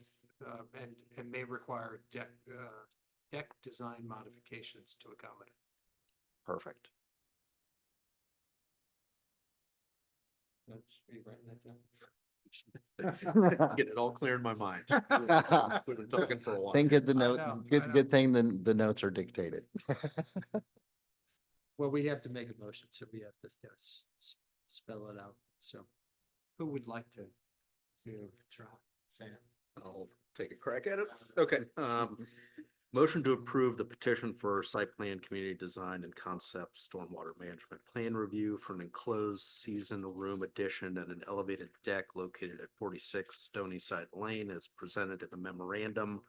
and may require deck design modifications to accommodate. perfect. That's, are you writing that down? Get it all clear in my mind. We've been talking for a while. Think of the I note, know, I good, know. good thing the notes are dictated. Well, we have to make a motion, so we have to spell it out. So who would like to try? Sam? I'll take a crack at it. Okay, motion to approve the petition for site plan, community design and concept stormwater management plan review for an enclosed season room addition and an elevated deck located at 46 Stony Side Lane as presented in the memorandum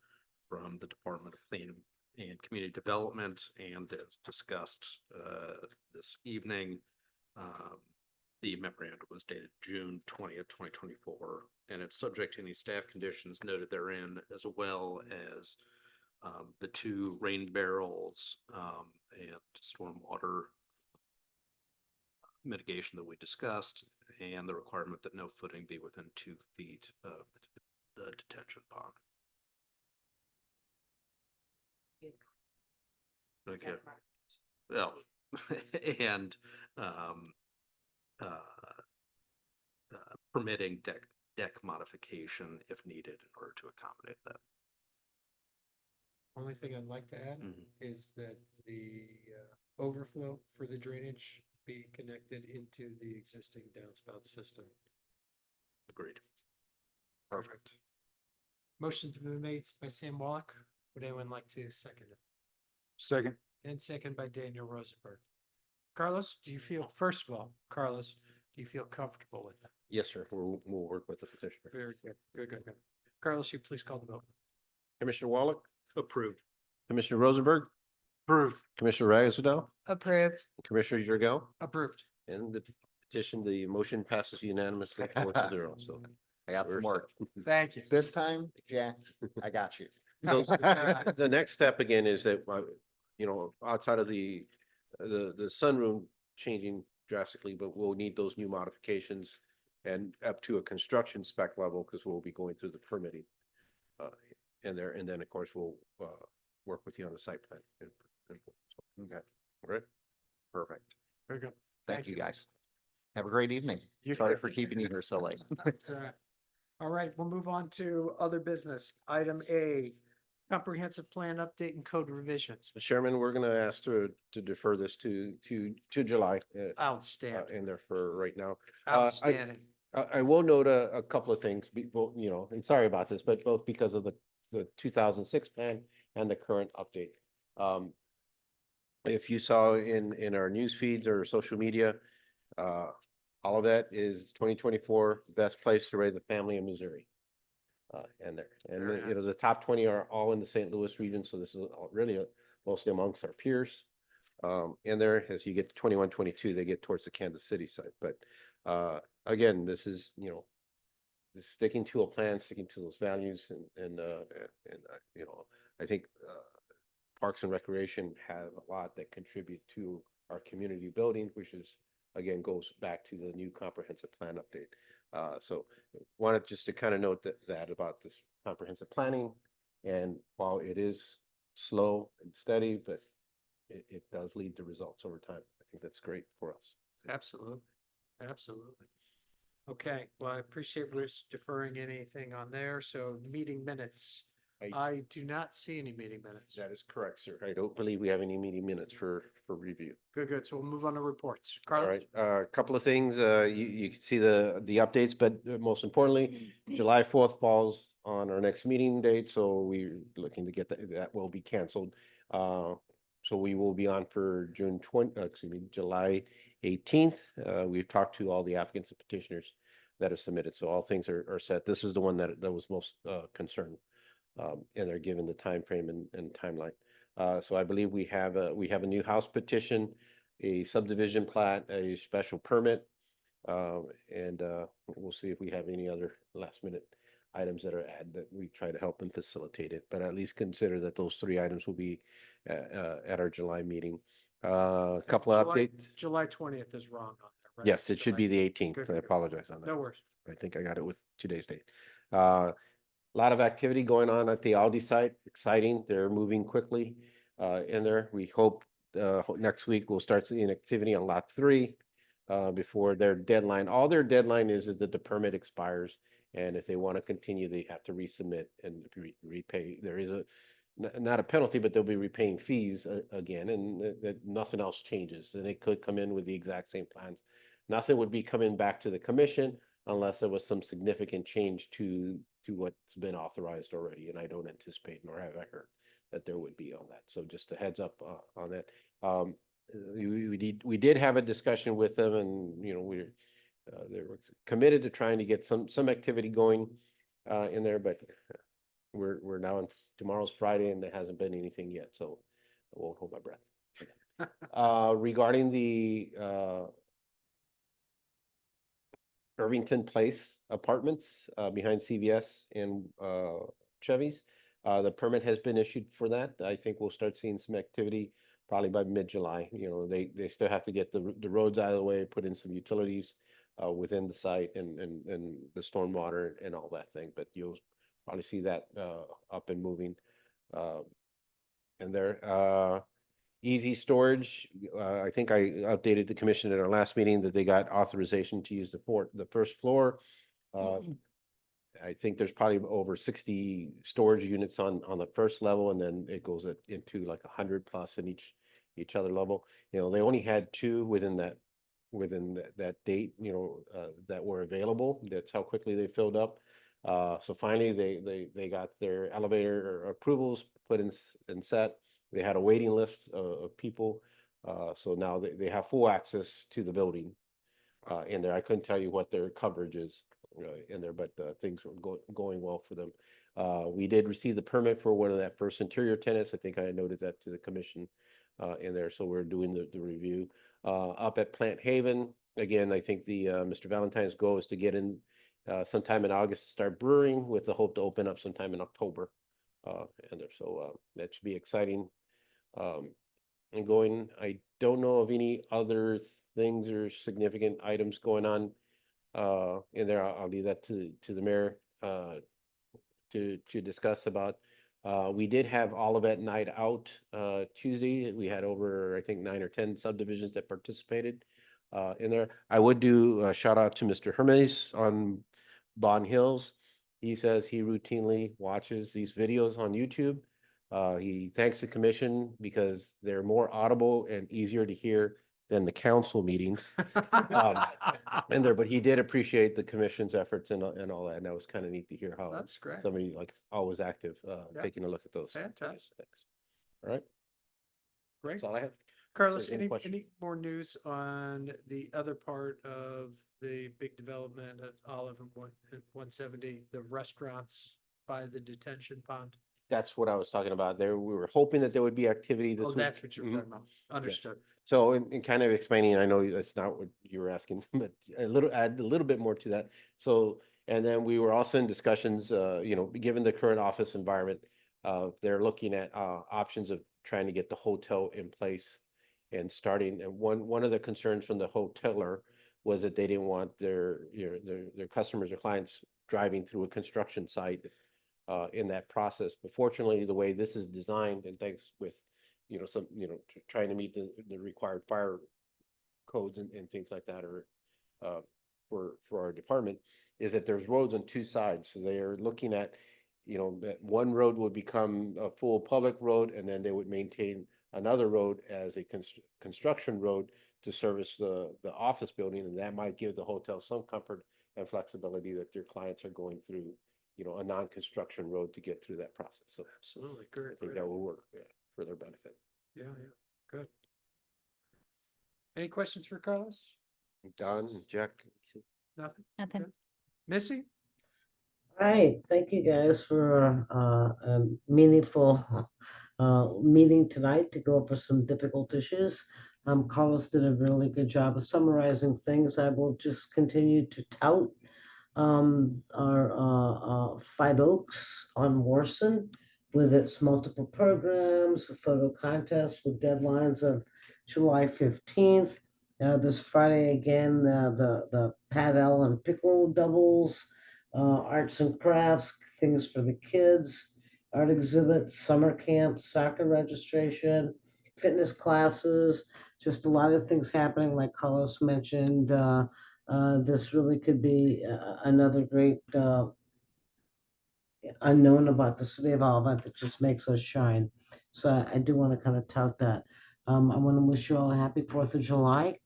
from the Department of Planning and Community Development and as discussed this evening. The memorandum was dated June 20th, 2024, and it's subject to any staff conditions noted therein, as well as the 2 rain barrels and stormwater mitigation that we discussed, and the requirement that no footing be within 2 feet of the detention pond. Okay. Well, and permitting deck modification if needed in order to accommodate that. Only thing I'd like to add Mhm. is that the overflow for the drainage be connected into the existing downspout system. Agreed. Perfect. Motion to be made by Sam Wallach. Would anyone like to second it? Second. And second by Daniel Rosenberg. Carlos, do you feel, first of all, Carlos, do you feel comfortable with that? Yes, sir. We'll work with the petitioner. Very good. Good. Carlos, you please call the vote. Commissioner Wallach, Approved. Commissioner Rosenberg, Approved. Commissioner Ragsdale, approved. Commissioner Jurgel, Approved. and the petition. The motion passes unanimously 4-0. So I got some work. Thank you. This time, Jack, I got you. So the next step again is that, you know, outside of the sunroom changing drastically, but we'll need those new modifications and up to a construction spec level, because we'll be going through the permitting. And then of course we'll work with you on the site plan. Okay, All right. perfect. Very good. Thank you, guys. Have a great evening. You Sorry too. for keeping you here so late. That's all right. All right, we'll move on to other business. Item A, comprehensive plan update and code revisions. Mr. Chairman, we're gonna ask to defer this to July. Outstanding, In there for right now. outstanding. I will note a couple of things, both, you know, and sorry about this, but both because of the 2006 plan and the current update. If you saw in our news feeds or social media, all of that is 2024 best place to raise a family in Missouri. And there, and Very you know, the top 20 are all in the St. Louis region, so this is really mostly amongst our peers. And there, as you get to 21, 22, they get towards the Kansas City side. But again, this is, you know, sticking to a plan, sticking to those values, and you know, I think Parks and Recreation have a lot that contribute to our community building, which is, again, goes back to the new comprehensive plan update. So wanted just to kind of note that about this comprehensive planning. And while it is slow and steady, but it does lead to results over time. I think that's great for us. Absolutely, absolutely. Okay, well, I appreciate we're deferring anything on there. So meeting minutes. I do not see any meeting minutes. That is correct, sir. I don't believe we have any meeting minutes for review. Good, good. So we'll move on to reports. All Carlos? right, a couple of things, you can see the updates, but most importantly, July 4th falls on our next meeting date, so we're looking to get that will be canceled. So we will be on for July 18th. We've talked to all the applicants and petitioners that have submitted, so all things are set. This is the one that was most concerned. And they're given the time frame and timeline. So I believe we have a new house petition, a subdivision plat, a special permit. And we'll see if we have any other last minute items that are added that we try to help and facilitate it. But at least consider that those 3 items will be at our July meeting. A couple of updates. July 20th is wrong on there, right? Yes, it should be the 18th. Good, I good. apologize on that. No worries. I think I got it with today's date. A lot of activity going on at the Aldi site. Exciting. They're moving quickly in there. We hope next week we'll start seeing activity on lot 3 before their deadline. All their deadline is that the permit expires, and if they want to continue, they have to resubmit and repay. There is not a penalty, but they'll be repaying fees again, and that nothing else changes. And they could come in with the exact same plans. Nothing would be coming back to the commission unless there was some significant change to what's been authorized already, and I don't anticipate, nor have I heard, that there would be on that. So just a heads up on that. We did have a discussion with them, and you know they were committed to trying to get some activity going in there, but we're now on tomorrow's Friday, and there hasn't been anything yet, so I won't hold my breath. Regarding the Irvington Place apartments behind CVS and Chevy's. The permit has been issued for that. I think we'll start seeing some activity probably by mid-July. You know, they still have to get the roads out of the way, put in some utilities within the site and the stormwater and all that thing. But you'll probably see that up and moving. And there, Easy Storage, I think I updated the commission at our last meeting that they got authorization to use the first floor. I think there's probably over 60 storage units on the first level, and then it goes into like 100 plus in each other level. You know, they only had 2 within that date, you know, that were available. That's how quickly they filled up. So finally they got their elevator approvals put in and set. They had a waiting list of people. So now they have full access to the building in there. I couldn't tell you what their coverage is in there, but things were going well for them. We did receive the permit for one of that first interior tenants. I think I noted that to the commission in there. So we're doing the review. Up at Plant Haven, again, I think the, Mr. Valentine's goal is to get in, sometime in August to start brewing with the hope to open up sometime in October. That should be exciting. And going, I don't know of any other things or significant items going on in there. I'll leave that to the mayor to discuss about. We did have Olivet Night Out Tuesday. We had over, I think, 9 or 10 subdivisions that participated in there. I would do a shout out to Mr. Hermes on Bond Hills. He says he routinely watches these videos on YouTube. He thanks the commission because they're more audible and easier to hear than the council meetings. But he did appreciate the commission's efforts and all that, and that was kind of neat to hear how That's great. somebody like always active, Yeah. taking a look at those. Fantastic. Thanks. All right, Great. that's all I have. Carlos, any any questions? more news on the other part of the big development at Olive and 170, the restaurants by the detention pond? That's what I was talking about there. We were hoping that there would be activity this Oh, week. that's what you're Mhm. talking about. Understood. So in kind of explaining, I know that's not what you were asking, but add a little bit more to that. So, and then we were also in discussions, given the current office environment, they're looking at options of trying to get the hotel in place and starting. And one of the concerns from the hoteler was that they didn't want their customers or clients driving through a construction site in that process. But fortunately, the way this is designed, and thanks with trying to meet the required fire codes and things like that, or for our department, is that there's roads on two sides. So they are looking at, that one road would become a full public road, and then they would maintain another road as a construction road to service the office building, and that might give the hotel some comfort and flexibility that their clients are going through, a non-construction road to get through that process. So Absolutely. I Good. think that will work, for their benefit. Yeah, good. Any questions for Carlos? Don, Jack? Nothing? Nothing. Good. Missy? Right, thank you guys for a meaningful meeting tonight to go over some difficult issues. Carlos did a really good job of summarizing things. I will just continue to tout our Five Oaks on Warson with its multiple programs, a photo contest with deadlines of July 15th. This Friday again, the paddle and pickle doubles, arts and crafts, things for the kids, art exhibits, summer camps, soccer registration, fitness classes, just a lot of things happening, like Carlos mentioned. This really could be another great unknown about the city of Olivet that just makes us shine. So I do want to kind of tout that. I want to wish you all a happy 4th of July.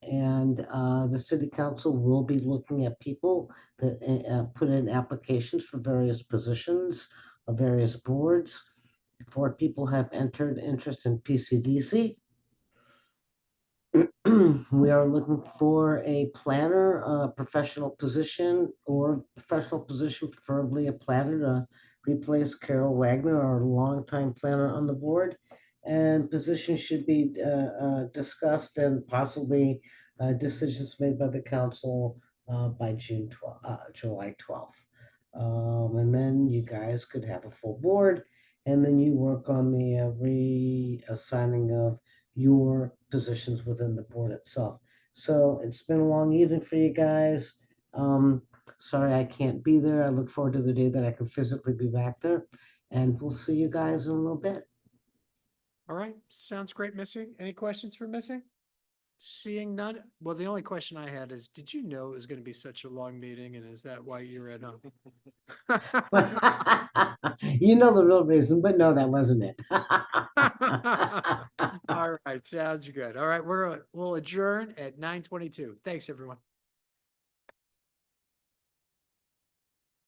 And the city council will be looking at people that put in applications for various positions of various boards. 4 people have entered interest in PCDC. We are looking for a planner, a professional position, preferably a planner to replace Carol Wagner, our longtime planner on the board. And positions should be discussed and possibly decisions made by the council by July 12th. And then you guys could have a full board, and then you work on the reassigning of your positions within the board itself. So it's been a long evening for you guys. Sorry I can't be there. I look forward to the day that I can physically be back there. And we'll see you guys in a little bit. All right, sounds great, Missy. Any questions for Missy? Seeing none, well, the only question I had is, did you know it was going to be such a long meeting, and is that why you're at home? You know the real reason, but no, that wasn't it. All right, sounds good. All right, we'll adjourn at 9:22. Thanks, everyone.